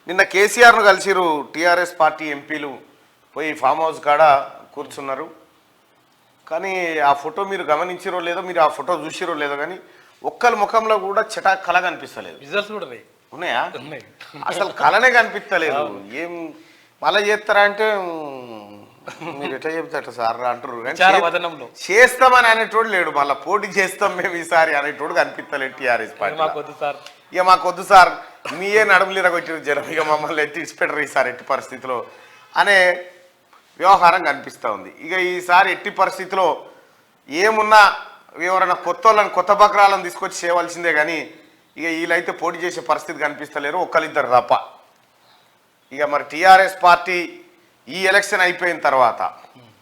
నిన్న కేసీఆర్ను కలిసిరు TRS party ఎంపీలు పోయి ఫామ్ హౌస్ కాడ కూర్చున్నారు. కానీ ఆ ఫోటో మీరు గమనించిరో లేదో, మీరు ఆ ఫోటో చూసిరో లేదో, కానీ ఒక్కరి ముఖంలో కూడా కళ కనిపిస్తలేదు. ఉన్నాయా? అసలు కళనే కనిపిస్తలేదు. ఏం మళ్ళీ చేస్తారా అంటే మీరు ఎట్లా చెప్తారు సార్ అంటారు, చేస్తామని అనేటోడు లేడు. మళ్ళీ పోటీ చేస్తాం మేము ఈసారి అనేటోడు కనిపిస్తలేదు టీఆర్ఎస్ పార్టీ. ఇక మాకొద్దు సార్, మీయే నడుములు కొట్టిరు జనం, ఇక మమ్మల్ని ఎత్తి ఇచ్చిపెట్టరు ఈసారి ఎట్టి పరిస్థితిలో అనే వ్యవహారం కనిపిస్తూ ఉంది. ఇక ఈసారి ఎట్టి పరిస్థితిలో ఏమున్నా ఎవరైనా కొత్త వాళ్ళని, కొత్త బక్రాలను తీసుకొచ్చి చేయవలసిందే, కానీ ఇక వీళ్ళైతే పోటీ చేసే పరిస్థితి కనిపిస్తలేరు, ఒక్కరిద్దరు తప్ప. ఇక మరి టీఆర్ఎస్ పార్టీ ఈ ఎలక్షన్ అయిపోయిన తర్వాత,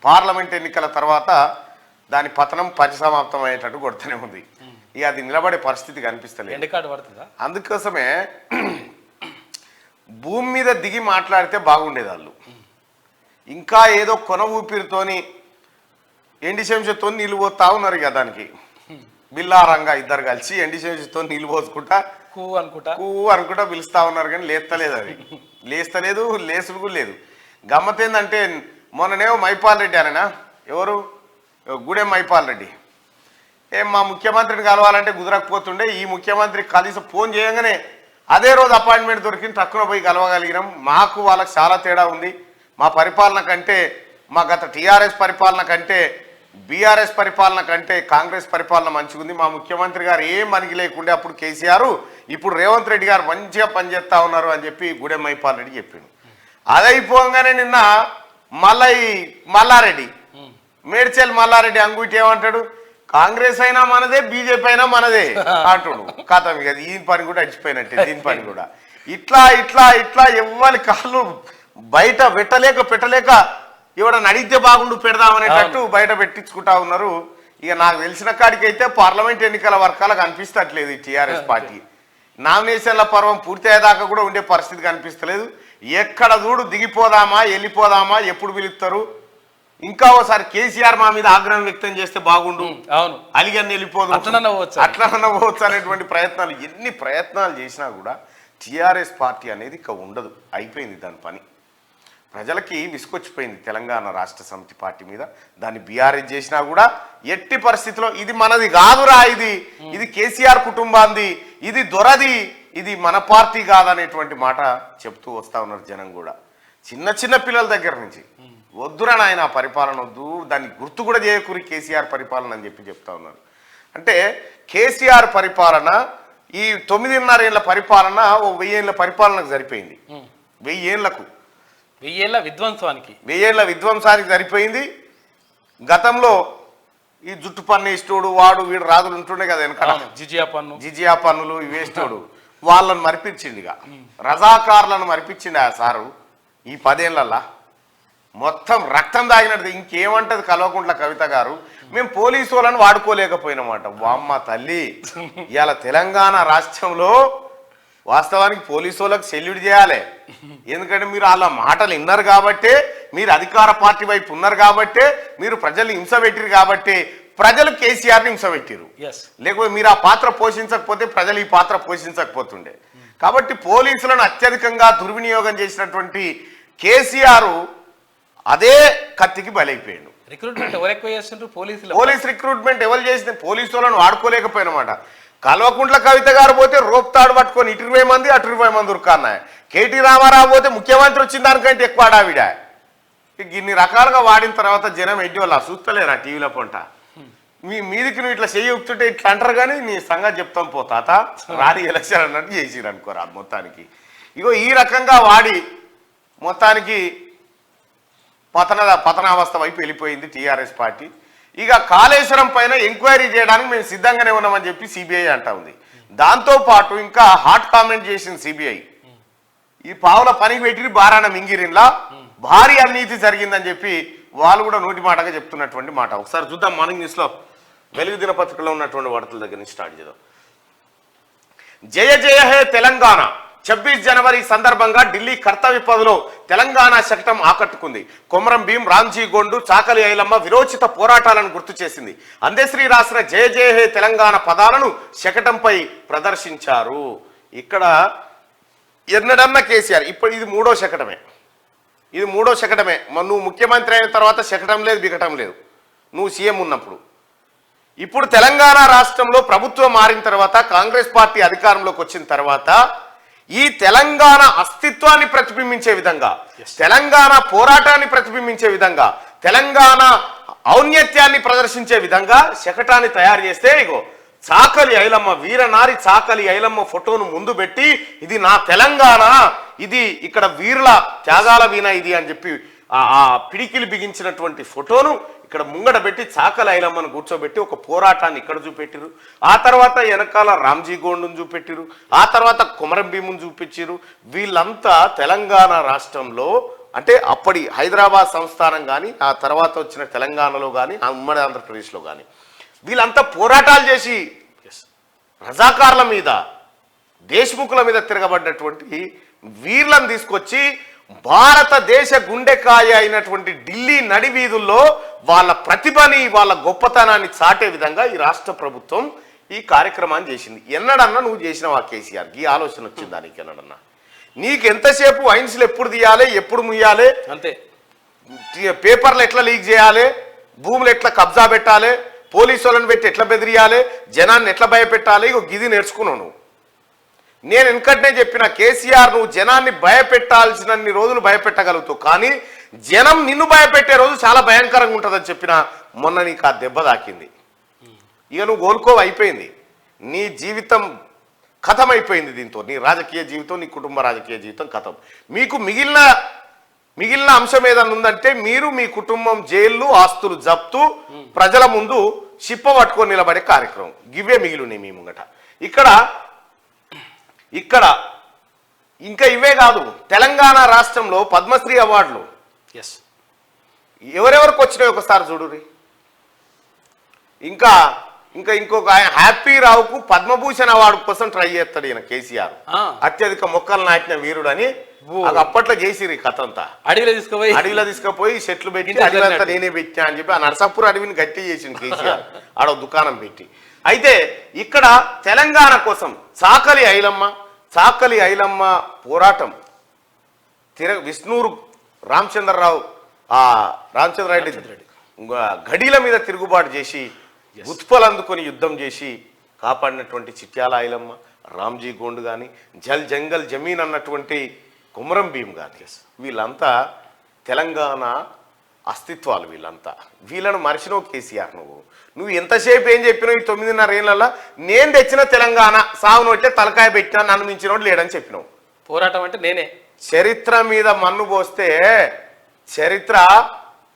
పార్లమెంట్ ఎన్నికల తర్వాత దాని పతనం పరిసమాప్తం అయ్యేటట్టు కొడుతూనే ఉంది. ఇక అది నిలబడే పరిస్థితి కనిపిస్తలేదు. అందుకోసమే భూమి మీద దిగి మాట్లాడితే బాగుండేది. వాళ్ళు ఇంకా ఏదో కొన ఊపిరితోని ఎండి చెంచాతో నీళ్ళు పోతా ఉన్నారు. ఇక దానికి బిల్లారంగా ఇద్దరు కలిసి ఎండి చెంచాతో నీళ్ళు పోసుకుంటా కూ అనుకుంటా పిలుస్తా ఉన్నారు, కానీ లేస్తలేదు. అది లేస్తలేదు, లేసుడు కూడా లేదు. గమ్మత్ ఏంటంటే మొన్ననేమో మైపాల్ రెడ్డి అనేనా, ఎవరు గూడెం మైపాల్ రెడ్డి, మా ముఖ్యమంత్రిని కలవాలంటే కుదరకపోతుండే, ఈ ముఖ్యమంత్రికి కలిసి ఫోన్ చేయగానే అదే రోజు అపాయింట్మెంట్ దొరికింది, తక్కువ పోయి కలవగలిగినాం. మాకు వాళ్ళకి చాలా తేడా ఉంది. మా పరిపాలన కంటే, మా గత టీఆర్ఎస్ పరిపాలన కంటే, బీఆర్ఎస్ పరిపాలన కంటే కాంగ్రెస్ పరిపాలన మంచిగుంది. మా ముఖ్యమంత్రి గారు ఏం మనకి లేకుండే అప్పుడు కేసీఆర్, ఇప్పుడు రేవంత్ రెడ్డి గారు మంచిగా పనిచేస్తా ఉన్నారు అని చెప్పి గూడెం మైపాల్ రెడ్డి చెప్పిండు. అదైపోగానే నిన్న మల్లారెడ్డి, మేడ్చల్ మల్లారెడ్డి అంగుటి ఏమంటాడు, కాంగ్రెస్ అయినా మనదే, బీజేపీ అయినా మనదే అంటుడు. కథం ఇక ఈయన పని కూడా అడిచిపోయినట్టే, దీని పని కూడా. ఇట్లా ఇట్లా ఇట్లా ఎవ్వరి కాళ్ళు బయట పెట్టలేక ఎవడన్నా అడిగితే బాగుండు పెడదామనేటట్టు బయట పెట్టించుకుంటా ఉన్నారు. ఇక నాకు తెలిసిన కాడికి అయితే పార్లమెంట్ ఎన్నికల వర్గాలకు అనిపిస్తట్లేదు టీఆర్ఎస్ పార్టీ. నామినేషన్ల పర్వం పూర్తయ్యేదాకా కూడా ఉండే పరిస్థితి కనిపిస్తలేదు. ఎక్కడ చూడు దిగిపోదామా, వెళ్ళిపోదామా, ఎప్పుడు పిలుస్తారు, ఇంకా ఒకసారి కేసీఆర్ మా మీద ఆగ్రహం వ్యక్తం చేస్తే బాగుండు, అలిగని వెళ్ళిపోదు, అట్లనన్నా పోవచ్చు అనేటువంటి ప్రయత్నాలు, ఎన్ని ప్రయత్నాలు చేసినా కూడా టీఆర్ఎస్ పార్టీ అనేది ఇక ఉండదు. అయిపోయింది దాని పని. ప్రజలకి విసుకొచ్చిపోయింది తెలంగాణ రాష్ట్ర సమితి పార్టీ మీద. దాన్ని బీఆర్ఎస్ చేసినా కూడా ఎట్టి పరిస్థితిలో ఇది మనది కాదురా, ఇది కేసీఆర్ కుటుంబాంది, ఇది దొరది, ఇది మన పార్టీ కాదనేటువంటి మాట చెప్తూ వస్తూ ఉన్నారు జనం కూడా. చిన్న చిన్న పిల్లల దగ్గర నుంచి వద్దురా నాయన పరిపాలన వద్దు, దాన్ని గుర్తు కూడా చేయకూరి కేసీఆర్ పరిపాలన అని చెప్పి చెప్తా ఉన్నారు. అంటే కేసీఆర్ పరిపాలన ఈ 9.5 ఏళ్ల పరిపాలన ఓ 1000 ఏళ్ల పరిపాలనకు సరిపోయింది. 1000 ఏళ్ల విధ్వంసానికి సరిపోయింది. గతంలో ఈ జుట్టు పన్ను ఇష్టోడు, వాడు వీడు రాజులు ఉంటుండే కదా వెనకాల, జిజియా పన్నులు వేస్తోడు, వాళ్ళని మరిపించింది. ఇక రజాకారులను మరిపించింది ఆ సారు. ఈ 10 ఏళ్లల్లా మొత్తం రక్తం దాగినట్టు. ఇంకేమంటది కల్వకుంట్ల కవిత గారు, మేము పోలీసు వాళ్ళని వాడుకోలేకపోయినమాట. వామ్మ తల్లి, ఇవాళ తెలంగాణ రాష్ట్రంలో వాస్తవానికి పోలీసు వాళ్ళకి సెల్యూట్ చేయాలి. ఎందుకంటే మీరు వాళ్ళ మాటలు విన్నారు కాబట్టే, మీరు అధికార పార్టీ వైపు ఉన్నారు కాబట్టే, మీరు ప్రజల్ని హింస పెట్టిరు కాబట్టే ప్రజలు కేసీఆర్ని హింస పెట్టిరు. లేకపోతే మీరు ఆ పాత్ర పోషించకపోతే ప్రజలు ఈ పాత్ర పోషించకపోతుండే. కాబట్టి పోలీసులను అత్యధికంగా దుర్వినియోగం చేసినటువంటి కేసీఆర్ అదే కత్తికి బలైపోయాడు. పోలీస్ రిక్రూట్మెంట్ ఎవరు చేసిన, పోలీసు వాళ్ళని వాడుకోలేకపోయినమాట. కల్వకుంట్ల కవిత గారు పోతే రోప్తాడు పట్టుకొని ఇటు 20 మంది అటు 20 మంది ఉరుకున్నాయి. కేటీ రామారావు పోతే ముఖ్యమంత్రి వచ్చిన దానికంటే ఎక్కువ ఆడావిడ. ఇన్ని రకాలుగా వాడిన తర్వాత జనం ఎడ్డి వాళ్ళు చూస్తలేరా టీవీలో పొంట, మీదికి నువ్వు ఇట్లా చెయ్యుతుంటే ఇట్లా అంటారు, కానీ నీ సంగతి చెప్తాం పోతాత రాని ఎలక్షన్ అన్నట్టు చేసిరు అనుకోరా మొత్తానికి. ఇగో ఈ రకంగా వాడి మొత్తానికి పతనావస్థ వైపు వెళ్ళిపోయింది టీఆర్ఎస్ పార్టీ. ఇక కాళేశ్వరం పైన ఎంక్వైరీ చేయడానికి మేము సిద్ధంగానే ఉన్నామని చెప్పి సిబిఐ అంటా ఉంది. దాంతోపాటు ఇంకా హాట్ కామెంట్ చేసింది సిబిఐ, ఈ పావుల పనికి పెట్టి బారాన మింగిరిన్లా భారీ అవినీతి జరిగిందని చెప్పి వాళ్ళు కూడా నోటి మాటగా చెప్తున్నటువంటి మాట. ఒకసారి చూద్దాం మార్నింగ్ న్యూస్లో వెలుగు దినపత్రికలో ఉన్నటువంటి వార్తల దగ్గర నుంచి స్టార్ట్ చేద్దాం. జయ జయ హే తెలంగాణ, 26 జనవరి సందర్భంగా ఢిల్లీ కర్తవ్య పథలో తెలంగాణ శకటం ఆకట్టుకుంది. కొమరం భీం, రామ్జీ గోండు, చాకలి ఐలమ్మ విరోచిత పోరాటాలను గుర్తు చేసింది. అందశ్రీ రాసిన జయ జయ హే తెలంగాణ పదాలను శకటంపై ప్రదర్శించారు. ఇక్కడ ఎన్నడన్నా కేసీఆర్ ఇప్పుడు ఇది మూడో శకటమే, ఇది మూడో శకటమే. నువ్వు ముఖ్యమంత్రి అయిన తర్వాత శకటం లేదు బికటం లేదు నువ్వు సీఎం ఉన్నప్పుడు. ఇప్పుడు తెలంగాణ రాష్ట్రంలో ప్రభుత్వం మారిన తర్వాత కాంగ్రెస్ పార్టీ అధికారంలోకి వచ్చిన తర్వాత ఈ తెలంగాణ అస్తిత్వాన్ని ప్రతిబింబించే విధంగా, తెలంగాణ పోరాటాన్ని ప్రతిబింబించే విధంగా, తెలంగాణ ఔన్నత్యాన్ని ప్రదర్శించే విధంగా శకటాన్ని తయారు చేస్తే ఇగో చాకలి ఐలమ్మ, వీరనారి చాకలి ఐలమ్మ ఫోటోను ముందు పెట్టి ఇది నా తెలంగాణ, ఇది ఇక్కడ వీరుల త్యాగాల వీణ ఇది అని చెప్పి ఆ పిడికిలి బిగించినటువంటి ఫోటోను ఇక్కడ ముంగడ పెట్టి చాకలి ఐలమ్మను కూర్చోబెట్టి ఒక పోరాటాన్ని ఇక్కడ చూపెట్టిరు. ఆ తర్వాత వెనకాల రామ్జీ గోండును చూపెట్టిరు, ఆ తర్వాత కొమరం భీమును చూపించారు. వీళ్ళంతా తెలంగాణ రాష్ట్రంలో అంటే అప్పటి హైదరాబాద్ సంస్థానం కానీ ఆ తర్వాత వచ్చిన తెలంగాణలో కానీ ఉమ్మడి ఆంధ్రప్రదేశ్లో కానీ వీళ్ళంతా పోరాటాలు చేసి రజాకార్ల మీద దేశముఖుల మీద తిరగబడ్డటువంటి వీళ్ళని తీసుకొచ్చి భారతదేశ గుండెకాయ అయినటువంటి ఢిల్లీ నడివీధుల్లో వాళ్ళ ప్రతిభని వాళ్ళ గొప్పతనాన్ని చాటే విధంగా ఈ రాష్ట్ర ప్రభుత్వం ఈ కార్యక్రమాన్ని చేసింది. ఎన్నడన్నా నువ్వు చేసినావు ఆ కేసీఆర్ ఈ ఆలోచన వచ్చిందా నీకు? ఎన్నడన్నా నీకు ఎంతసేపు ఐన్స్లు ఎప్పుడు తీయాలి ఎప్పుడు ముయ్యాలి, అంతే పేపర్లు ఎట్లా లీక్ చేయాలి, భూములు ఎట్లా కబ్జా పెట్టాలి, పోలీసు వాళ్ళని పెట్టి ఎట్లా బెదిరియాలి, జనాన్ని ఎట్లా భయపెట్టాలి, ఇగో గిది నేర్చుకున్నావు నువ్వు. నేను వెనకటనే చెప్పిన కేసీఆర్ నువ్వు జనాన్ని భయపెట్టాల్సినన్ని రోజులు భయపెట్టగలుగుతావు, కానీ జనం నిన్ను భయపెట్టే రోజు చాలా భయంకరంగా ఉంటుందని చెప్పిన మొన్న నీకు ఆ దెబ్బ తాకింది. ఇక నువ్వు కోలుకోవ అయిపోయింది, నీ జీవితం కథం అయిపోయింది దీంతో. నీ రాజకీయ జీవితం, నీ కుటుంబ రాజకీయ జీవితం కథం. మీకు మిగిలిన అంశం ఏదన్నా ఉందంటే మీరు మీ కుటుంబం జైళ్ళు ఆస్తులు జప్తు ప్రజల ముందు చిప్ప పట్టుకొని నిలబడే కార్యక్రమం గివే మిగిలినాయి మీ ముంగట. ఇక్కడ ఇంకా ఇవే కాదు, తెలంగాణ రాష్ట్రంలో పద్మశ్రీ అవార్డులు ఎవరెవరికి వచ్చినాయి ఒకసారి చూడురి. ఇంకొక ఆయన హ్యాపీ రావుకు పద్మభూషణ్ అవార్డు కోసం ట్రై చేస్తాడు ఈయన కేసీఆర్. అత్యధిక మొక్కలు నాటిన వీరుడు అని అది అప్పట్లో చేసిరు కథ అంతా. అడవిలో తీసుకుపోయి చెట్లు పెట్టి అడవిలంతా నేనే పెట్టా అని చెప్పి ఆ నరసాపూర్ అడవిని గట్టి చేసిండు కేసీఆర్ ఆడ దుకాణం పెట్టి. అయితే ఇక్కడ తెలంగాణ కోసం చాకలి ఐలమ్మ పోరాటం విష్ణూరు రామచంద్రారెడ్డి గడీల మీద తిరుగుబాటు చేసి ఉత్పలందుకొని యుద్ధం చేసి కాపాడినటువంటి చిట్యాల ఐలమ్మ, రామ్జీ గోండ్ కానీ, జల్ జంగల్ జమీన్ అన్నటువంటి కొమరం భీం కానీ వీళ్ళంతా తెలంగాణ అస్తిత్వాలు. వీళ్ళను మరిచినవు కేసీఆర్. నువ్వు ఎంతసేపు ఏం చెప్పినావు ఈ 9.5 ఏళ్ళ నేను తెచ్చిన తెలంగాణ సాగు నోట్లే తలకాయ పెట్టినా నన్ను మించినోడు లేడని చెప్పినావు. పోరాటం అంటే నేనే. చరిత్ర మీద మన్ను పోస్తే చరిత్ర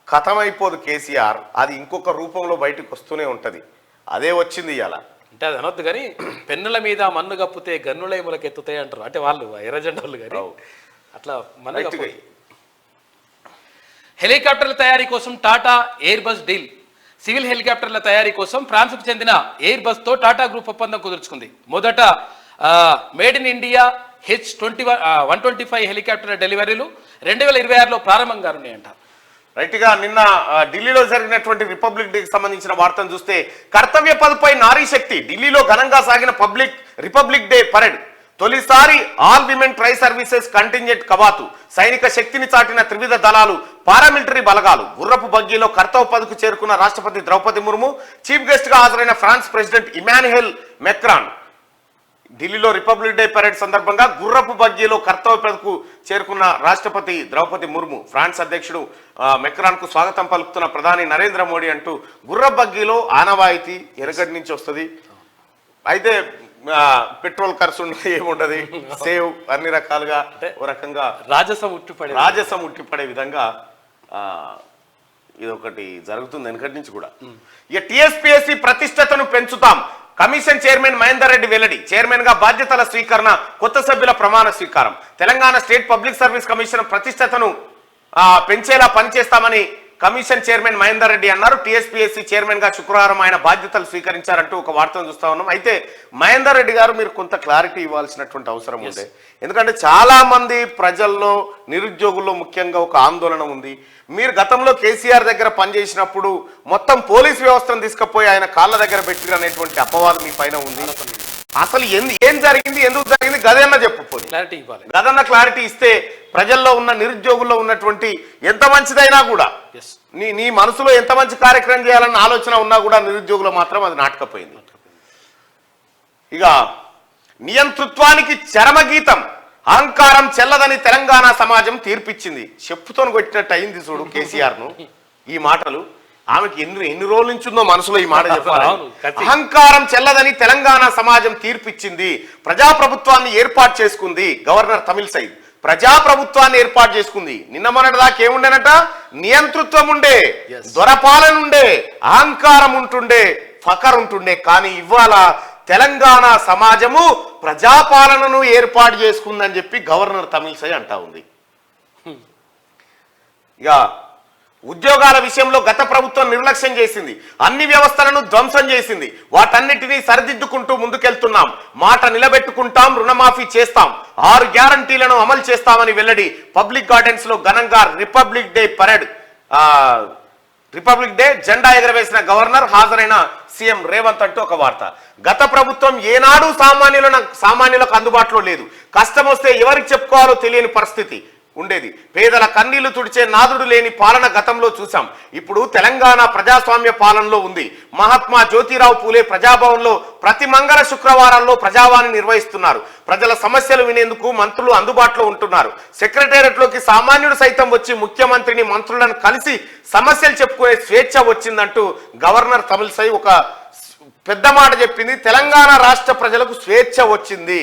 కథమైపోదు కేసీఆర్, అది ఇంకొక రూపంలో బయటకు వస్తూనే ఉంటది. అదే వచ్చింది ఇవాళ. అంటే అది అనొద్దు కానీ పెన్నుల మీద మన్ను కప్పితే గన్నులైములకు ఎత్తుతాయి అంటారు. అంటే వాళ్ళు ఎర్రజెండోళ్ళు కానీ అట్లా మన్ను. హెలికాప్టర్ల తయారీ కోసం Tata Airbus deal. Civil హెలికాప్టర్ల తయారీ కోసం ఫ్రాన్స్కు చెందిన ఎయిర్ బస్తో టాటా గ్రూప్ ఒప్పందం కుదుర్చుకుంది. మొదట మేడ్ ఇన్ ఇండియా H125 హెలికాప్టర్ల డెలివరీలు 2026లో ప్రారంభం కానున్నాయంట. రైట్గా నిన్న ఢిల్లీలో జరిగినటువంటి రిపబ్లిక్ డేకి సంబంధించిన వార్తను చూస్తే కర్తవ్య పథపై నారీ శక్తి. ఢిల్లీలో ఘనంగా సాగిన రిపబ్లిక్ డే పరేడ్ తొలిసారి all women try services contingent కవాతు, సైనిక శక్తిని చాటిన త్రివిధ దళాలు, పారామిలిటరీ బలగాలు. గుర్రపు బగ్గీలో కర్తవ్య పథకు చేరుకున్న రాష్ట్రపతి ద్రౌపది ముర్ము, చీఫ్ గెస్ట్ గా హాజరైన ఫ్రాన్స్ ప్రెసిడెంట్ ఇమాన్యుయల్ మెక్రాన్. ఢిల్లీలో రిపబ్లిక్ డే పరేడ్ సందర్భంగా గుర్రపు బగ్గీలో కర్తవ్య పథకు చేరుకున్న రాష్ట్రపతి ద్రౌపది ముర్ము, ఫ్రాన్స్ అధ్యక్షుడు మెక్రాన్ కు స్వాగతం పలుకుతున్న ప్రధాని నరేంద్ర మోడీ అంటూ గుర్రపు బగ్గీలో ఆనవాయితీ ఎరగడి నుంచి వస్తుంది. అయితే పెట్రోల్ ఖర్చు ఏముండదు, సేవ్ అన్ని రకాలుగా ఓ రకంగా రాజసం ఉట్టిపడే విధంగా ఇది ఒకటి జరుగుతుంది వెనకటి నుంచి కూడా. ఇక టీఎస్పీఎస్సీ ప్రతిష్టతను పెంచుతాం. కమిషన్ చైర్మన్ మహేందర్ రెడ్డి వెల్లడి. చైర్మన్ గా బాధ్యతల స్వీకరణ, కొత్త సభ్యుల ప్రమాణ స్వీకారం. Telangana state public service commission ప్రతిష్టతను పెంచేలా పనిచేస్తామని కమిషన్ చైర్మన్ మహేందర్ రెడ్డి అన్నారు. టీఎస్పీఎస్సీ చైర్మన్ గా శుక్రవారం ఆయన బాధ్యతలు స్వీకరించారంటూ ఒక వార్తను చూస్తా ఉన్నాం. అయితే మహేందర్ రెడ్డి గారు మీరు కొంత క్లారిటీ ఇవ్వాల్సినటువంటి అవసరం ఉంది. ఎందుకంటే చాలా మంది ప్రజల్లో, నిరుద్యోగుల్లో ముఖ్యంగా ఒక ఆందోళన ఉంది. మీరు గతంలో కేసీఆర్ దగ్గర పనిచేసినప్పుడు మొత్తం పోలీస్ వ్యవస్థను తీసుకుపోయి ఆయన కాళ్ళ దగ్గర పెట్టిరు అనేటువంటి అపవాదం మీ పైన ఉంది. అసలు ఏం జరిగింది, ఎందుకు జరిగింది గదన్న చెప్పు. క్లారిటీ ఇవ్వాలి. గదన్న క్లారిటీ ఇస్తే ప్రజల్లో ఉన్న నిరుద్యోగుల్లో ఉన్నటువంటి ఎంత మంచిదైనా కూడా నీ మనసులో ఎంత మంచి కార్యక్రమం చేయాలన్న ఆలోచన ఉన్నా కూడా నిరుద్యోగులు మాత్రం అది నాటకపోయింది. ఇక నియంతృత్వానికి చరమగీతం, అహంకారం చెల్లదని తెలంగాణ సమాజం తీర్పిచ్చింది. చెప్పుతో కొట్టినట్టు అయింది చూడు కేసీఆర్ను ఈ మాటలు. ఆమెకి ఎన్ని రోజుల నుంచి ఉందో మనసులో ఈ మాట చెప్పాలి. అహంకారం చెల్లదని తెలంగాణ సమాజం తీర్పిచ్చింది, ప్రజాప్రభుత్వాన్ని ఏర్పాటు చేసుకుంది. గవర్నర్ తమిళసై ప్రజాప్రభుత్వాన్ని ఏర్పాటు చేసుకుంది. నిన్న మొన్నటి దాకా ఏముండేనట, నియంతృత్వం ఉండే, దొరపాలన ఉండే, అహంకారం ఉంటుండే, ఫకర్ ఉంటుండే. కానీ ఇవాళ తెలంగాణ సమాజము ప్రజాపాలనను ఏర్పాటు చేసుకుందని చెప్పి గవర్నర్ తమిళసై అంటా ఉంది. ఇక ఉద్యోగాల విషయంలో గత ప్రభుత్వం నిర్లక్ష్యం చేసింది, అన్ని వ్యవస్థలను ధ్వంసం చేసింది. వాటన్నిటినీ సరిదిద్దుకుంటూ ముందుకెళ్తున్నాం, మాట నిలబెట్టుకుంటాం, రుణమాఫీ చేస్తాం, 6 గ్యారంటీలను అమలు చేస్తామని వెల్లడి. పబ్లిక్ గార్డెన్స్ లో ఘనంగా రిపబ్లిక్ డే జెండా ఎగరవేసిన గవర్నర్, హాజరైన సీఎం రేవంత్ అంటూ ఒక వార్త. గత ప్రభుత్వం ఏనాడు సామాన్యులకు అందుబాటులో లేదు. కష్టం వస్తే ఎవరికి చెప్పుకోవాలో తెలియని పరిస్థితి ఉండేది. పేదల కన్నీళ్లు తుడిచే నాదుడు లేని పాలన గతంలో చూసాం. ఇప్పుడు తెలంగాణ ప్రజాస్వామ్య పాలనలో ఉంది. మహాత్మా జ్యోతిరావు పూలే ప్రజాభవన్లో ప్రతి మంగళ శుక్రవారాల్లో ప్రజావాణి నిర్వహిస్తున్నారు. ప్రజల సమస్యలు వినేందుకు మంత్రులు అందుబాటులో ఉంటున్నారు. సెక్రటేరియట్లోకి సామాన్యుడు సైతం వచ్చి ముఖ్యమంత్రిని, మంత్రులను కలిసి సమస్యలు చెప్పుకునే స్వేచ్ఛ వచ్చిందంటూ గవర్నర్ తమిళసై ఒక పెద్ద మాట చెప్పింది. తెలంగాణ రాష్ట్ర ప్రజలకు స్వేచ్ఛ వచ్చింది.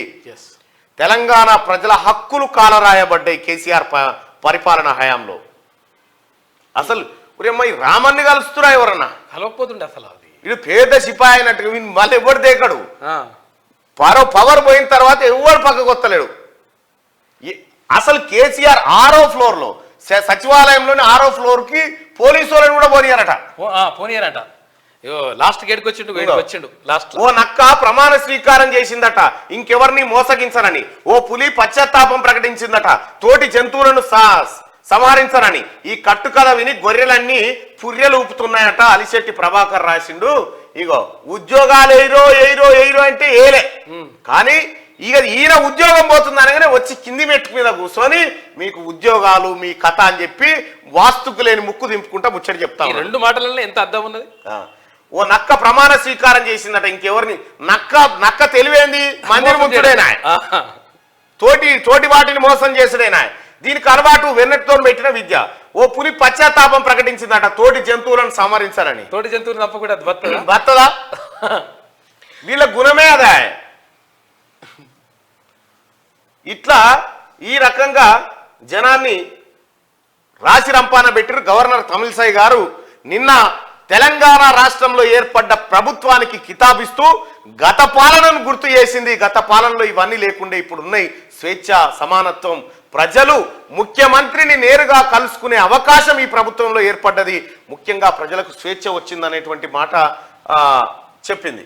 తెలంగాణ ప్రజల హక్కులు కాలరాయబడ్డాయి కేసీఆర్ పరిపాలన హయాంలో. అసలు రామన్ని కలుస్తురా ఎవరన్నా కలవకపోతుండే. అసలు అది ఇది పేద సిపాయి అయినట్టు మళ్ళీ ఎవరు దేకడు. పవర్ పోయిన తర్వాత ఎవరు పక్కకు వస్తలేడు. అసలు కేసీఆర్ 6వ ఫ్లోర్ లో సచివాలయంలోని 6వ ఫ్లోర్ కి పోలీసు వాళ్ళని కూడా పోనీయారట. లాస్ట్ గేట్కి వచ్చిండు లాస్ట్. ఓ నక్క ప్రమాణ స్వీకారం చేసిందట ఇంకెవరిని మోసగించనని. ఓ పులి పశ్చాత్తాపం ప్రకటించిందట తోటి జంతువులను సంహరించనని. ఈ కట్టుకథ విని గొర్రెలన్నీ పుర్రెలు ఊపుతున్నాయట. అలిశెట్టి ప్రభాకర్ రాసిండు. ఇగో ఉద్యోగాలు ఎయిరో అంటే ఏలే, కానీ ఇక ఈయన ఉద్యోగం పోతుంది అనగానే వచ్చి కింది మెట్టు మీద కూర్చొని మీకు ఉద్యోగాలు మీ కథ అని చెప్పి వాస్తుకు లేని ముక్కు దింపుకుంటా ముచ్చట చెప్తాను. 2 మాటలలో ఎంత అర్థం ఉన్నది. ఓ నక్క ప్రమాణ స్వీకారం చేసిందట ఇంకెవరిని. నక్క తెలివేంది, మందిని ముంచుడేనా, తోటి వాటిని మోసం చేసుడేనా. దీనికి అలవాటు వెన్నెట్టుతో పెట్టిన విద్య. ఓ పులి పశ్చాత్తాపం ప్రకటించిందట తోటి జంతువులను సంహరించాలని. తోటి జంతువులు తప్పకుండా బత్తదా వీళ్ళ గుణమే అదా. ఇట్లా ఈ రకంగా జనాన్ని రాసి రంపాన పెట్టిరు గవర్నర్ తమిళసై గారు. నిన్న తెలంగాణ రాష్ట్రంలో ఏర్పడ్డ ప్రభుత్వానికి కితాబిస్తూ గత పాలనను గుర్తు చేసింది. గత పాలనలో ఇవన్నీ లేకుండా ఇప్పుడు ఉన్నాయి స్వేచ్ఛ, సమానత్వం. ప్రజలు ముఖ్యమంత్రిని నేరుగా కలుసుకునే అవకాశం ఈ ప్రభుత్వంలో ఏర్పడ్డది. ముఖ్యంగా ప్రజలకు స్వేచ్ఛ వచ్చిందనేటువంటి మాట చెప్పింది.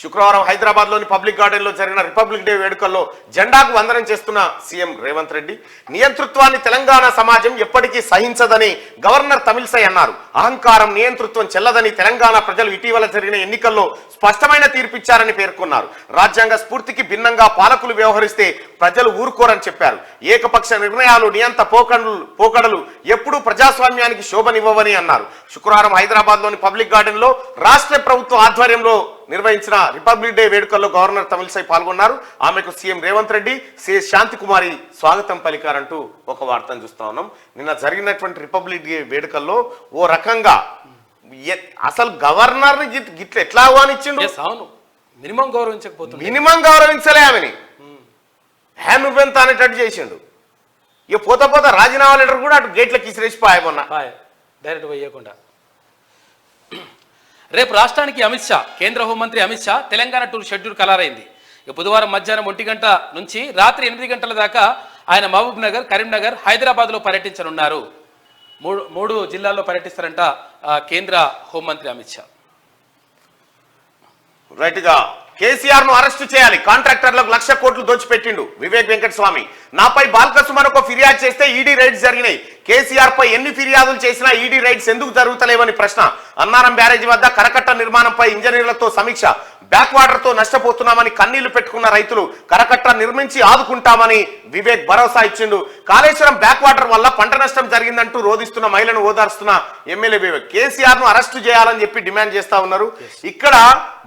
శుక్రవారం హైదరాబాద్లోని పబ్లిక్ గార్డెన్లో జరిగిన రిపబ్లిక్ డే వేడుకల్లో జెండాకు వందనం చేస్తున్న సీఎం రేవంత్ రెడ్డి, నియంతృత్వాన్ని తెలంగాణ సమాజం ఎప్పటికీ సహించదని గవర్నర్ తమిళసై అన్నారు. అహంకారం, నియంతృత్వం చెల్లదని తెలంగాణ ప్రజలు ఇటీవల జరిగిన ఎన్నికల్లో స్పష్టమైన తీర్పిచ్చారని పేర్కొన్నారు. రాజ్యాంగ స్ఫూర్తికి భిన్నంగా పాలకులు వ్యవహరిస్తే ప్రజలు ఊరుకోరని చెప్పారు. ఏకపక్ష నిర్ణయాలు, నియంత పోకడలు ఎప్పుడూ ప్రజాస్వామ్యానికి శోభనివ్వవని అన్నారు. శుక్రవారం హైదరాబాద్లోని పబ్లిక్ గార్డెన్లో రాష్ట్ర ప్రభుత్వ ఆధ్వర్యంలో నిర్వహించిన రిపబ్లిక్ డే వేడుకల్లో గవర్నర్ తమిళసై పాల్గొన్నారు. ఆమెకు సీఎం రేవంత్ రెడ్డి, సిఎస్ శాంతికుమారి స్వాగతం పలికారంటూ ఒక వార్తను చూస్తా ఉన్నాం. నిన్న జరిగినటువంటి రిపబ్లిక్ డే వేడుకల్లో ఓ రకంగా అసలు గవర్నర్ ని గిట్ల ఎట్లా ఆహ్వానించిండు. మినిమం గౌరవించలే ఆమెని. నువ్వెంత అనేటట్టు చేసిండు. ఇక పోతా రాజీనామా లెటర్ కూడా అటు గేట్లకి ఇసిరేసిపోయామన్నా డైరెక్ట్ పోయకుండా. రేపు రాష్ట్రానికి అమిత్ షా, కేంద్ర హోంమంత్రి అమిత్ షా తెలంగాణ టూర్ షెడ్యూల్ ఖరారైంది. బుధవారం మధ్యాహ్నం 1 గంట నుంచి రాత్రి 8 గంటల దాకా ఆయన మహబూబ్ నగర్, కరీంనగర్, హైదరాబాద్లో పర్యటించనున్నారు. 3 జిల్లాల్లో పర్యటిస్తారంట కేంద్ర హోంమంత్రి అమిత్ షా. రైట్గా కేసీఆర్ ను అరెస్టు చేయాలి, కాంట్రాక్టర్లకు 1,00,000 కోట్లు దోచిపెట్టిండు వివేక్ వెంకటస్వామి. నాపై బాల్క సుమన్ ఒక ఫిర్యాదు చేస్తే ఈడీ రైడ్స్ జరిగినాయి. కేసీఆర్ పై ఎన్ని ఫిర్యాదులు చేసినా ఈడీ రైడ్స్ ఎందుకు జరుగుతలేవని ప్రశ్న. అన్నారం బ్యారేజీ వద్ద కరకట్ట నిర్మాణంపై ఇంజనీర్లతో సమీక్ష. బ్యాక్ వాటర్ తో నష్టపోతున్నామని కన్నీళ్లు పెట్టుకున్న రైతులు కరకట్ట నిర్మించి ఆదుకుంటామని వివేక్ భరోసా ఇచ్చిండు. కాళేశ్వరం బ్యాక్ వాటర్ వల్ల పంట నష్టం జరిగిందంటూ రోధిస్తున్న మహిళను ఓదార్స్తున్న ఎమ్మెల్యే వివేక్ కేసీఆర్ ను అరెస్టు చేయాలని చెప్పి డిమాండ్ చేస్తా ఉన్నారు. ఇక్కడ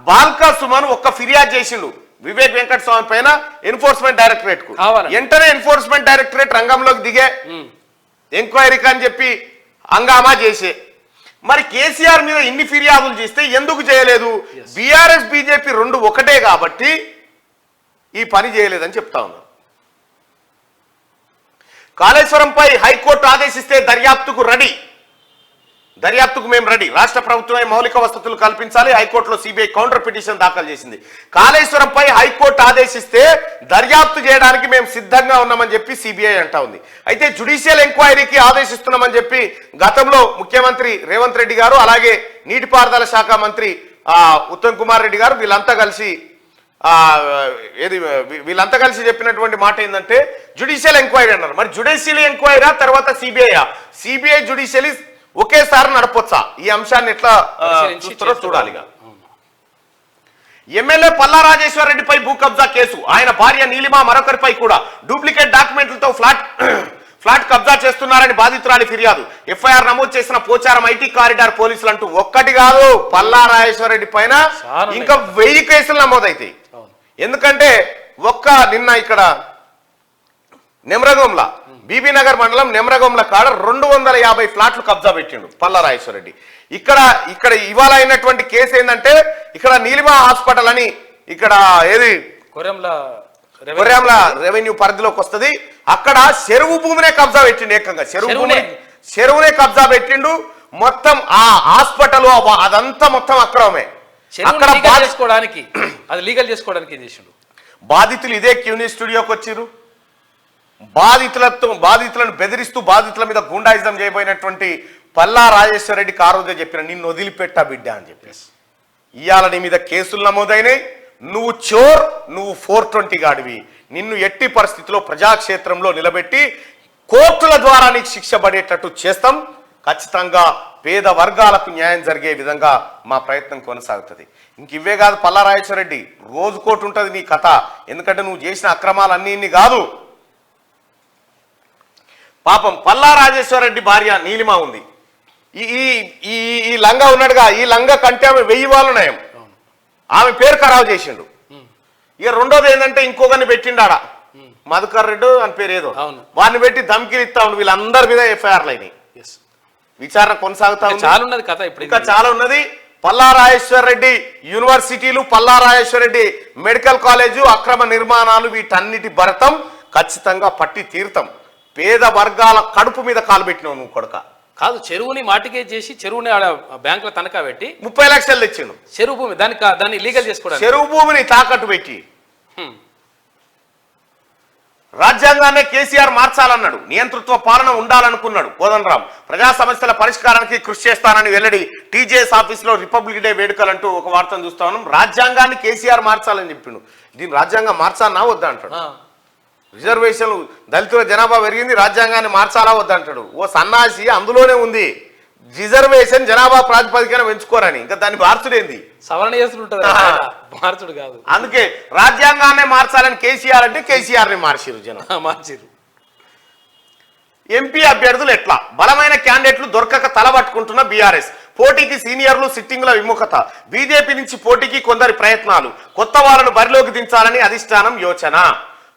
బాల్కా సుమన్ ఒక్క ఫిర్యాదు చేసిండు వివేక్ వెంకట స్వామి పైన ఎన్ఫోర్స్మెంట్ డైరెక్టరేట్ కు. వెంటనే ఎన్ఫోర్స్మెంట్ డైరెక్టరేట్ రంగంలోకి దిగే ఎంక్వైరీకి అని చెప్పి హంగామా చేసే. మరి కేసీఆర్ మీద ఇన్ని ఫిర్యాదులు చేస్తే ఎందుకు చేయలేదు? బీఆర్ఎస్ బీజేపీ రెండు ఒకటే కాబట్టి ఈ పని చేయలేదని చెప్తా ఉన్నారు. కాళేశ్వరంపై హైకోర్టు ఆదేశిస్తే దర్యాప్తుకు మేము రెడీ. రాష్ట్ర ప్రభుత్వమే మౌలిక వసతులు కల్పించాలి. హైకోర్టులో సిబిఐ కౌంటర్ పిటిషన్ దాఖలు చేసింది. కాళేశ్వరంపై హైకోర్టు ఆదేశిస్తే దర్యాప్తు చేయడానికి మేము సిద్ధంగా ఉన్నామని చెప్పి సిబిఐ అంటా ఉంది. అయితే జ్యుడిషియల్ ఎంక్వైరీకి ఆదేశిస్తున్నామని చెప్పి గతంలో ముఖ్యమంత్రి రేవంత్ రెడ్డి గారు, అలాగే నీటిపారుదల శాఖ మంత్రి ఉత్తమ్ కుమార్ రెడ్డి గారు వీళ్ళంతా కలిసి చెప్పినటువంటి మాట ఏంటంటే జ్యుడిషియల్ ఎంక్వైరీ అన్నారు. మరి జ్యుడిషియల్ ఎంక్వైరీ తర్వాత సిబిఐ జ్యుడిషియల్ ఒకేసారి నడపొచ్చా? ఈ అంశాన్ని ఎట్లా చూస్తారో చూడాలిగా. ఎమ్మెల్యే పల్లా రాజేశ్వర్ రెడ్డిపై భూ కబ్జా కేసు. ఆయన భార్య నీలిమ మరొకరిపై కూడా డూప్లికేట్ డాక్యుమెంట్లతో ఫ్లాట్ కబ్జా చేస్తున్నారని బాధితురాలి ఫిర్యాదు. ఎఫ్ఐఆర్ నమోదు చేసిన పోచారం ఐటీ కారిడార్ పోలీసులు అంటూ ఒక్కటి కాదు పల్లా రాజేశ్వర్ రెడ్డి పైన ఇంకా 1000 కేసులు నమోదైతాయి. ఎందుకంటే నిన్న ఇక్కడ నెమ్రగంల బీబీ నగర్ మండలం నెమ్రగంల కాడ 250 ఫ్లాట్లు కబ్జా పెట్టిండు పల్లా రాజేశ్వర రెడ్డి. ఇక్కడ ఇవాళ అయినటువంటి కేసు ఏంటంటే ఇక్కడ నీలిమా హాస్పిటల్ అని ఇక్కడ కొర్యాంల రెవెన్యూ పరిధిలోకి వస్తుంది. అక్కడ చెరువు భూమినే కబ్జా పెట్టిండు. ఏకంగా చెరువునే కబ్జా పెట్టిండు. మొత్తం ఆ హాస్పిటల్ అదంతా మొత్తం అక్రమమే. అక్కడ లీగల్ చేసుకోవడానికి ఏం చేసిండు? బాధితులు ఇదే క్యూనీ స్టూడియోకి వచ్చిర్రు. బాధితులను బెదిరిస్తూ బాధితుల మీద గుండాయిజం చేయబోయినటువంటి పల్లా రాజేశ్వర రెడ్డికి ఆ రోజే చెప్పిన నిన్ను వదిలిపెట్టా బిడ్డ అని చెప్పేసి. ఇవాళ నీ మీద కేసులు నమోదైనాయి. నువ్వు చోర్, నువ్వు 420 గాడివి. నిన్ను ఎట్టి పరిస్థితిలో ప్రజాక్షేత్రంలో నిలబెట్టి కోర్టుల ద్వారా నీకు శిక్ష పడేటట్టు చేస్తాం. ఖచ్చితంగా పేద వర్గాలకు న్యాయం జరిగే విధంగా మా ప్రయత్నం కొనసాగుతుంది. ఇంక ఇవే కాదు పల్లా రాజేశ్వర రెడ్డి, రోజుకోటి ఉంటుంది నీ కథ. ఎందుకంటే నువ్వు చేసిన అక్రమాలు అన్ని కాదు. పాపం పల్లా రాజేశ్వర రెడ్డి భార్య నీలిమ ఉంది. ఈ లంగా ఉన్నాడుగా, ఈ లంగా కంటే ఆమె 1000 వాళ్ళు నయం. ఆమె పేరు ఖరాబు చేసిండు. ఇక రెండోది ఏంటంటే ఇంకొకరిని పెట్టిండాడ మధుకర్ రెడ్డి అని పేరు ఏదో, వాడిని పెట్టి ధమ్కీలు ఇస్తా ఉండు. వీళ్ళందరి మీద ఎఫ్ఐఆర్లు అయినాయి. విచారణ కొనసాగుతా ఉంది. చాలా ఉన్నది కథ, ఇప్పుడు ఇంకా చాలా ఉన్నది. పల్లా రాజేశ్వర రెడ్డి యూనివర్సిటీలు, పల్లా రాజేశ్వర రెడ్డి మెడికల్ కాలేజు అక్రమ నిర్మాణాలు, వీటన్నిటి భరతం ఖచ్చితంగా పట్టి తీరుతాం. పేద వర్గాల కడుపు మీద కాలు పెట్టినావు నువ్వు కొడక. కాదు, చెరువుని మాటికే చేసి చెరువుని ఆడ బ్యాంకులో తనఖా పెట్టి 30 లక్షలు తెచ్చిండు. చెరువు భూమి దాన్ని లీగల్ చేసుకోవడానికి చెరువు భూమిని తాకట్టు పెట్టి రాజ్యాంగాన్ని కేసీఆర్ మార్చాలన్నాడు. నియంతృత్వ పాలన ఉండాలనుకున్నాడు కోదండరాం. ప్రజా సమస్యల పరిష్కారానికి కృషి చేస్తానని వెల్లడి. టీజేఎస్ ఆఫీస్ లో రిపబ్లిక్ డే వేడుకలు అంటూ ఒక వార్తను చూస్తా ఉన్నాం. రాజ్యాంగాన్ని కేసీఆర్ మార్చాలని చెప్పిండు. దీన్ని రాజ్యాంగం మార్చాలన్నా వద్దా అంటాడు. రిజర్వేషన్లు దళితుల జనాభా పెరిగింది, రాజ్యాంగాన్ని మార్చాలా వద్దంటాడు. ఓ సన్నాసి అందులోనే ఉంది రిజర్వేషన్ జనాభా ప్రాతిపదికన పెంచుకోరని. ఇంకా దాన్ని మార్చుడేంది? సవరణ చేస్తుంటది, మార్చుడు కాదు. అందుకే రాజ్యాంగాన్ని మార్చాలని కేసీఆర్ అంటే కేసీఆర్ ని మార్చిరు జనం. మార్చిరు. ఎంపీ అభ్యర్థులు ఎట్లా? బలమైన క్యాండిడేట్లు దొరకక తలబట్టుకుంటున్న బీఆర్ఎస్. పోటీకి సీనియర్లు, సిట్టింగ్ల విముఖత. బీజేపీ నుంచి పోటీకి కొందరి ప్రయత్నాలు. కొత్త వాళ్లను బరిలోకి దించాలని అధిష్టానం యోచన.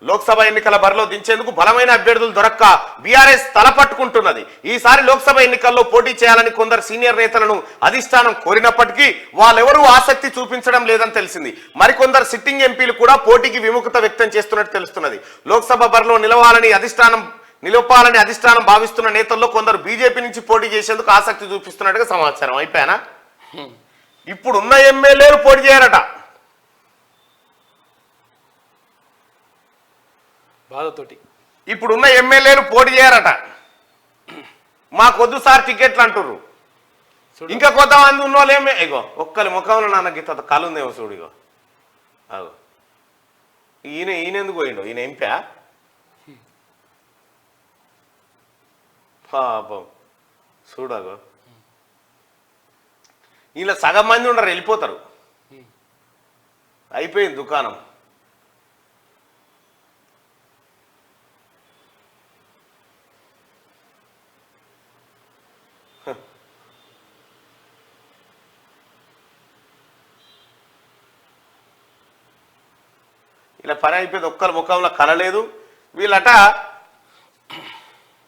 లోక్సభ ఎన్నికల బరిలో దించేందుకు బలమైన అభ్యర్థులు దొరక్క బీఆర్ఎస్ తలపట్టుకుంటున్నది. ఈసారి లోక్సభ ఎన్నికల్లో పోటీ చేయాలని కొందరు సీనియర్ నేతలను అధిష్టానం కోరినప్పటికీ వాళ్ళెవరూ ఆసక్తి చూపించడం లేదని తెలిసింది. మరికొందరు సిట్టింగ్ ఎంపీలు కూడా పోటీకి విముఖత వ్యక్తం చేస్తున్నట్టు తెలుస్తున్నది. లోక్సభ బరిలో నిలపాలని అధిష్టానం భావిస్తున్న నేతల్లో కొందరు బీజేపీ నుంచి పోటీ చేసేందుకు ఆసక్తి చూపిస్తున్నట్టుగా సమాచారం. అయిపోయానా? ఇప్పుడున్న ఎమ్మెల్యేలు పోటీ చేయరట. బాధతోటి ఇప్పుడున్న ఎమ్మెల్యేలు పోటీ చేయరట. మాకొద్దు సార్ టికెట్లు అంటుర్రు. ఇంకా కొంతమంది ఉన్నోళ్ళేమే ఇగో ఒక్కరి ముఖంలో నాన్న గీత కలుందేమో చూడు. ఇగో అగో ఈయన ఎందుకు పోయిండో? ఈయన ఎంపా? పాపం చూడగో ఇలా సగం మంది ఉండరు, వెళ్ళిపోతారు, అయిపోయింది దుకాణం. ఇలా పని అయిపోయింది, ఒక్కరి ముఖంలో కలలేదు. వీళ్ళట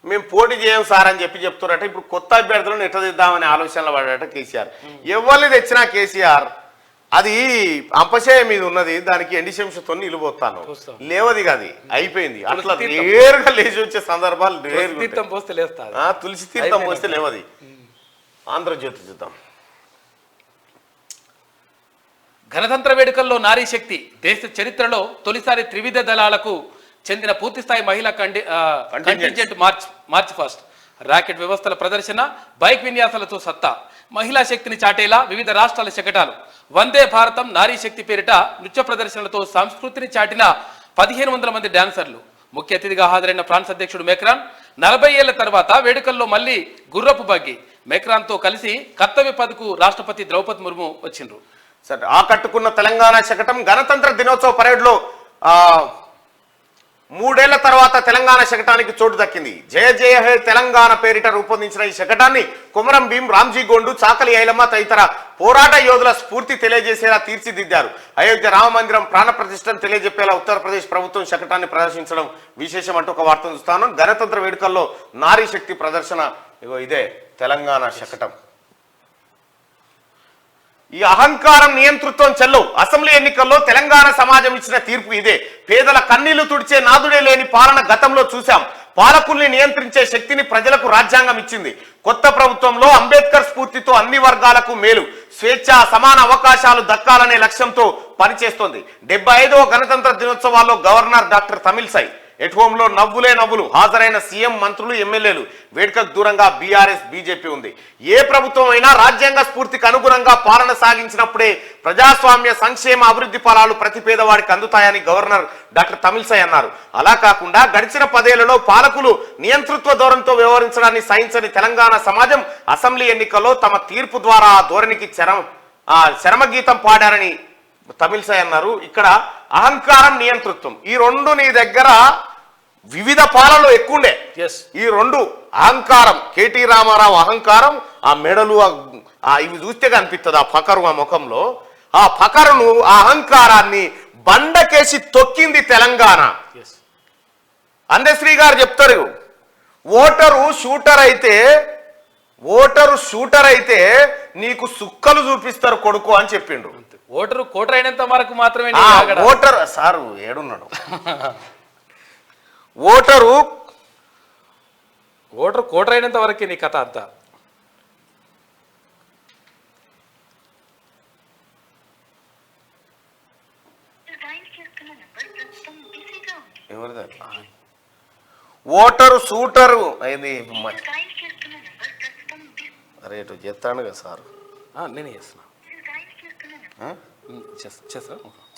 మేము పోటీ చేయం సార్ అని చెప్తున్నారట. ఇప్పుడు కొత్త అభ్యర్థులను ఎట్లా తెద్దామనే ఆలోచనలో పడ్డాట కేసీఆర్. ఎవరిని తెచ్చినా కేసీఆర్ అది అంపశయ మీద ఉన్నది, దానికి ఎండిశంసతో నిలుబోతాను లేవది కాదు, అయిపోయింది. అట్లా నేరుగా లేచి వచ్చే సందర్భాలు తులసి తీర్థం పోస్తే లేవది. ఆంధ్రజ్యోతి చూద్దాం. గణతంత్ర వేడుకల్లో నారీ శక్తి, దేశ చరిత్రలో తొలిసారి త్రివిధ దళాలకు చెందిన పూర్తిస్థాయి మహిళా కంటింజెంట్ మార్చ్ ఫస్ట్. రాకెట్ వ్యవస్థల ప్రదర్శన, బైక్ విన్యాసాలతో సత్తా, మహిళా శక్తిని చాటేలా వివిధ రాష్ట్రాల శకటాలు. వందే భారతం నారీ శక్తి పేరిట నృత్య ప్రదర్శనలతో సంస్కృతిని చాటిన 1500 మంది డాన్సర్లు. ముఖ్య అతిథిగా హాజరైన ఫ్రాన్స్ అధ్యక్షుడు మెక్రాన్ 40 ఏళ్ల తర్వాత వేడుకల్లో మళ్ళీ గుర్రపు బగ్గి. మెక్రాన్తో కలిసి కర్తవ్య పథకు రాష్ట్రపతి ద్రౌపది ముర్ము వచ్చిండ్రు. సరే, ఆకట్టుకున్న తెలంగాణ శకటం గణతంత్ర దినోత్సవ పరేడ్లో 3 ఏళ్ల తర్వాత తెలంగాణ శకటానికి చోటు దక్కింది. జయ జయ హే తెలంగాణ పేరిట రూపొందించిన ఈ శకటాన్ని కొమరం భీం, రామ్జీ గోండు, చాకలి ఐలమ్మ తదితర పోరాట యోధుల స్ఫూర్తి తెలియజేసేలా తీర్చిదిద్దారు. అయోధ్య రామ మందిరం ప్రాణ ప్రతిష్టను తెలియజెప్పేలా ఉత్తరప్రదేశ్ ప్రభుత్వం శకటాన్ని ప్రదర్శించడం విశేషం అంటూ ఒక వార్తను చూస్తాను. గణతంత్ర వేడుకల్లో నారీ శక్తి ప్రదర్శన, ఇదే తెలంగాణ శకటం. ఈ అహంకారం, నియంతృత్వం చెల్లవు. అసెంబ్లీ ఎన్నికల్లో తెలంగాణ సమాజం ఇచ్చిన తీర్పు ఇదే. పేదల కన్నీళ్లు తుడిచే నాదుడే లేని పాలన గతంలో చూశాం. పాలకుల్ని నియంత్రించే శక్తిని ప్రజలకు రాజ్యాంగం ఇచ్చింది. కొత్త ప్రభుత్వంలో అంబేద్కర్ స్ఫూర్తితో అన్ని వర్గాలకు మేలు, స్వేచ్ఛ, సమాన అవకాశాలు దక్కాలనే లక్ష్యంతో పనిచేస్తోంది. 75వ గణతంత్ర దినోత్సవాల్లో governor doctor Tamilisai at home లో నవ్వులే నవ్వులు. హాజరైన సీఎం, మంత్రులు, ఎమ్మెల్యేలు. వేడుకకు దూరంగా బీఆర్ఎస్, బీజేపీ ఉంది. ఏ ప్రభుత్వం అయినా రాజ్యాంగ స్ఫూర్తికి అనుగుణంగా పాలన సాగించినప్పుడే ప్రజాస్వామ్య, సంక్షేమ, అభివృద్ధి ఫలాలు ప్రతి పేదవాడికి అందుతాయని గవర్నర్ డాక్టర్ తమిళిసై అన్నారు. అలా కాకుండా గడిచిన 10 ఏళ్లలో పాలకులు నియంతృత్వ ధోరణితో వ్యవహరించడాన్ని సహించని తెలంగాణ సమాజం అసెంబ్లీ ఎన్నికల్లో తమ తీర్పు ద్వారా ఆ ధోరణికి చరమగీతం పాడారని తమిళిసై అన్నారు. ఇక్కడ అహంకారం, నియంతృత్వం, ఈ రెండు నీ దగ్గర వివిధ పాలనలో ఎక్కువండే. ఈ రెండు అహంకారం, కేటీ రామారావు అహంకారం, ఆ మెడలు ఇవి చూస్తే కనిపిస్తుంది ఆ ఫకరు ఆ ముఖంలో. ఆ ఫకరును, ఆ అహంకారాన్ని బండకేసి తొక్కింది తెలంగాణ. అందశ్రీ గారు చెప్తారు, ఓటరు షూటర్ అయితే నీకు సుక్కలు చూపిస్తారు కొడుకు అని చెప్పిండు. ఓటరు కోటర్ అయినంత వరకు మాత్రమే. ఓటర్ సారు ఏడున్నాడు. ఓటరు కోటర్ అయినంత వరకే నీ కథ అంతా. ఎవరిదా? ఓటరు షూటరు అయింది. అరే ఇటు చేస్తాను కదా సార్. నేనే చేస్తున్నా.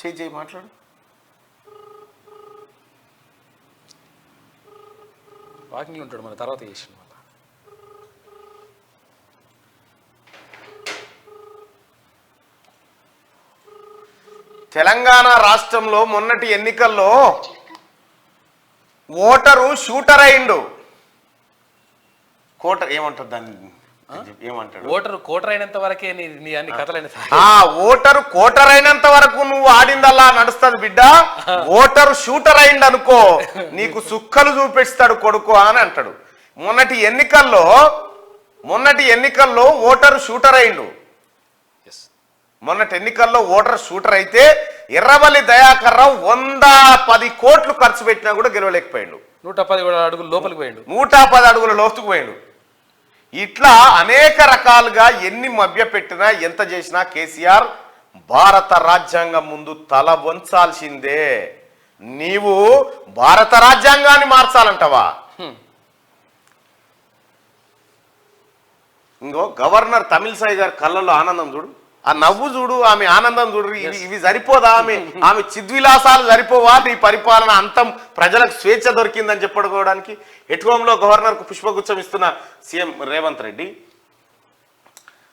చేయి మాట్లాడు. వాకింగ్ ఉంటాడు, మన తర్వాత చేసిన వల్ల. తెలంగాణ రాష్ట్రంలో మొన్నటి ఎన్నికల్లో ఓటరు షూటర్ అయిండు. కోటర్ ఏమంటారు దాన్ని, ఏమంటాడు? ఓటరు కోటర్ అయినంత వరకే నీ అన్ని కథలైన. ఓటరు కోటర్ అయినంత వరకు నువ్వు ఆడిందల్లా నడుస్తుంది బిడ్డ. ఓటరు షూటర్ అయిండు అనుకో, నీకు సుక్కలు చూపిస్తాడు కొడుకు అని అంటాడు. మొన్నటి ఎన్నికల్లో ఓటరు షూటర్ అయిండు. మొన్నటి ఎన్నికల్లో ఓటర్ షూటర్ అయితే ఎర్రవల్లి దయాకర్ రావు 110 కోట్లు ఖర్చు పెట్టినా కూడా గెలవలేకపోయిండు. 110 అడుగులు లోపలికి పోయిండు. 110 అడుగుల లోతుకు పోయిండు. ఇట్లా అనేక రకాలుగా ఎన్ని మభ్య పెట్టినా, ఎంత చేసినా కేసీఆర్ భారత రాజ్యాంగం ముందు తల వంచాల్సిందే. నీవు భారత రాజ్యాంగాన్ని మార్చాలంటవా? ఇంకో గవర్నర్ తమిళిసై గారి కళ్ళల్లో ఆనందం చూడు. ఆ నవ్వు చూడు, ఆమె ఆనందం చూడు, ఇవి సరిపోదా? ఆమె చిద్విలాసాలు సరిపోవా? నీ పరిపాలన అంతం, ప్రజలకు స్వేచ్ఛ దొరికిందని చెప్పుకోవడానికి? ఎట్ హోమ్లో గవర్నర్కు పుష్పగుచ్చం ఇస్తున్న సీఎం రేవంత్ రెడ్డి.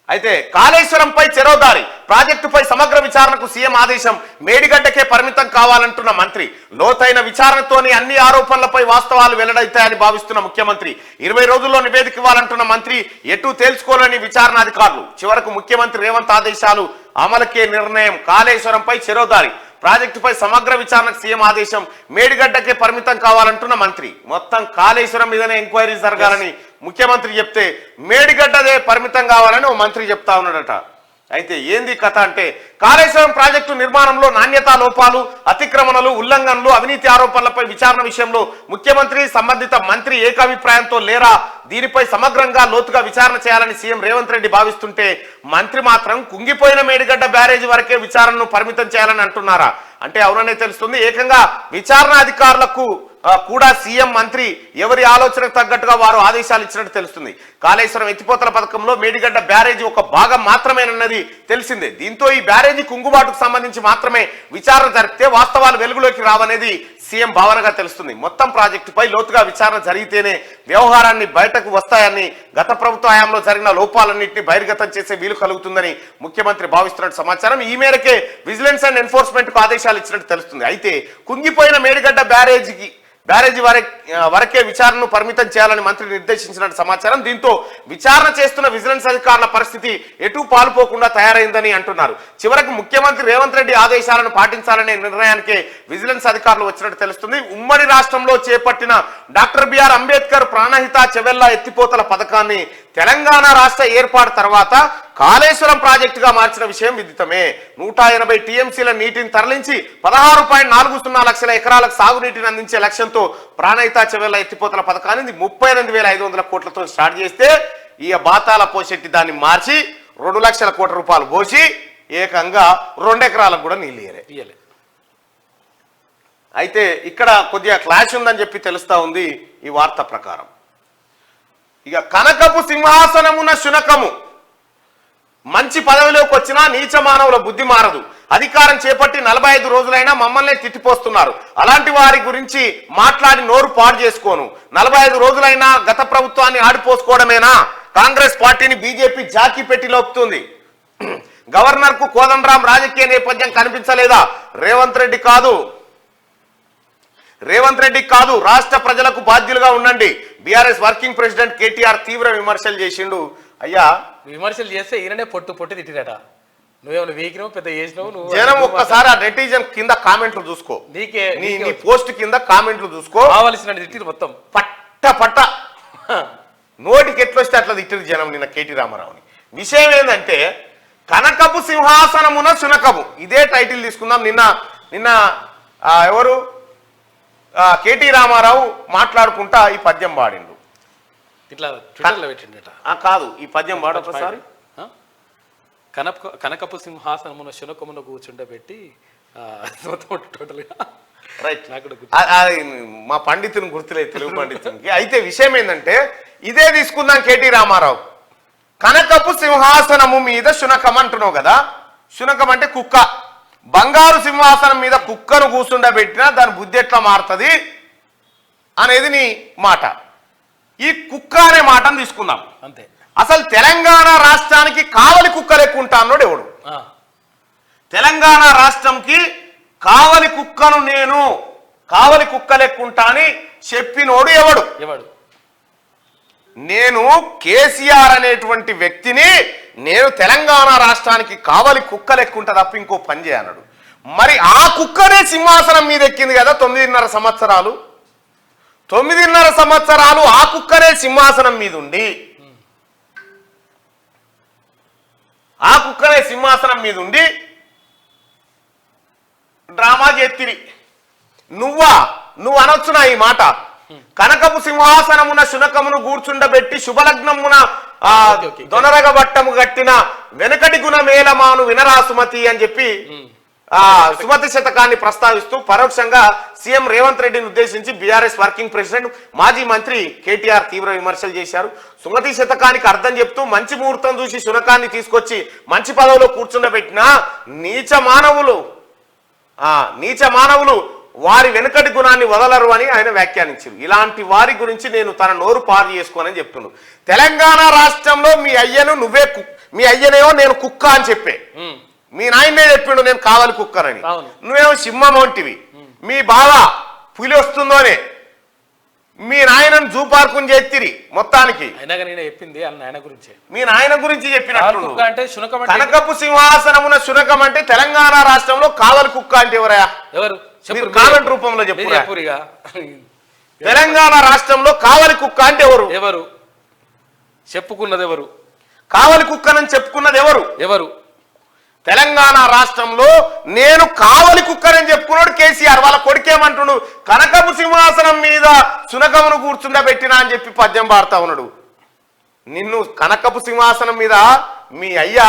అయితే కాళేశ్వరంపై చెరోదారి ప్రాజెక్టుపై సమగ్ర విచారణకు సీఎం ఆదేశం. మేడిగడ్డకే పరిమితం కావాలంటున్న మంత్రి. లోతైన విచారణతోనే అన్ని ఆరోపణలపై వాస్తవాలు వెల్లడైతాయని భావిస్తున్న ముఖ్యమంత్రి. 20 రోజుల్లో నివేదిక ఇవ్వాలంటున్న మంత్రి. ఎటు తేల్చుకోలేని విచారణ అధికారులు. చివరకు ముఖ్యమంత్రి రేవంత్ ఆదేశాలు అమలుకే నిర్ణయం. కాళేశ్వరంపై చెరోదారి ప్రాజెక్టుపై సమగ్ర విచారణకు సీఎం ఆదేశం. మేడిగడ్డకే పరిమితం కావాలంటున్న మంత్రి. మొత్తం కాళేశ్వరం మీదనే ఎంక్వైరీ జరగాలని ముఖ్యమంత్రి చెప్తే మేడిగడ్డదే పరిమితం కావాలని ఓ మంత్రి చెప్తా ఉన్నాడట. అయితే ఏంది కథ అంటే, కాళేశ్వరం ప్రాజెక్టు నిర్మాణంలో నాణ్యతా లోపాలు, అతిక్రమణలు, ఉల్లంఘనలు, అవినీతి ఆరోపణలపై విచారణ విషయంలో ముఖ్యమంత్రి సంబంధిత మంత్రి ఏకాభిప్రాయంతో లేరా? దీనిపై సమగ్రంగా లోతుగా విచారణ చేయాలని సీఎం రేవంత్ రెడ్డి భావిస్తుంటే మంత్రి మాత్రం కుంగిపోయిన మేడిగడ్డ బ్యారేజీ వరకే విచారణను పరిమితం చేయాలని అంటున్నారా? అంటే అవుననే తెలుస్తుంది. ఏకంగా విచారణ అధికారులకు కూడా సీఎం మంత్రి ఎవరి ఆలోచనకు తగ్గట్టుగా వారు ఆదేశాలు ఇచ్చినట్టు తెలుస్తుంది. కాళేశ్వరం ఎత్తిపోతల పథకంలో మేడిగడ్డ బ్యారేజీ ఒక భాగం మాత్రమేనన్నది తెలిసిందే. దీంతో ఈ బ్యారేజీ కుంగుబాటుకు సంబంధించి మాత్రమే విచారణ జరిపితే వాస్తవాలు వెలుగులోకి రావనేది సీఎం భావనగా తెలుస్తుంది. మొత్తం ప్రాజెక్టుపై లోతుగా విచారణ జరిగితేనే వ్యవహారాన్ని బయటకు వస్తాయని, గత ప్రభుత్వ హయాంలో జరిగిన లోపాలన్నింటినీ బహిర్గతం చేసే వీలు కలుగుతుందని ముఖ్యమంత్రి భావిస్తున్నట్టు సమాచారం. ఈ మేరకే విజిలెన్స్ అండ్ ఎన్ఫోర్స్మెంట్ కు ఆదేశాలు ఇచ్చినట్టు తెలుస్తుంది. అయితే కుంగిపోయిన మేడిగడ్డ బ్యారేజీ వరకే విచారణను పరిమితం చేయాలని మంత్రి నిర్దేశించినట్టు సమాచారం. దీంతో విచారణ చేస్తున్న విజిలెన్స్ అధికారుల పరిస్థితి ఎటూ పాలుపోకుండా తయారైందని అంటున్నారు. చివరకు ముఖ్యమంత్రి రేవంత్ రెడ్డి ఆదేశాలను పాటించాలనే నిర్ణయానికి విజిలెన్స్ అధికారులు వచ్చినట్టు తెలుస్తుంది. ఉమ్మడి రాష్ట్రంలో చేపట్టిన డాక్టర్ బిఆర్ అంబేద్కర్ ప్రాణహిత చెవెల్లా ఎత్తిపోతల పథకాన్ని తెలంగాణ రాష్ట్ర ఏర్పాటు తర్వాత కాళేశ్వరం ప్రాజెక్టుగా మార్చిన విషయం విదితమే. 180 టీఎంసీల నీటిని తరలించి 16.40 లక్షల ఎకరాలకు సాగునీటిని అందించే లక్ష్యంతో ప్రాణహిత చెవెల్లా ఎత్తిపోతల పథకాన్ని 38,500 కోట్లతో స్టార్ట్ చేస్తే ఈ బాతాల పోషెట్టి దాన్ని మార్చి 2 లక్షల కోట్ల రూపాయలు పోసి ఏకంగా 2 ఎకరాలకు కూడా నీళ్ళు ఇయ్యలే. అయితే ఇక్కడ కొద్దిగా క్లాష్ ఉందని చెప్పి తెలుస్తా ఉంది ఈ వార్త ప్రకారం. ఇక కనకపు సింహాసనమున శునకము, మంచి పదవిలోకి వచ్చినా నీచ మానవుల బుద్ధి మారదు. అధికారం చేపట్టి 45 రోజులైనా మమ్మల్ని తిట్టిపోస్తున్నారు. అలాంటి వారి గురించి మాట్లాడి నోరు పాడు చేసుకోను. 45 రోజులైనా గత ప్రభుత్వాన్ని ఆడిపోసుకోవడమేనా? కాంగ్రెస్ పార్టీని బీజేపీ జాకీ పెట్టి లోపుతుంది. గవర్నర్ కు కోదండరాం రాజకీయ నేపథ్యం కనిపించలేదా? రేవంత్ రెడ్డి కాదు, రాష్ట్ర ప్రజలకు బాధ్యులుగా ఉండండి. బీఆర్ఎస్ వర్కింగ్ ప్రెసిడెంట్ కేటీఆర్ తీవ్ర విమర్శలు చేసిండు. అయ్యా, విమర్శలు చేస్తే ఈయననే పొట్టు తిట్టిరట. నువ్వేమైనా వీకినో పెద్ద చేసినావు. జనం ఒక్కసారి ఆ నెటిజన్ కింద కామెంట్లు చూసుకో, నీ పోస్ట్ కింద కామెంట్లు చూసుకో. కావాల్సిన తిట్టిరు మొత్తం పట్ట నోటికి ఎట్లొస్తే అట్లా తిట్టిరు జనం నిన్న కేటీ రామారావుని. విషయం ఏంటంటే, కనకపు సింహాసనమున శునకము, ఇదే టైటిల్ తీసుకుందాం. నిన్న ఎవరు కేటీ రామారావు మాట్లాడుకుంటా ఈ పద్యం పాడిండు. ఇట్లా ట్విట్టర్లో పెట్టిండట. కాదు, ఈ పద్యం పాడు ఒకసారి. కనకపు సింహాసనమున శునకమున కూర్చుండబెట్టి రైట్. మా పండితుని గుర్తులేదు, తెలుగు పండితునికి. అయితే విషయం ఏంటంటే, ఇదే తీసుకుందాం కేటీ రామారావు. కనకపు సింహాసనము మీద శునకం అంటున్నావు కదా. శునకం అంటే కుక్క. బంగారు సింహాసనం మీద కుక్కను కూర్చుండబెట్టినా దాని బుద్ధి ఎట్లా మారుతుంది అనేది నీ మాట. ఈ కుక్క అనే మాటను తీసుకుందాం అంతే. అసలు తెలంగాణ రాష్ట్రానికి కావలి కుక్క లెక్కుంటా అన్నాడు ఎవడు? తెలంగాణ రాష్ట్రంకి కావలి కుక్కను కావలి కుక్క లెక్కుంటా అని చెప్పినోడు ఎవడు? నేను కేసీఆర్ అనేటువంటి వ్యక్తిని నేను తెలంగాణ రాష్ట్రానికి కావలి కుక్క లెక్కుంటా తప్ప ఇంకో పని చేయన్నాడు. మరి ఆ కుక్కనే సింహాసనం మీద ఎక్కింది కదా 9.5 సంవత్సరాలు. 9.5 సంవత్సరాలు ఆ కుక్కనే సింహాసనం మీద ఉండి డ్రామా చేతిరి. నువ్వు అనొచ్చునా ఈ మాట? కనకపు సింహాసనమున శునకమును కూర్చుండబెట్టి శుభలగ్నమున దొనరగబట్టము గట్టిన వెనకటి గుణ మేలమాను వినరాసుమతి అని చెప్పి సుమతి శతకాన్ని ప్రస్తావిస్తూ పరోక్షంగా సీఎం రేవంత్ రెడ్డిని ఉద్దేశించి బీఆర్ఎస్ వర్కింగ్ ప్రెసిడెంట్ మాజీ మంత్రి కేటీఆర్ తీవ్ర విమర్శలు చేశారు. సుమతి శతకానికి అర్థం చెప్తూ మంచి ముహూర్తం చూసి శునకాన్ని తీసుకొచ్చి మంచి పదవిలో కూర్చుండబెట్టిన నీచ మానవులు వారి వెనుకటి గుణాన్ని వదలరు అని ఆయన వ్యాఖ్యానించారు. ఇలాంటి వారి గురించి నేను తన నోరు పారు చేసుకోనని చెప్తున్నాను. తెలంగాణ రాష్ట్రంలో మీ అయ్యనేమో నేను కుక్క అని చెప్పే, మీ నాయనే చెప్పిండు నేను కావాలి కుక్కనని, నువ్వేమో సింహం వంటివి, మీ బావ పులి వస్తుందోనే మీ నాయనను జూ పార్కుని చేతిరి మొత్తానికి. మీ నాయన గురించి చెప్పినట్టు కనకపు సింహాసనమున శునకం అంటే తెలంగాణ రాష్ట్రంలో కావలి కుక్క అంటే ఎవరయా? మీరు కామెంట్ రూపంలో చెప్పు. తెలంగాణ రాష్ట్రంలో కావలి కుక్క అంటే ఎవరు? చెప్పుకున్నది ఎవరు? కావలి కుక్కనని చెప్పుకున్నది ఎవరు? తెలంగాణ రాష్ట్రంలో నేను కావలి కుక్కరని చెప్పుకున్నాడు కేసీఆర్. వాళ్ళ కొడుకేమంటుడు కనకపు సింహాసనం మీద సునకమును కూర్చుండబెట్టినా అని చెప్పి పద్యం పాడుతా ఉన్నాడు. నిన్ను కనకపు సింహాసనం మీద మీ అయ్యా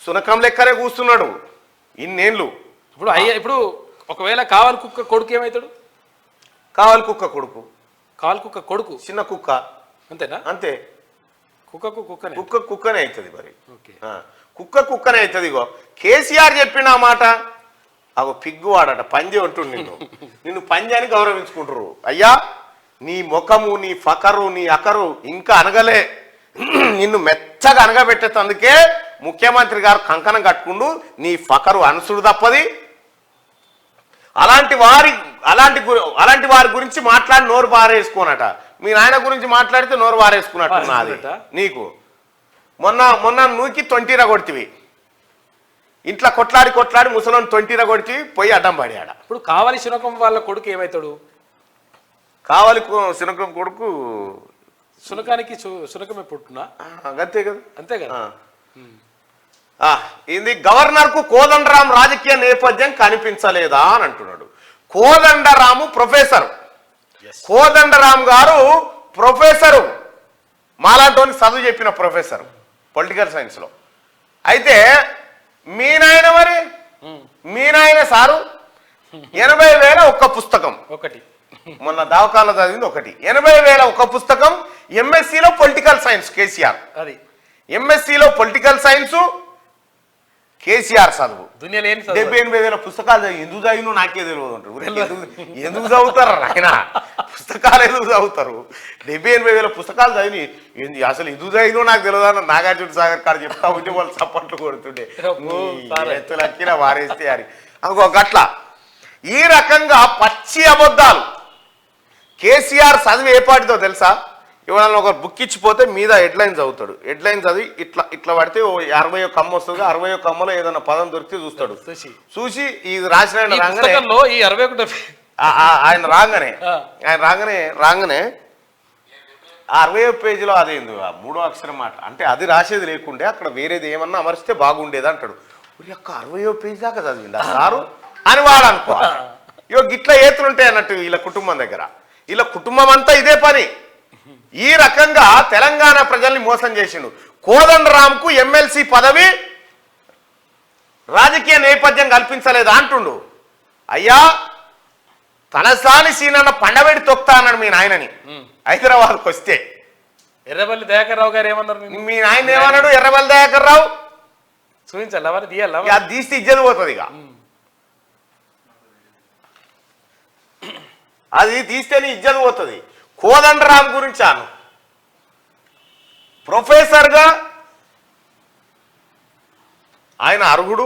సునకం లెక్కనే కూర్చున్నాడు ఇన్నేళ్ళు. ఇప్పుడు ఒకవేళ కావలి కుక్క కొడుకు ఏమవుతాడు? కావలి కుక్క కొడుకు చిన్న కుక్క అంతేనా? అంతే. కుక్కనే అవుతుంది మరి. కుక్కనే అవుతుంది. ఇగో కేసీఆర్ చెప్పిన ఆ మాట అగో పిగ్గు వాడట పంజి అంటుండు నిన్ను పంజి అని గౌరవించుకుంటారు. అయ్యా నీ ముఖము నీ ఫకరు నీ అకరు ఇంకా అనగలే, నిన్ను మెచ్చగా అనగబెట్టేందుకే ముఖ్యమంత్రి గారు కంకణం కట్టుకుండు. నీ ఫకరు అనుసుడు తప్పది. అలాంటి వారి గురించి మాట్లాడి నోరు బారేసుకోనట. మీ నాయన గురించి మాట్లాడితే నోరు బారేసుకున్నట్టు నాది నీకు. మొన్న నూకి తొంటిర కొడుతుంది, ఇంట్లో కొట్లాడి ముసలోని తొంటిర కొడితే పోయి అడ్డం పడాడ. ఇప్పుడు కావలి శునకం వాళ్ళ కొడుకు ఏమవుతాడు? కావలి శునకం కొడుకు శునకానికి శునకమే పుట్టునా? అంతే కదా. అంతే కదా. ఇది గవర్నర్ కు కోదండరాం రాజకీయ నేపథ్యం కనిపించలేదా అని అంటున్నాడు. కోదండరాము ప్రొఫెసర్, కోదండరాం గారు ప్రొఫెసరు, మాలాంటి చదువు చెప్పిన ప్రొఫెసర్ పొలిటికల్ సైన్స్ లో. అయితే మీ నాయన సారు 80,000 ఒక్క పుస్తకం, ఒకటి మొన్న దావకాల్లో చదివింది ఒకటి. 80,000 ఒక్క పుస్తకం. ఎంఎస్సిలో పొలిటికల్ సైన్స్ కేసీఆర్, అది ఎంఎస్సిలో పొలిటికల్ సైన్స్ కేసీఆర్ చదువు. 78,000 పుస్తకాలు చదివి ఎందుకు చదివిను నాకే తెలియదు అంటారు. ఎందుకు చదువుతారు ఆయన పుస్తకాలు? ఎందుకు చదువుతారు? 78,000 పుస్తకాలు చదివి అసలు ఎందుకు చదివినో నాకు తెలియదు అని నాగార్జున సాగర్ కాదు చెప్తా ఉంటే వాళ్ళు చప్పట్లు కొడుతుండే ఎత్తులక్కిన వారేస్తే అని గట్ల. ఈ రకంగా పచ్చి అబద్ధాలు. కేసీఆర్ చదివి ఏ పాటితో తెలుసా? ఎవరైనా ఒక బుక్ ఇచ్చిపోతే మీద హెడ్లైన్ చదువుతాడు. హెడ్లైన్ చదివి ఇట్లా పడితే 60 కమ్మ వస్తుంది. 60 కమ్మలో ఏదైనా పదం దొరికితే చూస్తాడు. చూసి ఇది రాసిన ఆయన రాగానే 60వ పేజీలో అదేంది 3వ అక్షరం మాట అంటే అది రాసేది లేకుండే అక్కడ వేరేది ఏమన్నా అమరిస్తే బాగుండేది అంటాడు. యొక్క 60వ పేజీ దాకా చదివిందా సారు అని వాడు అనుకో. ఇగో గిట్ల ఏతులుంటాయి అన్నట్టు వీళ్ళ కుటుంబం దగ్గర. వీళ్ళ కుటుంబం అంతా ఇదే పని. ఈ రకంగా తెలంగాణ ప్రజల్ని మోసం చేసిండు. కోదండరాంకు ఎమ్మెల్సీ పదవి రాజకీయ నేపథ్యం కల్పించలేదు అంటుండు. అయ్యా తలసాని సీనన్న పండబెడి తొక్తా అన్నాడు మీ నాయనని హైదరాబాద్కి వస్తే. ఎర్రబల్లి దయాకర్ రావు గారు ఏమన్నారు? మీ నాయన ఏమన్నాడు? ఎర్రబల్లి దయాకర్ రావు చూపించాలి, మరి తీయాలి. అది తీస్తే ఇజ్జత పోతుంది. ఇక అది తీస్తేనే ఇజ్జత పోతుంది. కోదండరాం గురించి అను ప్రొఫెసర్గా ఆయన అర్హుడు.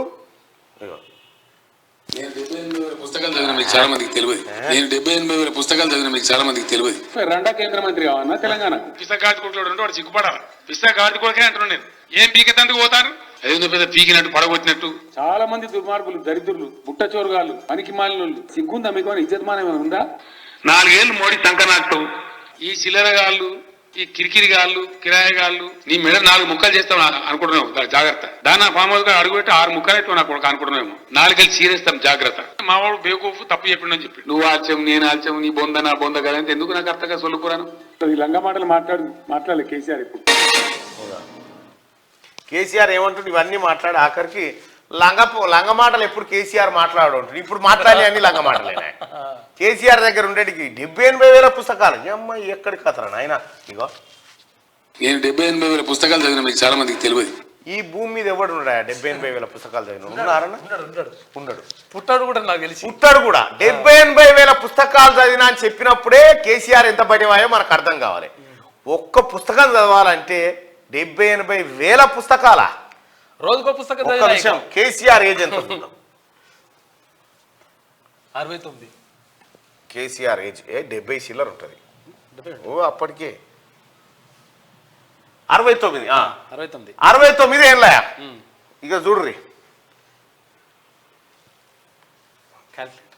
నేను 78,000 పుస్తకాలు చదివిన మీకు చాలా మందికి తెలియదు. నేను 78,000 పుస్తకాలు చదివిన మీకు చాలా మందికి తెలియదు. రెండా కేంద్ర మంత్రి కావన్నా తెలంగాణ పిస్తకాటి కొడుకులు వాడు సిగ్గుపడాలి. పిస్తకాటి కొడుకే అంటున్నాను నేను. ఏం పీకెత్తందుకు పోతాను? అదేందో పెద్ద పీకినట్టు పడగొట్టినట్టు. చాలా మంది దుర్మార్గులు, దరిద్రులు, బుట్టచోరుగాళ్ళు, పనికి మాలినోళ్ళు. సిగ్గుందా మీకు? ఇజ్జతమానం ఏమైనా ఉందా? 4 ఏళ్ళు మోడీ తంకనాటం. ఈ చిల్లరగాళ్ళు, ఈ కిరికిరిగాళ్ళు, కిరాయగాళ్ళు నీ మెడ 4 ముక్కలు చేస్తాం అనుకుంటున్నావు. జాగ్రత్త. దాని ఫామ్ హౌస్ గా అడుగుపెట్టి 6 ముక్కలు అయితే నాకు అనుకుంటున్నాము. 4 ఏళ్ళు చీరేస్తాం జాగ్రత్త. మా వాడు బేకూఫ్ తప్పు చెప్పిండని చెప్పి నువ్వు ఆల్చావు నేను ఆల్చావు నీ బొంద నా బొంద కదా అంటే ఎందుకు నాకు అర్థంగా సొల్లుకురాను. ఈ లంగా మాటలు మాట్లాడలే కేసీఆర్. ఇప్పుడు కేసీఆర్ ఏమంటుంది? ఇవన్నీ మాట్లాడి ఆఖరికి లంగ మాటలు ఎప్పుడు కేసీఆర్ మాట్లాడు ఉంటుంది. ఇప్పుడు మాట్లాడే అన్ని లంగ మాటలేనా? కేసీఆర్ దగ్గర ఉండేటికి 70,000 పుస్తకాలు అమ్మ ఎక్కడికి కథరా నాయన. ఇగో నేను 70,000 పుస్తకాలు చదివిన మీకు చాలా మందికి తెలియదు. ఈ భూమి మీద ఎవడు ఉన్నాడా 70,000 పుస్తకాలు చదివిన? ఉన్నారన్నా? ఉండడు. పుట్టాడు కూడా నాకు తెలిసి. పుట్టాడు కూడా. 70,000 పుస్తకాలు చదివినా అని చెప్పినప్పుడే కేసీఆర్ ఎంత పడివాయో మనకు అర్థం కావాలి. ఒక్క పుస్తకం చదవాలంటే 70,000 పుస్తకాలా? రోజుకో పుస్తకం ఒక్క విషయం, కేసీఆర్ ఏజ్ ఎంత ఉంటుందో? 69. కేసీఆర్ ఏజ్ 70 చిల్లర ఉంటుంది. ఓ అప్పటికే 69. 69 ఏళ్ళ. ఇక చూడ్రి, క్యాల్కులేటర్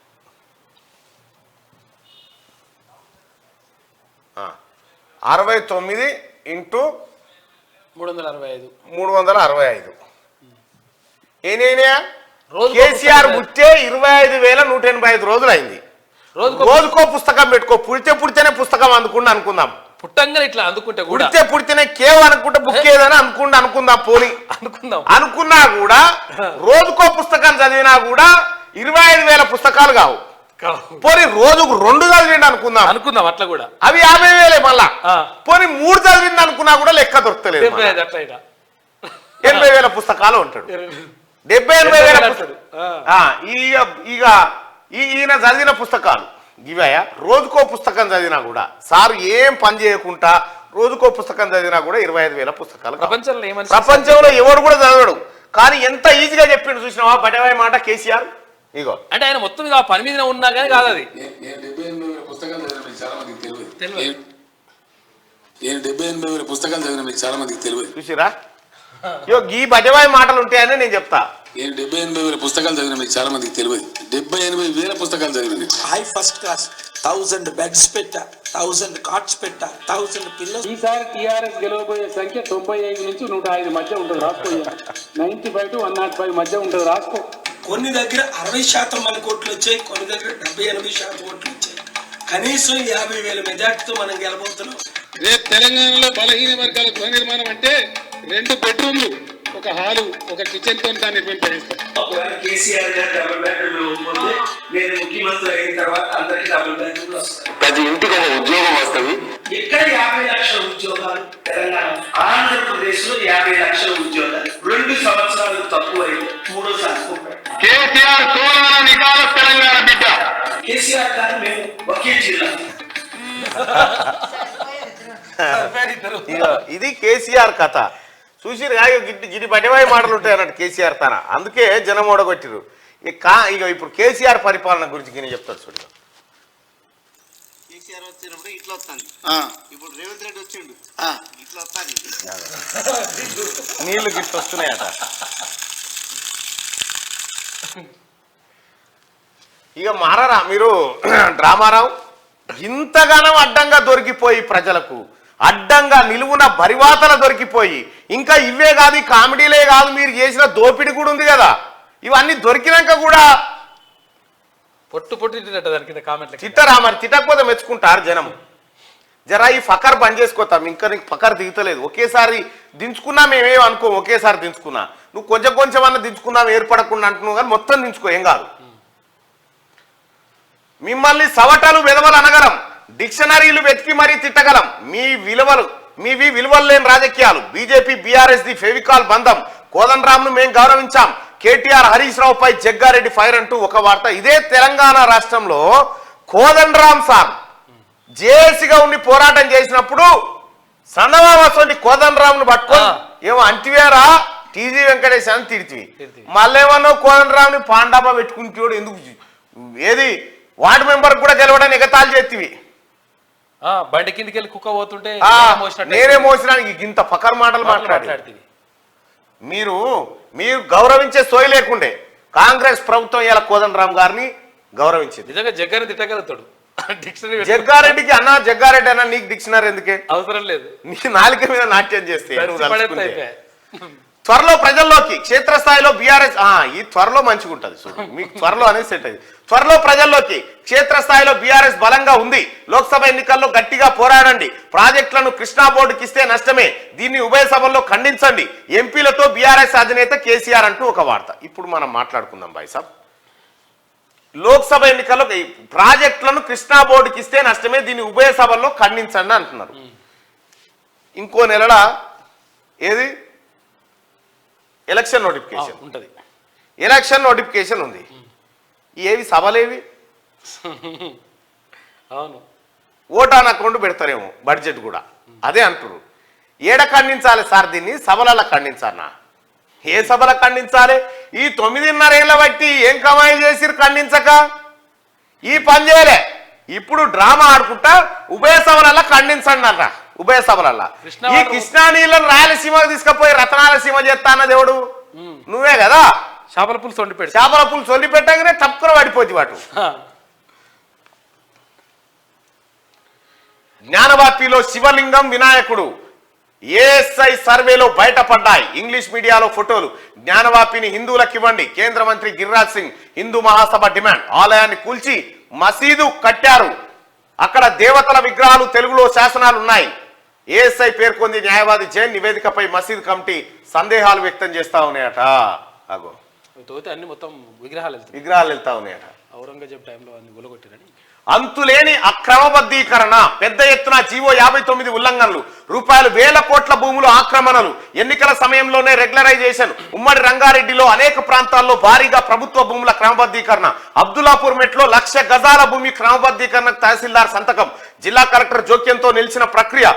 69 ఇంటూ 365. 365 ఏనేనా? రోజుకో కేసీఆర్ పుస్తకం పుట్టే 25,185 రోజులు అయింది. రోజుకో పుస్తకం పెట్టుకో. పుడితేనే పుస్తకం అనుకుందాం. పుట్టంగా ఇట్లా అందుకుంటే కూడా పుడితేనే కేవ్ అనుకుంటే బుక్ ఏదని అనుకుందాం. పోనీ అనుకున్నా కూడా రోజుకో పుస్తకం చదివినా కూడా 25,000 పుస్తకాలు కావు. పోనీ రోజుకు 2 చదివిండి అనుకుందాం. అట్లా కూడా అవి 50,000 మళ్ళా. పోనీ 3 చదివింది అనుకున్నా కూడా లెక్క దొరకలేదు. 80,000 పుస్తకాలు ఉంటాడు. 70,000 ఇక ఈయన చదివిన పుస్తకాలు ఇవయా. రోజుకో పుస్తకం చదివినా కూడా సార్ ఏం పని చేయకుండా రోజుకో పుస్తకం చదివినా కూడా 25,000 పుస్తకాలు. ప్రపంచంలో ఎవడు కూడా చదవడు. కానీ ఎంత ఈజీగా చెప్పిండు చూసినావా బటవాయి మాట కేసీఆర్. ఇగో అంటే ఆయన మొత్తం ఆ పని మీద ఉన్నా కానీ కాదు అది. నేను 70,000 పుస్తకాలు చదివిన మీకు చాలా మందికి తెలియదు. నేను 70,000 పుస్తకాలు చదివిన మీకు చాలా మందికి తెలియదు. చూసిరా, ఈ బటవాయి మాటలు ఉంటాయని నేను చెప్తా. నేను 78,000 పుస్తకాలు చదివిన మీకు చాలా మందికి తెలియదు. 78,000 పుస్తకాలు చదివిన హై ఫస్ట్ క్లాస్ 1000 బెడ్స్ పెట్టా, 1000 కార్డ్స్ పెట్టా, 1000 పిల్లలు. ఈసారి టీఆర్ఎస్ గెలవబోయే సంఖ్య 95 నుంచి 105 మధ్య ఉంటుంది రాసుకో. 95 to 105 మధ్య ఉంటుంది రాసుకో. కొన్ని దగ్గర 60% మన కోట్లు వచ్చాయి, కొన్ని దగ్గర 70-80% ఓట్లు వచ్చాయి. కనీసం 50,000 మెజార్టీతో మనం గెలబోతున్నాం. రేపు తెలంగాణలో బలహీన వర్గాల గృహ నిర్మాణం అంటే 2 బెడ్రూమ్లు, ఒక హాలు, ఒక కిచెన్ తో దాన్ని నిర్మింపజేస్తాం. కేసీఆర్ గారు డబుల్ బెడ్రూమ్ పోతే నేను ముఖ్యమంత్రి అయిన తర్వాత అందరికి డబుల్ బెడ్రూమ్లు వస్తాయి. ప్రతి ఇంటికి ఒక ఉద్యోగం వస్తుంది. ఇక్కడ 50 లక్షల ఉద్యోగాలు తెలంగాణ. ఆంధ్రప్రదేశ్ లో 50 లక్షల ఉద్యోగాలు 2 సంవత్సరాలు తక్కువై 3సారి కేసీఆర్ తెలంగాణ నికాల తెలంగాణ బిడ్డ. కేసీఆర్ గారు మేము ఒకే జిల్లా. ఇది కేసీఆర్ కథ. చూసిరు గిడి బటివాయి మాటలు ఉంటాయి అన్నట్టు కేసీఆర్ తన. అందుకే జనం ఓడగొట్టిరు. ఇక ఇప్పుడు కేసీఆర్ పరిపాలన గురించి నేను చెప్తాను చూడు. కేసీఆర్ వచ్చినప్పుడు ఇట్లా వస్తాను, ఇప్పుడు రేవంత్ రెడ్డి వచ్చిండు ఇట్లా వస్తాను. నీళ్లు గిట్ల వస్తున్నాయట. ఇక మారారా మీరు డ్రామారావు. ఇంతగానో అడ్డంగా దొరికిపోయి ప్రజలకు అడ్డంగా నిలువున బరివాతల దొరికిపోయి, ఇంకా ఇవే కాదు కామెడీలే కాదు మీరు చేసిన దోపిడి కూడా ఉంది కదా. ఇవన్నీ దొరికినాక కూడా పొట్టు దాని కామెంట్ తిట్టరా? మరి తిట్టకపోతే మెచ్చుకుంటారు జనం. జరా ఈ ఫకర్ బంద్ చేసుకోతాం. ఇంకా నీకు ఫకర్ దిగుతలేదు. ఒకేసారి దించుకున్నా మేమేం అనుకో. ఒకేసారి దించుకున్నా నువ్వు కొంచెం అన్న దించుకున్నావు ఏర్పడకుండా అంటున్నావు, కానీ మొత్తం దించుకో ఏం కాదు. మిమ్మల్ని సవటలు విలువలు అనగలం, డిక్షనరీలు వెతికి మరీ తిట్టగలం. మీవి విలువలు లేని రాజకీయాలు. బీజేపీ బీఆర్ఎస్ ది ఫెవికాల్ బంధం. కోదండరాంను మేం గౌరవించాం. కేటీఆర్ హరీష్ రావుపై జగ్గారెడ్డి ఫైర్ అంటూ ఒక వార్త. ఇదే తెలంగాణ రాష్ట్రంలో కోదండరాం సార్ జేఏసీగా ఉండి పోరాటం చేసినప్పుడు సన్నవాసంటి కోదండరాంను పట్టుకొని ఏమో అంటివేరా టీజీ వెంకటేశ్ అని తిడితివి. మళ్ళేమన్నా కోదండరాంని పాండాబా పెట్టుకుంటాడు. ఎందుకు? ఏది వార్డు మెంబర్ కూడా గెలవడానికి ఎగతాళి చేతివి. బండి కిందికి వెళ్ళి కుక్క పోతుంటే నేనే మోసడానికి ఇంత ఫకర్ మాటలు మాట్లాడుతుంది. మీరు గౌరవించే సోయి లేకుండే కాంగ్రెస్ ప్రభుత్వం ఇలా కోదండరాం గారిని గౌరవించింది. నిజంగా జగ్గారెడ్డి తిట్టగలుగుతాడు. డిక్షనరీ జగ్గారెడ్డికి జగ్గారెడ్డి అన్న నీకు డిక్షనరీ ఎందుకే? అవసరం లేదు. నీ నాలుక మీద నాట్యం చేస్తే త్వరలో ప్రజల్లోకి క్షేత్రస్థాయిలో బీఆర్ఎస్ ఈ త్వరలో మంచిగా ఉంటుంది చూడు మీకు త్వరలో అనేది సెట్ అయింది. త్వరలో ప్రజల్లోకి క్షేత్రస్థాయిలో బీఆర్ఎస్ బలంగా ఉంది. లోక్సభ ఎన్నికల్లో గట్టిగా పోరాడండి. ప్రాజెక్టులను కృష్ణా బోర్డుకి ఇస్తే నష్టమే. దీన్ని ఉభయ సభల్లో ఖండించండి. ఎంపీలతో బీఆర్ఎస్ అధినేత కేసీఆర్ అంటూ ఒక వార్త. ఇప్పుడు మనం మాట్లాడుకుందాం భాయ్ సాబ్. లోక్సభ ఎన్నికల్లో ప్రాజెక్టులను కృష్ణా బోర్డుకి ఇస్తే నష్టమే. దీన్ని ఉభయ సభల్లో ఖండించండి అంటున్నారు. ఇంకో నెలల ఏది ఎలక్షన్ నోటిఫికేషన్ ఉంటది. ఎలక్షన్ నోటిఫికేషన్ ఉంది. ఏవి సభలేవి అవును ఓటాన్ అకౌంట్ పెడతారేమో బడ్జెట్ కూడా అదే అంటారు. ఏడ ఖండించాలి సార్ దీన్ని? సభలలో ఖండించాలన్నా? ఏ సభలో ఖండించాలి? ఈ 9.5 ఏళ్ళ బట్టి ఏం కమాయి చేసిరు ఖండించక? ఈ పని చేయలే. ఇప్పుడు డ్రామా ఆడుకుంటా ఉభయ సభలలో ఖండించండి అన్న. ఉభయ సభలలో ఈ కృష్ణా నీళ్ళను రాయలసీమకు తీసుకుపోయి రతనాలసీమ చేస్తా అన్నది ఎవడు? నువ్వే కదా. చేపల పులుసు వండి పెట్టి చేపల పులుసు వండి పెట్టగానే తప్పుకుని పడిపోద్ది వాటు. జ్ఞానవాపిలో శివలింగం వినాయకుడు ఏఎస్ఐ సర్వేలో బయటపడ్డాయి. ఇంగ్లీష్ మీడియాలో ఫోటోలు. జ్ఞానవాపిని హిందువులకు ఇవ్వండి. కేంద్ర మంత్రి గిరిరాజ్ సింగ్ హిందూ మహాసభ డిమాండ్. ఆలయాన్ని కూల్చి మసీదు కట్టారు. అక్కడ దేవతల విగ్రహాలు, తెలుగులో శాసనాలు ఉన్నాయి. ఏఎస్ఐ పేర్కొంది. న్యాయవాది జైన్ నివేదికపై మసీదు కమిటీ సందేహాలు వ్యక్తం చేస్తా ఉన్నాయట. అగో అన్ని మొత్తం విగ్రహాలు వెళ్తా ఉన్నాయట. ఔరంగజేబ్ టైంలో అన్ని గులగొట్టిరని. అంతులేని అక్రమబద్ధీకరణ, పెద్ద ఎత్తున జీవో 59 ఉల్లంఘనలు, ₹1,000 కోట్ల భూములు ఆక్రమణలు, ఎన్నికల సమయంలోనే రెగ్యులరైజేషన్. ఉమ్మడి రంగారెడ్డిలో అనేక ప్రాంతాల్లో భారీగా ప్రభుత్వ భూముల క్రమబద్ధీకరణ. అబ్దుల్లాపూర్ మెట్లో 1,00,000 గజాల భూమి క్రమబద్ధీకరణకు తహసీల్దార్ సంతకం. జిల్లా కలెక్టర్ జోక్యంతో నిలిచిన ప్రక్రియ.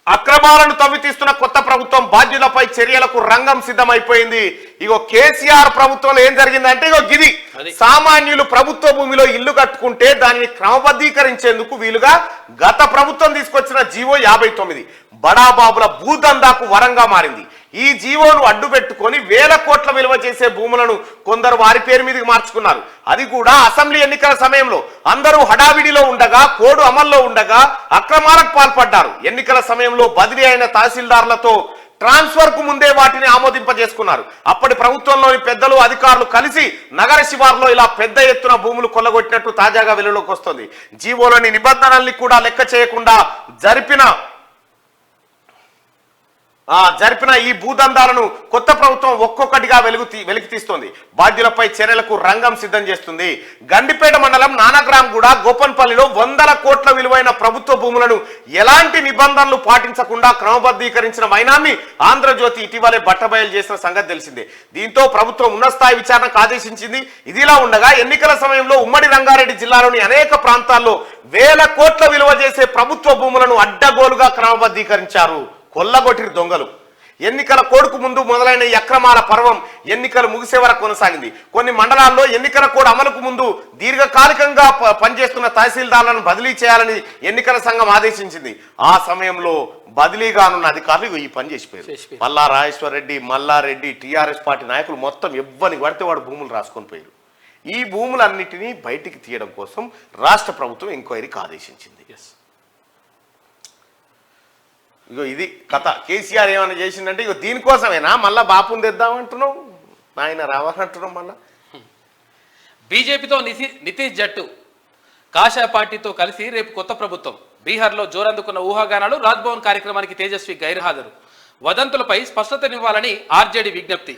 అక్రమాలను తవ్వితీస్తున్న కొత్త ప్రభుత్వం బాధ్యులపై చర్యలకు రంగం సిద్ధమైపోయింది. ఇగో కేసీఆర్ ప్రభుత్వంలో ఏం జరిగిందంటే ఇగో గిది సామాన్యులు ప్రభుత్వ భూమిలో ఇల్లు కట్టుకుంటే దానిని క్రమబద్ధీకరించేందుకు వీలుగా గత ప్రభుత్వం తీసుకొచ్చిన జీవో 59 బడాబాబుల భూదందాకు వరంగా మారింది. ఈ జీవోను అడ్డు పెట్టుకొని 1,000 కోట్ల విలువ చేసే భూములను కొందరు వారి పేరు మీదకి మార్చుకున్నారు. అది కూడా అసెంబ్లీ ఎన్నికల సమయంలో అందరూ హడావిడిలో ఉండగా, కోడ్ అమల్లో ఉండగా అక్రమాలకు పాల్పడ్డారు. ఎన్నికల సమయంలో బదిలీ అయిన తహసీల్దార్లతో ట్రాన్స్ఫర్ కు ముందే వాటిని ఆమోదింపజేసుకున్నారు. అప్పటి ప్రభుత్వంలోని పెద్దలు, అధికారులు కలిసి నగర శివార్లో ఇలా పెద్ద ఎత్తున భూములు కొల్లగొట్టినట్టు తాజాగా వెలుగులోకి వస్తుంది. జీవోలోని నిబంధనల్ని కూడా లెక్క చేయకుండా జరిపిన ఈ భూదందాలను కొత్త ప్రభుత్వం ఒక్కొక్కటిగా వెలికి తీస్తోంది. బాధ్యులపై చర్యలకు రంగం సిద్ధం చేస్తుంది. గండిపేట మండలం నానగ్రామ్గూడ, గోపన్పల్లిలో 100 కోట్ల విలువైన ప్రభుత్వ భూములను ఎలాంటి నిబంధనలు పాటించకుండా క్రమబద్ధీకరించిన వైనాన్ని ఆంధ్రజ్యోతి ఇటీవలే బట్టబయలు చేసిన సంగతి తెలిసిందే. దీంతో ప్రభుత్వం ఉన్నతస్థాయి విచారణకు ఆదేశించింది. ఇదిలా ఉండగా ఎన్నికల సమయంలో ఉమ్మడి రంగారెడ్డి జిల్లాలోని అనేక ప్రాంతాల్లో 1,000 కోట్ల విలువ చేసే ప్రభుత్వ భూములను అడ్డగోలుగా క్రమబద్ధీకరించారు. కొల్లగొట్టిన దొంగలు. ఎన్నికల కోడ్కు ముందు మొదలైన ఈ అక్రమాల పర్వం ఎన్నికలు ముగిసే వరకు కొనసాగింది. కొన్ని మండలాల్లో ఎన్నికల కోడ్ అమలుకు ముందు దీర్ఘకాలికంగా పనిచేస్తున్న తహసీల్దార్లను బదిలీ చేయాలని ఎన్నికల సంఘం ఆదేశించింది. ఆ సమయంలో బదిలీగానున్న అధికారులు ఈ పని చేసిపోయారు. పల్లా రాజేశ్వర్ రెడ్డి, మల్లారెడ్డి, టీఆర్ఎస్ పార్టీ నాయకులు మొత్తం ఎవ్వని పడితే వాడు భూములు రాసుకొని పోయారు. ఈ భూములన్నిటినీ బయటికి తీయడం కోసం రాష్ట్ర ప్రభుత్వం ఎంక్వైరీకి ఆదేశించింది. ఇగో ఇది కథ. కేసీఆర్ ఏమైనా చేసిందంటే ఇగో దీనికోసమేనా మళ్ళా బాపుని తెద్దామంటున్నావు, ఆయన రావాలంటున్నాం. మళ్ళా బీజేపీతో నితీష్ జట్టు కాషాయ పార్టీతో కలిసి రేపు కొత్త ప్రభుత్వం. బీహార్లో జోరందుకున్న ఊహాగానాలు. రాజ్భవన్ కార్యక్రమానికి తేజస్వి గైర్హాజరు. వదంతులపై స్పష్టతనివ్వాలని ఆర్జేడీ విజ్ఞప్తి.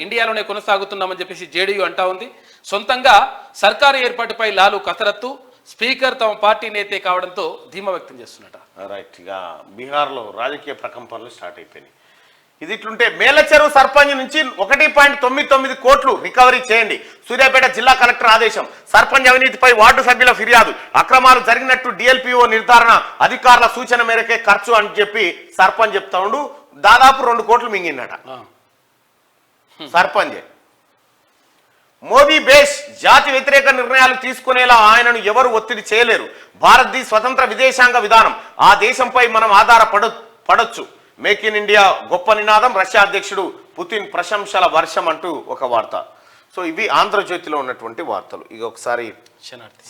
ఇండియాలోనే కొనసాగుతున్నామని చెప్పేసి జేడీయూ అంటా ఉంది. సొంతంగా సర్కారు ఏర్పాటుపై లాలు కసరత్తు. స్పీకర్ తమ పార్టీ నేతే కావడంతో ధీమా వ్యక్తం చేస్తున్నట. రైట్. ఇక బీహార్లో రాజకీయ ప్రకంపనలు స్టార్ట్ అయిపోయినాయి. ఇది ఇట్లుంటే మేలచెరువు సర్పంచ్ నుంచి 1.99 కోట్లు రికవరీ చేయండి. సూర్యాపేట జిల్లా కలెక్టర్ ఆదేశం. సర్పంచ్ అవినీతిపై వార్డు సభ్యుల ఫిర్యాదు. అక్రమాలు జరిగినట్టు డిఎల్పిఓ నిర్ధారణ. అధికారుల సూచన మేరకే ఖర్చు అని చెప్పి సర్పంచ్ చెప్తా ఉండు. దాదాపు 2 కోట్లు మింగిందట సర్పంచ్. మోదీ బేష్ జాతి వ్యతిరేక నిర్ణయాలు తీసుకునేలా ఆయనను ఎవరు ఒత్తిడి చేయలేరు. భారత్ది స్వతంత్ర విదేశాంగ విధానం. ఆ దేశంపై మనం ఆధారపడొచ్చు. మేక్ ఇన్ ఇండియా గొప్ప నినాదం. రష్యా అధ్యక్షుడు పుతిన్ ప్రశంసల వర్షం అంటూ ఒక వార్త. సో ఇవి ఆంధ్రజ్యోతిలో ఉన్నటువంటి వార్తలు. ఇక ఒకసారి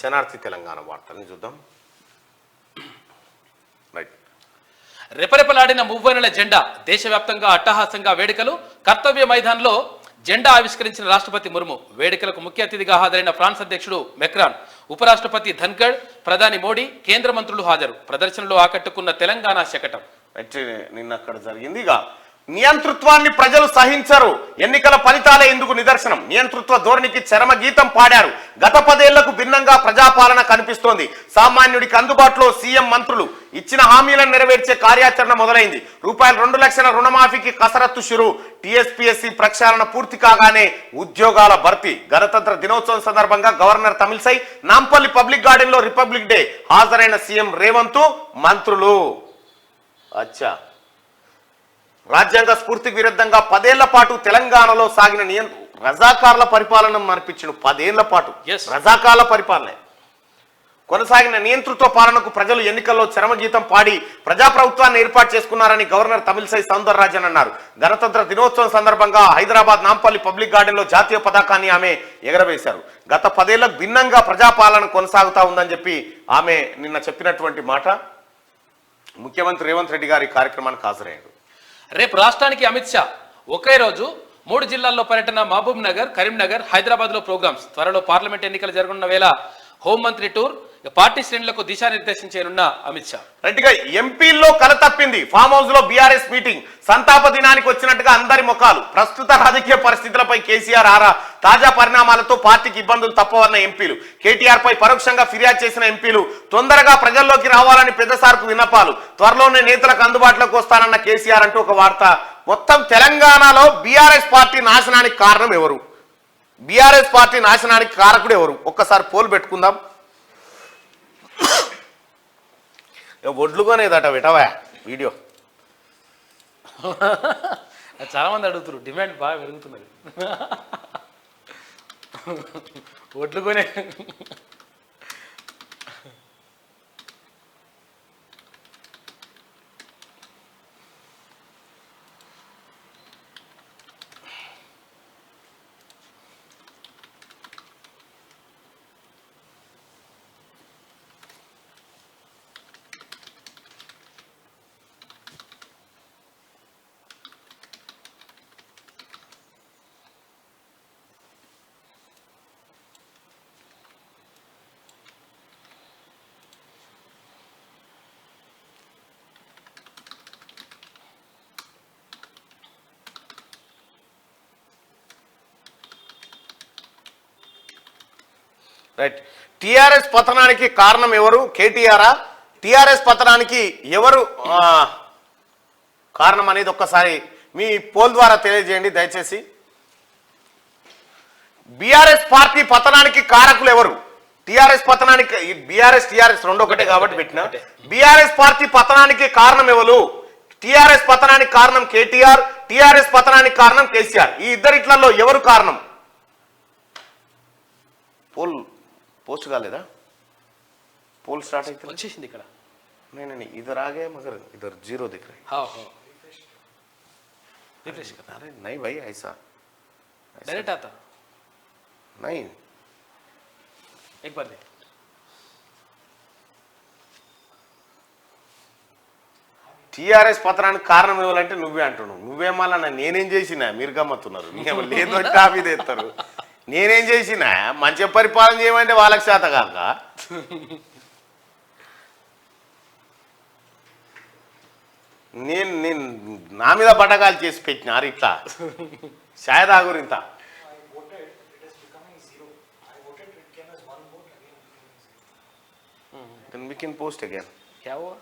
శనార్థి తెలంగాణ వార్తల్ని చూద్దాం. రైట్. రెపరెపలాడిన మువ్వనెల జెండా దేశవ్యాప్తంగా అట్టహాసంగా వేడుకలు. కర్తవ్య మైదాన్లో జెండా ఆవిష్కరించిన రాష్ట్రపతి ముర్ము. వేడుకలకు ముఖ్య అతిథిగా హాజరైన ఫ్రాన్స్ అధ్యక్షుడు మెక్రాన్, ఉపరాష్ట్రపతి ధన్ఖడ్, ప్రధాని మోడీ, కేంద్ర మంత్రులు హాజరు. ప్రదర్శనలో ఆకట్టుకున్న తెలంగాణ శకటం. నిన్న అక్కడ జరిగింది. ఇక నియంతృత్వాన్ని ప్రజలు సహించరు, ఎన్నికల ఫలితాలే ఇందుకు నిదర్శనం. నియంతృత్వ ధోరణికి చరమగీతం పాడారు. గత 10 ఏళ్లకు భిన్నంగా ప్రజాపాలన కనిపిస్తోంది. సామాన్యుడికి అందుబాటులో సీఎం, మంత్రులు ఇచ్చిన హామీలను నెరవేర్చే కార్యాచరణ మొదలైంది. రూపాయలు 2 లక్షల రుణమాఫీకి కసరత్తు షురు. టీఎస్పీఎస్సీ ప్రక్షాళన పూర్తి కాగానే ఉద్యోగాల భర్తీ. గణతంత్ర దినోత్సవం సందర్భంగా governor Tamilisai Nampally public garden లో రిపబ్లిక్ డే హాజరైన సీఎం రేవంత్, మంత్రులు. అచ్చా, రాజ్యాంగ స్ఫూర్తికి విరుద్ధంగా 10 ఏళ్ల పాటు తెలంగాణలో సాగిన రజాకార్ల పరిపాలన మార్పించిన 10 ఏళ్ల పాటు రజాకార్ల పరిపాలన కొనసాగిన నియంతృత్వ పాలనకు ప్రజలు ఎన్నికల్లో చరమగీతం పాడి ప్రజాప్రభుత్వాన్ని ఏర్పాటు చేసుకున్నారని గవర్నర్ తమిళసై సౌందరరాజన్ అన్నారు. గణతంత్ర దినోత్సవం సందర్భంగా హైదరాబాద్ నాంపల్లి పబ్లిక్ గార్డెన్ లో జాతీయ పతాకాన్ని ఆమె ఎగరవేశారు. గత 10 ఏళ్లకు భిన్నంగా ప్రజాపాలన కొనసాగుతా ఉందని చెప్పి ఆమె నిన్న చెప్పినటువంటి మాట. ముఖ్యమంత్రి రేవంత్ రెడ్డి గారి కార్యక్రమానికి హాజరయ్యారు. రేపు రాష్ట్రానికి అమిత్ షా ఒకే రోజు 3 జిల్లాల్లో పర్యటన. మహబూబ్ నగర్, కరీంనగర్, హైదరాబాద్ లో ప్రోగ్రామ్స్. త్వరలో పార్లమెంట్ ఎన్నికలు జరగనున్న వేళ హోంమంత్రి టూర్. పార్టీ శ్రేణులకు దిశానిర్దేశం చేయనున్న అమిత్ షా. రైట్గా ఎంపీల్లో కల తప్పింది. ఫామ్ హౌస్ లో బీఆర్ఎస్ మీటింగ్. సంతాప దినానికి వచ్చినట్టుగా అందరి ముఖాలు. ప్రస్తుత రాజకీయ పరిస్థితులపై కేసీఆర్ ఆరా. తాజా పరిణామాలతో పార్టీకి ఇబ్బందులు తప్పవన్న ఎంపీలు. కేటీఆర్ పై పరోక్షంగా ఫిర్యాదు చేసిన ఎంపీలు. తొందరగా ప్రజల్లోకి రావాలని పెద్దసార్కు విన్నపాలు. త్వరలోనే నేతలకు అందుబాటులోకి వస్తానన్న కేసీఆర్ అంటూ ఒక వార్త. మొత్తం తెలంగాణలో బీఆర్ఎస్ పార్టీ నాశనానికి కారణం ఎవరు? బీఆర్ఎస్ పార్టీ నాశనానికి కారకుడు ఎవరు? ఒక్కసారి పోల్ పెట్టుకుందాం. ఒడ్లుగానేదట విటవా వీడియో. చాలా మంది అడుగుతారు, డిమాండ్ బాగా పెరుగుతున్నది. ఒడ్లుగానే రైట్. టిఆర్ఎస్ పతనానికి కారణం ఎవరు? కేటీఆరా? టిఆర్ఎస్ పతనానికి ఎవరు కారణం అనేది ఒక్కసారి మీ పోల్ ద్వారా తెలియజేయండి దయచేసి. బీఆర్ఎస్ పార్టీ పతనానికి కారకులు ఎవరు? టిఆర్ఎస్ పతనానికి టిఆర్ఎస్ రెండు ఒకటే కాబట్టి పెట్టిన. బీఆర్ఎస్ పార్టీ పతనానికి కారణం ఎవరు? టిఆర్ఎస్ పతనానికి కారణం కేటీఆర్, టిఆర్ఎస్ పతనానికి కారణం కేసీఆర్. ఈ ఇద్దరిట్లలో ఎవరు కారణం? పోల్ పోస్ట్ కాలేదా? పోల్ స్టార్ట్ అయితే వచ్చేసింది ఇక్కడ. नहीं इधर आ गए मगर इधर 0 दिख रहा है. हाँ हाँ रिफ्रेश कर. अरे नहीं भाई ऐसा डायरेक्ट आता नहीं. एक बार दे. టీఆర్ఎస్ పత్రానికి కారణం ఇవ్వాలంటే నువ్వే అంటున్నావు. నువ్వేమన్నా నేనేం చేసినా మీరు గమ్మత్తున్నారు. లేదు టాపీ తెస్తారు. నేనేం చేసినా మంచి పరిపాలన చేయమంటే వాళ్ళకి చేత కాక నేను నా మీద బటకాలు చేసి పెట్టినారు ఇట్లా షాయదాగురు ఇంత. Then we can post again. क्या हुआ?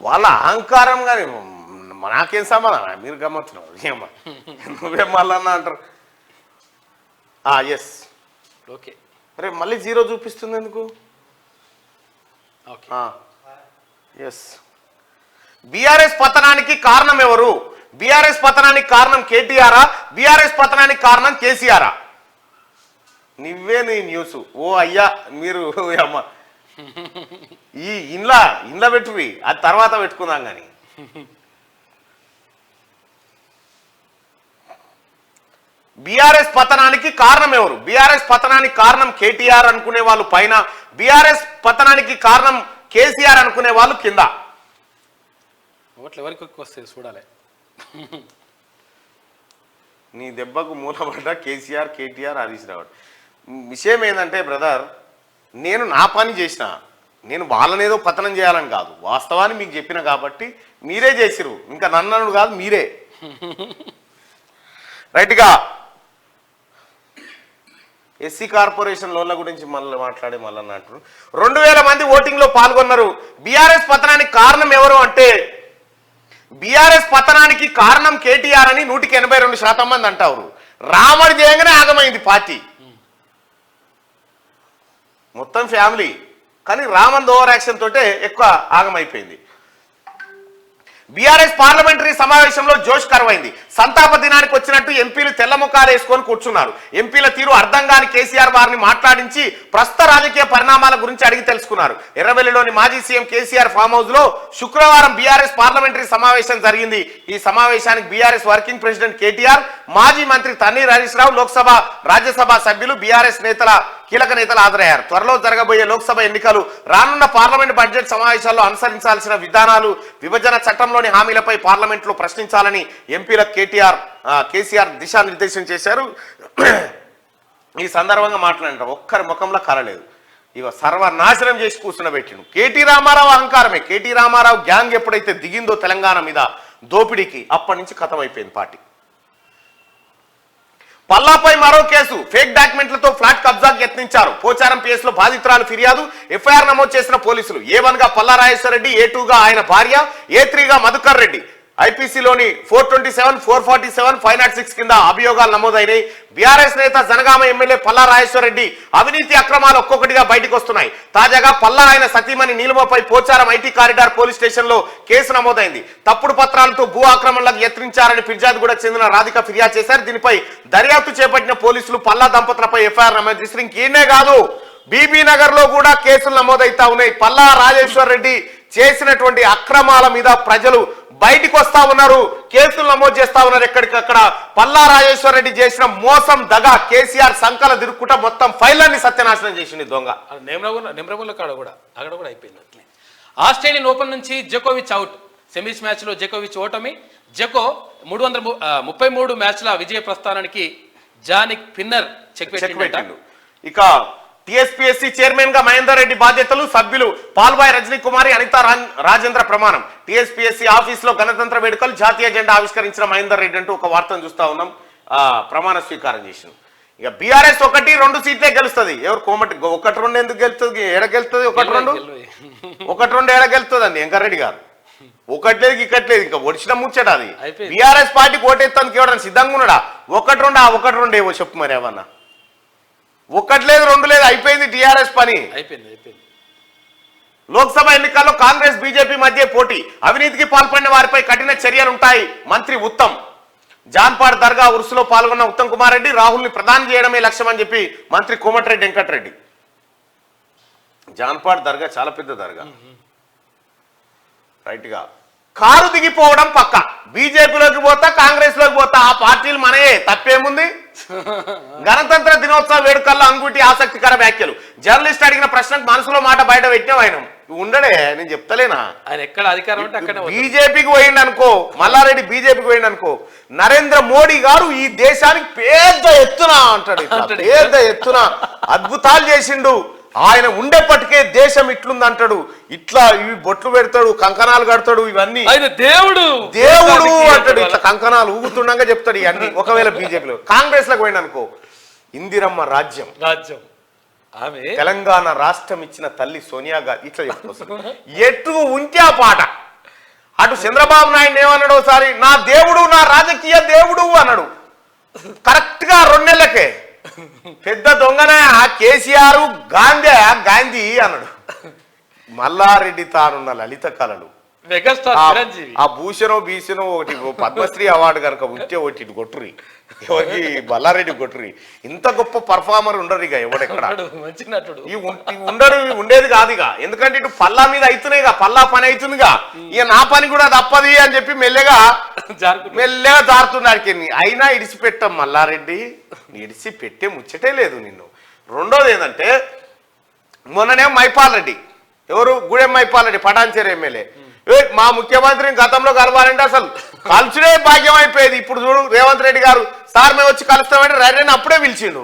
వాళ్ళ అహంకారం కానీ నాకేం సమాధానం? మీరు గమ్మత్తున్నారు. ఏమా నువ్వేం మళ్ళా అంటారు. ఎస్ ఓకే అరే మళ్ళీ 0 చూపిస్తుంది ఎందుకు? Okay yes. బీఆర్ఎస్ పతనానికి కారణం ఎవరు? బీఆర్ఎస్ పతనానికి కారణం కేటీఆరా? బీఆర్ఎస్ పతనానికి కారణం కేసీఆరా? నువ్వే నీ న్యూస్. ఓ అయ్యా మీరు అమ్మ ఈ ఇండ్ల పెట్టువి, అది తర్వాత పెట్టుకుందాం కానీ. బీఆర్ఎస్ పతనానికి కారణం ఎవరు? బీఆర్ఎస్ పతనానికి కారణం కేటీఆర్ అనుకునే వాళ్ళు పైన, బీఆర్ఎస్ పతనానికి కారణం కేసీఆర్ అనుకునే వాళ్ళు కింద. ఓట్లు ఎవరికి ఎక్కువ వస్తాయి చూడాలి. నీ దెబ్బకు మూలపడ్డ కేసీఆర్, కేటీఆర్, హరీష్ రావు. విషయం ఏంటంటే బ్రదర్, నేను నా పని చేసిన, నేను వాళ్ళనేదో పతనం చేయాలని కాదు, వాస్తవాన్ని మీకు చెప్పిన కాబట్టి మీరే చేసిరు, ఇంకా నన్ను కాదు మీరే. రైట్గా ఎస్సీ కార్పొరేషన్ లోన్ల గురించి మళ్ళీ మళ్ళీ అంటారు. 2000 మంది ఓటింగ్లో పాల్గొన్నారు. బీఆర్ఎస్ పతనానికి కారణం ఎవరు అంటే, బీఆర్ఎస్ పతనానికి కారణం కేటీఆర్ అని 182% మంది అంటారు. రామడి చేయంగానే ఆగమైంది పార్టీ మొత్తం ఫ్యామిలీ, కానీ రామన్ ఓవర్ యాక్షన్ తోటే ఎక్కువ ఆగమైపోయింది. బీఆర్ఎస్ పార్లమెంటరీ సమావేశంలో జోష్ కరువైంది. సంతాప దినానికి వచ్చినట్టు ఎంపీలు తెల్ల ముఖాలు వేసుకొని కూర్చున్నారు. ఎంపీల తీరు అర్థం కాని కేసీఆర్ వారిని మాట్లాడించి ప్రస్తుత రాజకీయ పరిణామాల గురించి అడిగి తెలుసుకున్నారు. ఎర్రవెల్లిలోని మాజీ సీఎం కేసీఆర్ ఫామ్ హౌస్ లో శుక్రవారం బీఆర్ఎస్ పార్లమెంటరీ సమావేశం జరిగింది. ఈ సమావేశానికి బీఆర్ఎస్ వర్కింగ్ ప్రెసిడెంట్ కేటీఆర్, మాజీ మంత్రి తన్నీర్ హరీష్ రావు, లోక్సభ రాజ్యసభ సభ్యులు, బీఆర్ఎస్ కీలక నేతలు హాజరయ్యారు. త్వరలో జరగబోయే లోక్సభ ఎన్నికలు, రానున్న పార్లమెంట్ బడ్జెట్ సమావేశాల్లో అనుసరించాల్సిన విధానాలు, విభజన చట్టంలోని హామీలపై పార్లమెంట్లో ప్రశ్నించాలని ఎంపీలకు కేసీఆర్ దిశానిర్దేశం చేశారు. ఈ సందర్భంగా మాట్లాడారు. ఒక్కరి ముఖంలో కలలేదు. ఇక సర్వనాశనం చేసి కూర్చున్నబెట్టిండు. కేటీ రామారావు అహంకారమే. కేటీ రామారావు గ్యాంగ్ ఎప్పుడైతే దిగిందో తెలంగాణ మీద దోపిడీకి, అప్పటి నుంచి ఖతం అయిపోయింది పార్టీ. పల్లాపై మరో కేసు. ఫేక్ డాక్యుమెంట్లతో ఫ్లాట్ కబ్జాకు యత్నించారు. పోచారం పిఎస్ లో బాధితురాలు ఫిర్యాదు, ఎఫ్ఐఆర్ నమోదు చేసిన పోలీసులు. A1 గా పల్లా రాజేశ్వర రెడ్డి, A2 గా ఆయన భార్య, A3 గా మధుకర్ రెడ్డి. ఐపీసీలోని 427, 447, 506 కింద అభియోగాలు నమోదైనాయి. బీఆర్ఎస్ నేత జనగామ ఎమ్మెల్యే పల్లా రాజేశ్వర రెడ్డి అవినీతి అక్రమాలు ఒక్కొక్కటిగా బయటకు వస్తున్నాయి. తాజాగా పల్లా ఆయన సతీమణి నీలిమపై Pocharam IT corridor police station లో కేసు నమోదైంది. తప్పుడు పత్రాలతో భూ ఆక్రమణలకు యత్నించారని ఫిర్యాదుగూడకు చెందిన రాధిక ఫిర్యాదు చేశారు. దీనిపై దర్యాప్తు చేపట్టిన పోలీసులు పల్లా దంపతులపై ఎఫ్ఐఆర్ నమోదు చేశారు. ఇంకేనే కాదు, బీబీ నగర్ లో కూడా కేసులు నమోదైతా ఉన్నాయి. పల్లా రాజేశ్వర రెడ్డి చేసినటువంటి అక్రమాల మీద ప్రజలు బయటికి వస్తా ఉన్నారు, కేసులు నమోదు చేస్తా ఉన్నారు. ఎక్కడికక్కడ పల్లా రాజేశ్వర రెడ్డి చేసిన మోసం, దగా, కేసీఆర్ సంకల దిరుక్కుంట మొత్తం ఫైళ్ళన్ని సత్యనాశనం చేసింది దొంగ. నెమ్రబుల్ల కాడ కూడా అక్కడ కూడా అయిపోయింది అట్లే. ఆస్ట్రేలియన్ ఓపెన్ నుంచి జకోవిచ్ అవుట్. సెమీస్ మ్యాచ్ లో జకోవిచ్ ఓటమి. జకో 333 మ్యాచ్ల విజయ ప్రస్థానానికి జానిక్ ఫిన్నర్ చెక్ పెట్టిండు. ఇక టీఎస్పీఎస్సీ చైర్మన్ గా మహేందర్ రెడ్డి బాధ్యతలు, సభ్యులు పాల్వాయి రజనీ కుమారి, అనితా రాజేంద్ర ప్రమాణం. టీఎస్పీఎస్సీ ఆఫీస్ లో గణతంత్ర వేడుకలు, జాతీయ జెండా ఆవిష్కరించిన మహేందర్ రెడ్డి అంటూ ఒక వార్తను చూస్తా ఉన్నాం. ప్రమాణ స్వీకారం చేసిన. ఇక బీఆర్ఎస్ 1-2 సీట్లే గెలుస్తుంది. ఎవరు కోమటి 1-2 ఎందుకు గెలుస్తుంది? ఏడ గెలుస్తుంది? 1-2 ఏడ గెలుస్తుంది అండి వెంకరెడ్డి గారు. ఒకట్లేదు ఇక్కట్లేదు, ఇంకా ఒడిచిన ముచ్చట అది. బీఆర్ఎస్ పార్టీకి ఓటేస్తానికి ఎవడన్నా సిద్ధంగా ఉన్నాడా? 1-2 ఏవో చెప్పు మరి. ఏమన్నా 1 లేదు 2 లేదు, అయిపోయింది టీఆర్ఎస్ పని. అయిపోయింది. లోక్సభ ఎన్నికల్లో కాంగ్రెస్ బీజేపీ మధ్య పోటీ. అవినీతికి పాల్పడిన వారిపై కఠిన చర్యలుంటాయి. మంత్రి ఉత్తమ్. జాన్పాడ్ దర్గా ఉరుసులో పాల్గొన్న ఉత్తమ్ కుమార్ రెడ్డి, రాహుల్ ని ప్రధాని చేయడమే లక్ష్యం అని చెప్పి మంత్రి కోమటిరెడ్డి వెంకటరెడ్డి. జాన్పాడ్ దర్గా చాలా పెద్ద దర్గా. రైట్ గా కారు దిగిపోవడం పక్క. బీజేపీలోకి పోతా, కాంగ్రెస్ లోకి పోతా, ఆ పార్టీలు మనయే, తప్పేముంది? గణతంత్ర దినోత్సవ వేడుకల్లో అంగుటి ఆసక్తికర వ్యాఖ్యలు. జర్నలిస్ట్ అడిగిన ప్రశ్నకు మనసులో మాట బయట పెట్టినావు. ఆయన ఉండడే, నేను చెప్తలేనా? ఆయన ఎక్కడ అధికారం ఉంటే అక్కడ బీజేపీకి పోయిండు అనుకో, మల్లారెడ్డి బీజేపీకి పోయిండు అనుకో, నరేంద్ర మోడీ గారు ఈ దేశానికి పెద్ద ఎత్తున అంటాడు, పెద్ద ఎత్తున అద్భుతాలు చేసిండు, ఆయన ఉండేపటికే దేశం ఇట్లుందంటాడు, ఇట్లా ఇవి బొట్లు పెడతాడు, కంకణాలు కడతాడు, ఇవన్నీ దేవుడు అంటాడు, ఇట్లా కంకణాలు ఊగుతుండగా చెప్తాడు ఇవన్నీ. ఒకవేళ బీజేపీలో కాంగ్రెస్ లకు పోయిన అనుకో, ఇందిరమ్మ రాజ్యం ఆమె తెలంగాణ రాష్ట్రం ఇచ్చిన తల్లి సోనియా గాంధీ ఇట్లా చెప్పుకొస్తాడు. ఎటు ఉంటే ఆ పాట. అటు చంద్రబాబు నాయుడు ఏమన్నాడు ఒకసారి, నా దేవుడు, నా రాజకీయ దేవుడు అన్నాడు. కరెక్ట్ గా 2 నెలలకే పెద్ద దొంగనే ఆ కేసీఆర్ గాంధీ అన్నాడు. మల్లారెడ్డి తానున్న లలిత కళలు మెగాస్టార్ చిరంజీవి ఆ భూషణో భీషణో ఒకటి పద్మశ్రీ అవార్డు కనుక ఉంటే ఒకటి కొట్టురి, ఎవరికి మల్లారెడ్డి కొట్టురి. ఇంత గొప్ప పర్ఫార్మర్ ఉండరు ఇక ఎవడెక్కడ, మంచి నటుడు ఉండరు, ఉండేది కాదు ఇక. ఎందుకంటే ఇటు పల్లా మీద అవుతున్నాయిగా, పల్లా పని అవుతుందిగా, ఇక నా పని కూడా తప్పది అని చెప్పి మెల్లగా జారుతున్నాడికి. అయినా ఇడిచిపెట్టాం మల్లారెడ్డి, ఇడిచి పెట్టే ముచ్చటే లేదు నిన్ను. రెండోది ఏంటంటే మొన్ననే మైపాల్ రెడ్డి, ఎవరు గూడెం మైపాల్ రెడ్డి పటాన్చేరు ఎమ్మెల్యే, మా ముఖ్యమంత్రిని గతంలో కలవాలంటే అసలు కలుసుడే భాగ్యం అయిపోయేది. ఇప్పుడు చూడు రేవంత్ రెడ్డి గారు సార్ మేము వచ్చి కలుస్తామంటే రెడ్డిని అప్పుడే పిలిచిండు.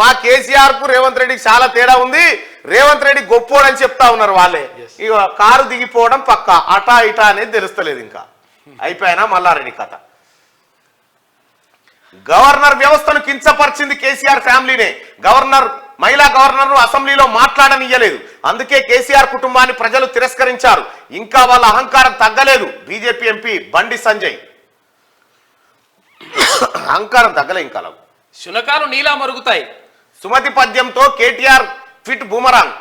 మా కేసీఆర్ కు రేవంత్ రెడ్డికి చాలా తేడా ఉంది, రేవంత్ రెడ్డి గొప్పోడని చెప్తా ఉన్నారు వాళ్ళే. ఇక కారు దిగిపోవడం పక్క, అటా ఇటా అనేది తెలుస్తలేదు. ఇంకా అయిపోయినా మల్లారెడ్డి కథ. గవర్నర్ వ్యవస్థను కించపరిచింది కేసీఆర్ ఫ్యామిలీనే. మహిళా గవర్నర్ అసెంబ్లీలో మాట్లాడనియ్యలేదు. అందుకే కేసీఆర్ కుటుంబాన్ని ప్రజలు తిరస్కరించారు. ఇంకా వాళ్ళ అహంకారం తగ్గలేదు. బీజేపీ ఎంపీ బండి సంజయ్ అహంకారం తగ్గలే ఇంకా. శునకాలు నీలా మరుగుతాయి. సుమతి పద్యంతో కేటీఆర్ ట్వీట్ బూమరాంగ్.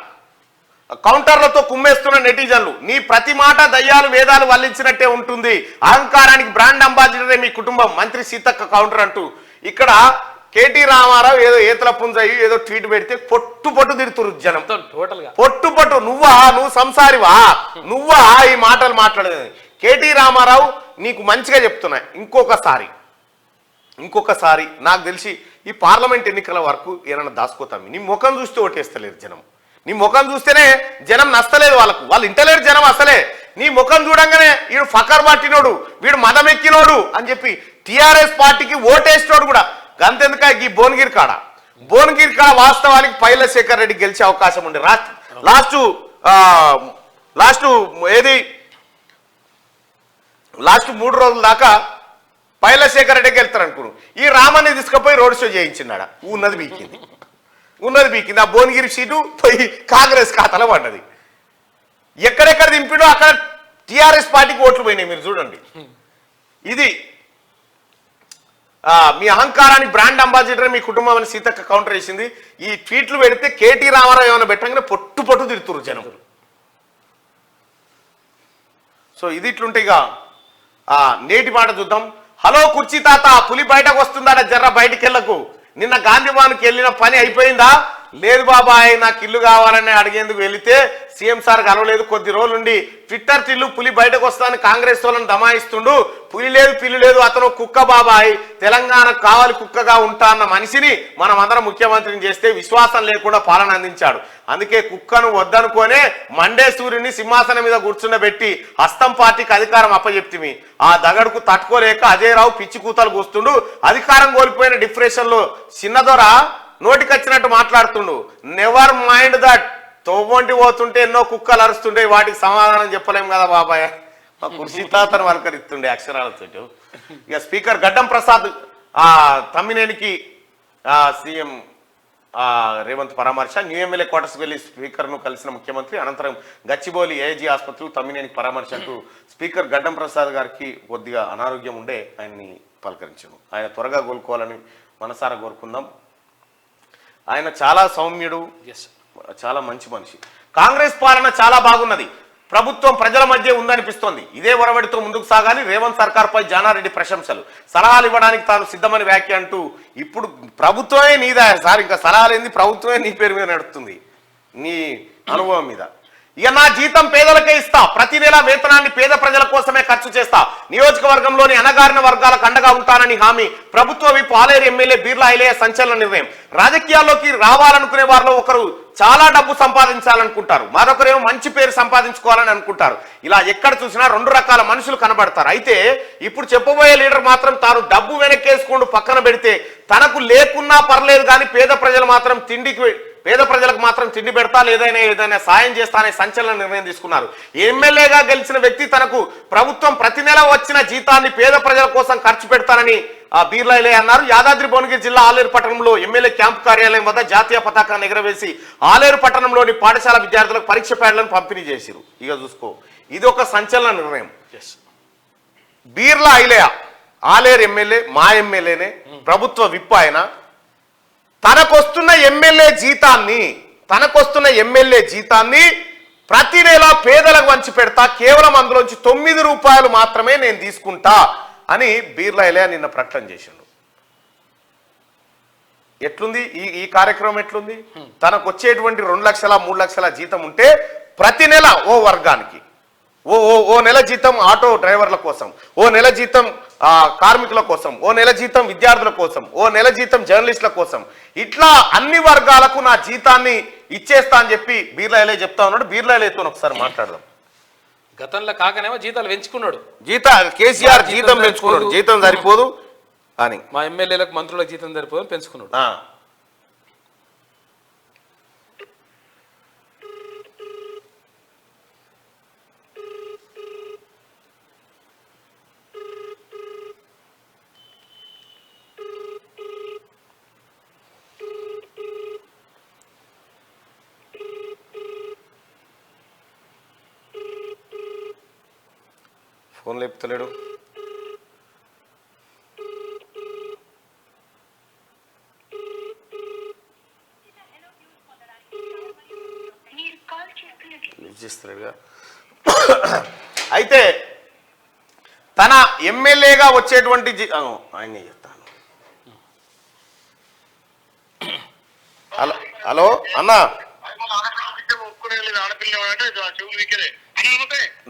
కౌంటర్లతో కుమ్మేస్తున్న నెటిజన్లు, నీ ప్రతి మాట దయ్యాలు వేదాలు వల్లించినట్టే ఉంటుంది, అహంకారానికి బ్రాండ్ అంబాసిడరే మీ కుటుంబం, మంత్రి సీతక్క కౌంటర్ అంటూ. ఇక్కడ కేటీ రామారావు ఏదో ఏతల పుంజయ్యి ఏదో ట్వీట్ పెడితే పొట్టు తిడుతురు జనం. పొట్టు నువ్వు సంసారివా, నువ్వా ఈ మాటలు మాట్లాడేది. కేటీ రామారావు నీకు మంచిగా చెప్తున్నా, ఇంకొకసారి నాకు తెలిసి ఈ పార్లమెంట్ ఎన్నికల వరకు ఏమైనా దాచుకోతాం. నీ ముఖం చూస్తే ఓటేస్తలేరు జనం. నీ ముఖం చూస్తేనే జనం నచ్చలేదు వాళ్ళకు, వాళ్ళు ఇంటలేరు జనం అసలే. నీ ముఖం చూడంగానే వీడు ఫకర్ పట్టినోడు, వీడు మదమెక్కినోడు అని చెప్పి టీఆర్ఎస్ పార్టీకి ఓటేసినోడు కూడా. గంతెందుక ఈ భువనగిరి కాడ వాస్తవానికి పైలశేఖర్ రెడ్డి గెలిచే అవకాశం ఉండే. లాస్ట్ 3 రోజుల దాకా పైలశేఖర్ రెడ్డి గెలుతారు అనుకున్నాను. ఈ రామాన్ని తీసుకుపోయి రోడ్ షో చేయించినాడు. ఉన్నది బీకింది. ఆ భువనగిరి సీటు పోయి కాంగ్రెస్ ఖాతాలో పడ్డది. ఎక్కడెక్కడ దింపిడో అక్కడ టీఆర్ఎస్ పార్టీకి ఓట్లు పోయినాయి. మీరు చూడండి, ఇది మీ అహంకారానికి బ్రాండ్ అంబాసిడర్ మీ కుటుంబం అని సీతక్క కౌంటర్ వేసింది. ఈ ట్వీట్లు పెడితే కేటీ రామారావు ఏమైనా పెట్టగానే పొట్టు తిడుతురు జనం. సో ఇది ఇట్లుంటే ఇక నేటి మాట చూద్దాం. హలో కుర్చీ తాత, పులి బయటకు వస్తుందాట, జర్ర బయటికి వెళ్ళకు. నిన్న గాంధీభవన్కి వెళ్ళిన పని అయిపోయిందా? లేదు బాబాయ్, నాకు ఇల్లు కావాలని అడిగేందుకు వెళితే సీఎం సార్ కలవలేదు. కొద్ది రోజులుండి ట్విట్టర్ తిల్లు పులి బయటకు వస్తానని కాంగ్రెస్ వాళ్ళని దమాయిస్తుండు. పులి లేదు పిల్లి లేదు, అతను కుక్క బాబాయ్, తెలంగాణకు కావాలి కుక్కగా ఉంటా అన్న మనిషిని మనం అందరం ముఖ్యమంత్రిని చేస్తే విశ్వాసం లేకుండా పాలన అందించాడు. అందుకే కుక్కను వద్దనుకోనే మండే సూర్యుని సింహాసనం మీద కూర్చుండబెట్టి హస్తం పార్టీకి అధికారం అప్పచెప్తిమి. ఆ దగడుకు తట్టుకోలేక అజయ్ రావు పిచ్చి కూతలు కూస్తుండు. అధికారం కోల్పోయిన డిప్రెషన్ లో చిన్నదొర నోటికొచ్చినట్టు మాట్లాడుతుండు. నెవర్ మైండ్ దట్, తోవంటి పోతుంటే ఎన్నో కుక్కలు అరుస్తుంటే వాటికి సమాధానం చెప్పలేం కదా బాబాయ్. మా కుర్చీ తాతను వలకరిస్తుండే అక్షరాలతో. ఇక స్పీకర్ గడ్డం ప్రసాద్ తమ్మినేనికి సీఎం రేవంత్ పరామర్శ. న్యూ ఎమ్మెల్యే క్వార్టర్స్కి వెళ్ళి స్పీకర్ను కలిసిన ముఖ్యమంత్రి. అనంతరం గచ్చిబౌలి ఏఐజీ ఆసుపత్రి తమ్మినేనికి పరామర్శ అంటూ స్పీకర్ గడ్డం ప్రసాద్ గారికి కొద్దిగా అనారోగ్యం ఉండే ఆయన్ని పలకరించాను. ఆయన త్వరగా కోలుకోవాలని మనసారా కోరుకుందాం. ఆయన చాలా సౌమ్యుడు, చాలా మంచి మనిషి. కాంగ్రెస్ పాలన చాలా బాగున్నది, ప్రభుత్వం ప్రజల మధ్య ఉందనిపిస్తోంది. ఇదే ఒరవడితో ముందుకు సాగాలి. రేవంత్ సర్కార్పై జానారెడ్డి ప్రశంసలు. సలహాలు ఇవ్వడానికి తాను సిద్ధమని వ్యాఖ్య అంటూ. ఇప్పుడు ప్రభుత్వమే నీదా సార్, ఇంకా సలహాలు ఏంది, ప్రభుత్వమే నీ పేరు మీద నడుస్తుంది నీ అనుభవం మీద. ఇక నా జీతం పేదలకే ఇస్తా, ప్రతి నెల వేతనాన్ని పేద ప్రజల కోసమే ఖర్చు చేస్తా, నియోజకవర్గంలోని అణగారిన వర్గాలకు అండగా ఉంటానని హామీ. ప్రభుత్వ విప్ ఆలేరు ఎమ్మెల్యే బీర్లా ఐలయ్య సంచలన నిర్ణయం. రాజకీయాల్లోకి రావాలనుకునే వారిలో ఒకరు చాలా డబ్బు సంపాదించాలనుకుంటారు, మరొకరేమో మంచి పేరు సంపాదించుకోవాలని అనుకుంటారు. ఇలా ఎక్కడ చూసినా 2 రకాల మనుషులు కనబడతారు. అయితే ఇప్పుడు చెప్పబోయే లీడర్ మాత్రం తాను డబ్బు వెనక్కేసుకుంటూ పక్కన పెడితే తనకు లేకున్నా పర్లేదు కానీ పేద ప్రజలకు మాత్రం తిండి పెడతా, ఏదైనా సాయం చేస్తా అనే సంచలన నిర్ణయం తీసుకున్నారు. ఎమ్మెల్యేగా గెలిచిన వ్యక్తి తనకు ప్రభుత్వం ప్రతి నెల వచ్చిన జీతాన్ని పేద ప్రజల కోసం ఖర్చు పెడతానని బీర్లా ఐలయ్య అన్నారు. యాదాద్రి భువనగిరి జిల్లా ఆలేరు పట్టణంలో ఎమ్మెల్యే క్యాంపు కార్యాలయం వద్ద జాతీయ పతాకాన్ని ఎగరవేసి ఆలేరు పట్టణంలోని పాఠశాల విద్యార్థులకు పరీక్ష ప్యాడ్లను పంపిణీ చేశారు. ఇక చూసుకో, ఇది ఒక సంచలన నిర్ణయం. బీర్లా ఐలయ్య ఆలేరు ఎమ్మెల్యే, మా ఎమ్మెల్యేనే, ప్రభుత్వ విప్ ఆయన. తనకొస్తున్న ఎమ్మెల్యే జీతాన్ని ప్రతి నెల పేదలకు వంచి పెడతా, కేవలం అందులోంచి 9 రూపాయలు మాత్రమే నేను తీసుకుంటా అని బీర్లా ఎలియా నిన్న ప్రకటన చేసిండు. ఎట్లుంది ఈ కార్యక్రమం? ఎట్లుంది? తనకు వచ్చేటువంటి 2 లక్షల 3 లక్షల జీతం ఉంటే ప్రతి నెల ఓ వర్గానికి ఓ నెల జీతం ఆటో డ్రైవర్ల కోసం, ఓ నెల జీతం కార్మికుల కోసం, ఓ నెల జీతం విద్యార్థుల కోసం, ఓ నెల జీతం జర్నలిస్టుల కోసం, ఇట్లా అన్ని వర్గాలకు నా జీతాన్ని ఇచ్చేస్తా అని చెప్పి బీర్లా ఎలియా చెప్తా ఉన్నాడు. బీర్లా ఎలియాతో ఒకసారి మాట్లాడదాం. గతంలో కాకనేమో జీతాలు పెంచుకున్నాడు, కేసీఆర్ జీతం పెంచుకున్నాడు, జీతం సరిపోదు అని, మా ఎమ్మెల్యేలకు మంత్రులకు జీతం సరిపోదు పెంచుకున్నాడు. ఫోన్ లేపుతలేడు. చేస్తలేడుగా. అయితే తన ఎమ్మెల్యేగా వచ్చేటువంటి ఆయన చెప్తాను. హలో హలో అన్నా,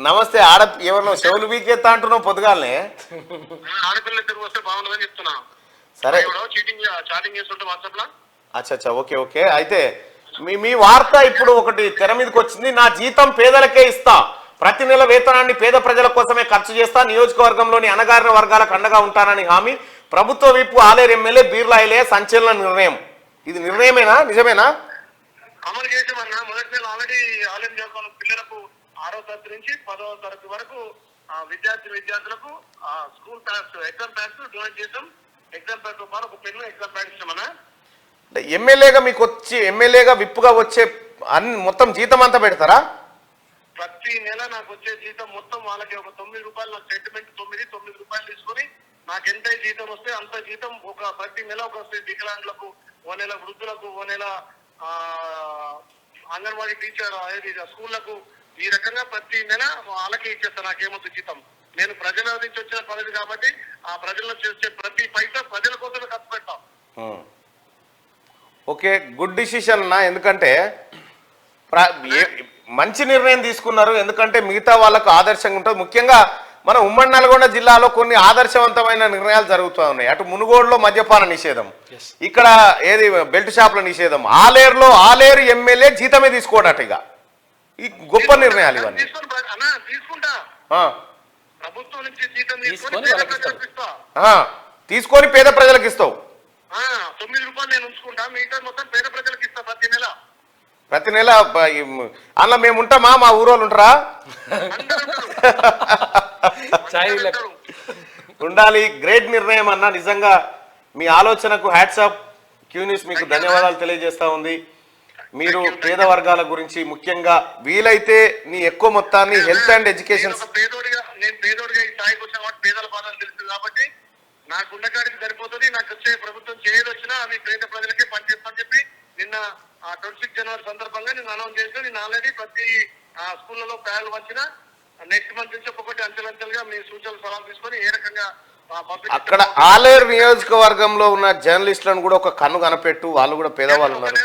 నమస్తే. ఎవరినో చెవులు వీకెత్తా అంటున్నావు పొద్దుగాలనే. సరే, అచ్చా ఓకే ఓకే. అయితే మీ వార్త ఇప్పుడు ఒకటి తెర మీదకి వచ్చింది. నా జీతం పేదలకే ఇస్తా, ప్రతి నెల వేతనాన్ని పేద ప్రజల కోసమే ఖర్చు చేస్తా, నియోజకవర్గంలోని అణగారిన వర్గాలకు అండగా ఉంటానని హామీ. ప్రభుత్వ విప్ ఆలేరు ఎమ్మెల్యే బీర్లా ఎలియా సంచలన నిర్ణయం. ఇది నిర్ణయమేనా, నిజమేనా? అమలు చేసామన్నా. మొదటి నెల ఆల్రెడీ ఆలయం చదువుకున్న పిల్లలకు 6వ తరగతి నుంచి 10వ తరగతి వరకు విద్యార్థులకు school pads, exam pads donate చేసాం. ఎగ్జామ్ ప్యాడ్ తో పాటు ఒక పెన్ను ఎగ్జామ్ ప్యాడ్ ఇస్తామన్నా. ఎమ్మెల్యేగా విప్పుగా వచ్చే మొత్తం జీతం అంతా పెడతారా? ప్రతి నెల నాకు వచ్చే జీతం మొత్తం వాళ్ళకి ఒక 9 రూపాయలు, నాకు సెంటిమెంట్ 9 రూపాయలు తీసుకొని నాకు ఎంత జీతం వస్తే అంత జీతం ప్రతి నెల ఒక వికలాంగులకు, ఓ నెల వృద్ధులకు, ఓ నెల అంగన్వాడీ టీచర్ స్కూళ్లకు, ఈ రకంగా ప్రతి నెల వాళ్ళకే ఇచ్చేస్తాను. నాకేమొద్దు జీతం. నేను ప్రజల నుంచి వచ్చిన పదవి కాబట్టి ఆ ప్రజల్లో చేసే ప్రతి పైసా ప్రజల కోసమే ఖర్చు పెడతాం. ఓకే, గుడ్ డిసిషన్ అన్నా. ఎందుకంటే మంచి నిర్ణయం తీసుకున్నారు. ఎందుకంటే మిగతా వాళ్ళకు ఆదర్శంగా ఉంటుంది. ముఖ్యంగా మన ఉమ్మడి నల్గొండ జిల్లాలో కొన్ని ఆదర్శవంతమైన నిర్ణయాలు జరుగుతూ ఉన్నాయి. అటు మునుగోడులో మద్యపాన నిషేధం, ఇక్కడ ఏది బెల్ట్ షాపుల నిషేధం, ఆలేరు ఎమ్మెల్యే జీతమే తీసుకోడట. ఇక ఈ గొప్ప నిర్ణయాలు ఇవన్నీ. తీసుకొని పేద ప్రజలకు ఇస్తావు. 9 రూపాయలు నేను ఉంచుకుంటా, మిగతా మొత్తం పేద ప్రజలకు ఇస్తా ప్రతి నెల. అలా మేము ఉంటామా? మా ఊరోళ్ళు ఉంటారా? ఉండాలి. గ్రేట్ నిర్ణయం అన్న. నిజంగా మీ ఆలోచనకు హ్యాట్సాప్. క్యూన్యూస్ మీకు ధన్యవాదాలు తెలియజేస్తా ఉంది. మీరు పేద వర్గాల గురించి, ముఖ్యంగా వీలైతే నీ ఎక్కువ మొత్తాన్ని హెల్త్ అండ్ ఎడ్యుకేషన్. నేను పేదోడిగా ఈ స్థాయికి వచ్చాను కాబట్టి పేదల బాధలు తెలుసు కాబట్టి నాకు ఉన్నకాడికి సరిపోతుంది. నాకు వచ్చే ప్రభుత్వం చేయదు వచ్చినా అవి పేద ప్రజలకే పనిచేస్తామని చెప్పి నిన్న 26 జనవరి సందర్భంగా నేను అనౌన్స్ చేసిన. నేను ఆల్రెడీ ప్రతి స్కూళ్లలో ప్యాడ్లు వచ్చిన నెక్స్ట్ మంత్ నుంచి ఒక్కొక్కటి అంచెలంచెలుగా మీ సూచనలు సలహాలు తీసుకొని ఏ రకంగా అక్కడ ఆలేరు నియోజకవర్గంలో ఉన్న జర్నలిస్టులను కూడా ఒక కన్ను కనపెట్టు. వాళ్ళు కూడా పేదవాళ్ళు ఉన్నారు.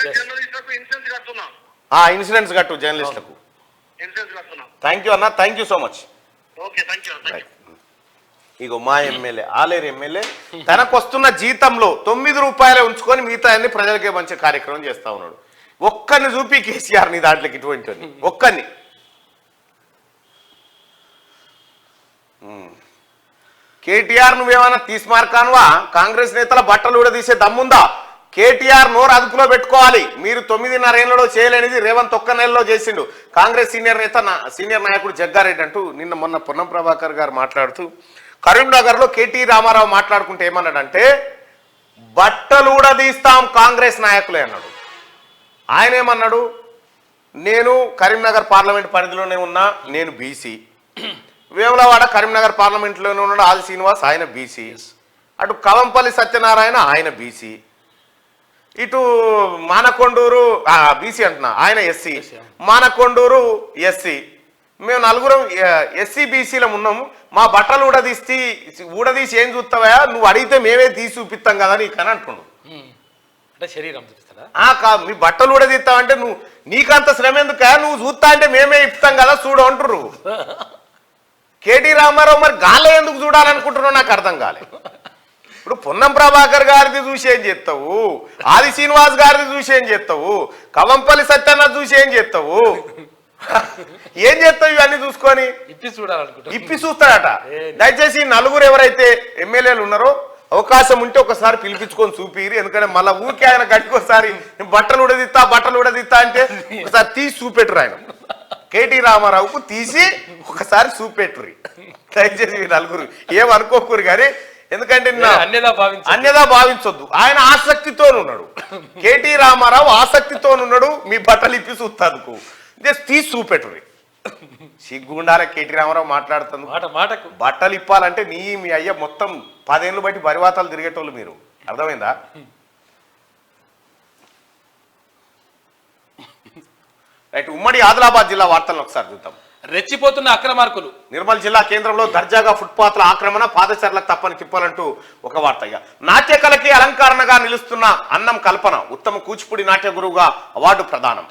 ఇన్సూరెన్స్ కట్టు జర్నలిస్టులకు. థ్యాంక్ యూ అన్న, థ్యాంక్ యూ సో మచ్. ఇగో మా ఎమ్మెల్యే, ఆలేరు ఎమ్మెల్యే తనకు వస్తున్న జీతంలో 9 రూపాయలే ఉంచుకొని మిగతా అన్ని ప్రజలకే మంచి కార్యక్రమం చేస్తా ఉన్నాడు. ఒక్కరిని చూపి కేసీఆర్ ని దాంట్లోకి ఇటువంటి ఒక్కరిని. కేటీఆర్ నువ్వేమన్నా తీసుమార్కానువా? కాంగ్రెస్ నేతల బట్టలు కూడా తీసే దమ్ముందా? కేటీఆర్ నోరు అదుపులో పెట్టుకోవాలి. మీరు 9.5 ఏళ్లలో చేయలేనిది రేవంత్ ఒక్క నెలలో చేసిండు. కాంగ్రెస్ సీనియర్ నాయకుడు జగ్గారెడ్డి అంటూ నిన్న మొన్న పొన్నం ప్రభాకర్ గారు మాట్లాడుతూ కరీంనగర్లో కేటీ రామారావు మాట్లాడుకుంటే ఏమన్నాడంటే, బట్టలు కూడా తీస్తాం కాంగ్రెస్ నాయకులే అన్నాడు. ఆయన ఏమన్నాడు, నేను కరీంనగర్ పార్లమెంట్ పరిధిలోనే ఉన్నా, నేను బీసీ. వేములవాడ కరీంనగర్ పార్లమెంట్లోనే ఉన్నాడు ఆది శ్రీనివాస్, ఆయన బీసీ. అటు కవంపల్లి సత్యనారాయణ, ఆయన బీసీ. ఇటు మానకొండూరు బీసీ అంటున్నా, ఆయన ఎస్సీ, మానకొండూరు ఎస్సీ, మేము నలుగురం ఎస్సీ బీసీలం ఉన్నాము. మా బట్టలు ఊడదీసి ఏం చూస్తావా, నువ్వు అడిగితే మేమే తీసి చూపిస్తాం కదా నీకు అని అంటుండు. అంటే శరీరం చూపిస్తారా? మీ బట్టలు ఊడదీస్తావంటే నీకంత శ్రమ ఎందుక, నువ్వు చూస్తా అంటే మేమే ఇస్తాం కదా చూడు అంటుర్రు. కేటీ రామారావు మరి గాలే ఎందుకు చూడాలనుకుంటున్నావు నాకు అర్థం కాలే. ఇప్పుడు పొన్నం ప్రభాకర్ గారిది చూసి ఏం చేస్తావు, ఆది శ్రీనివాస్ గారిది చూసి ఏం చేస్తావు, కవంపల్లి సత్యనాథ్ చూసి ఏం చేస్తావు, ఏం చేస్తావు ఇవన్నీ చూసుకొని ఇప్పి చూస్తాడట. దయచేసి నలుగురు ఎవరైతే ఎమ్మెల్యేలు ఉన్నారో అవకాశం ఉంటే ఒకసారి పిలిపించుకొని చూపిరి, ఎందుకంటే మళ్ళీ ఊరికే ఆయన గడికోసారి బట్టలు ఉడదిస్తా అంటే ఒకసారి తీసి చూపెట్టురు. ఆయన కేటీ రామారావుకు తీసి ఒకసారి చూపెట్టురి దయచేసి నలుగురు, ఏమనుకోకూరు కానీ, ఎందుకంటే అన్యదా భావించొద్దు. ఆయన ఆసక్తితో ఉన్నాడు, కేటీ రామారావు ఆసక్తితో ఉన్నాడు, మీ బట్టలు ఇప్పి చూస్తాను జస్ట్ తీసి చూపెట్టురి. సిగ్గుండాలే కేటీ రామారావు మాట్లాడుతుంది మాటకు. బట్టలు ఇప్పాలంటే మీ అయ్య మొత్తం 10 ఏళ్ళు బట్టి పరివాతాలు తిరిగేటోళ్ళు మీరు, అర్థమైందా? రైట్, ఉమ్మడి ఆదిలాబాద్ జిల్లా వార్తలను ఒకసారి చూద్దాం. రెచ్చిపోతున్న అక్రమార్కులు. నిర్మల్ జిల్లా కేంద్రంలో దర్జాగా ఫుట్పాత్ల ఆక్రమణ, పాదచారులకు తప్పని తిప్పాలంటూ ఒక వార్త. నాట్య కళకి అలంకరణగా నిలుస్తున్న అన్నం కల్పన ఉత్తమ కూచిపూడి నాట్య గురువుగా అవార్డు ప్రదానం.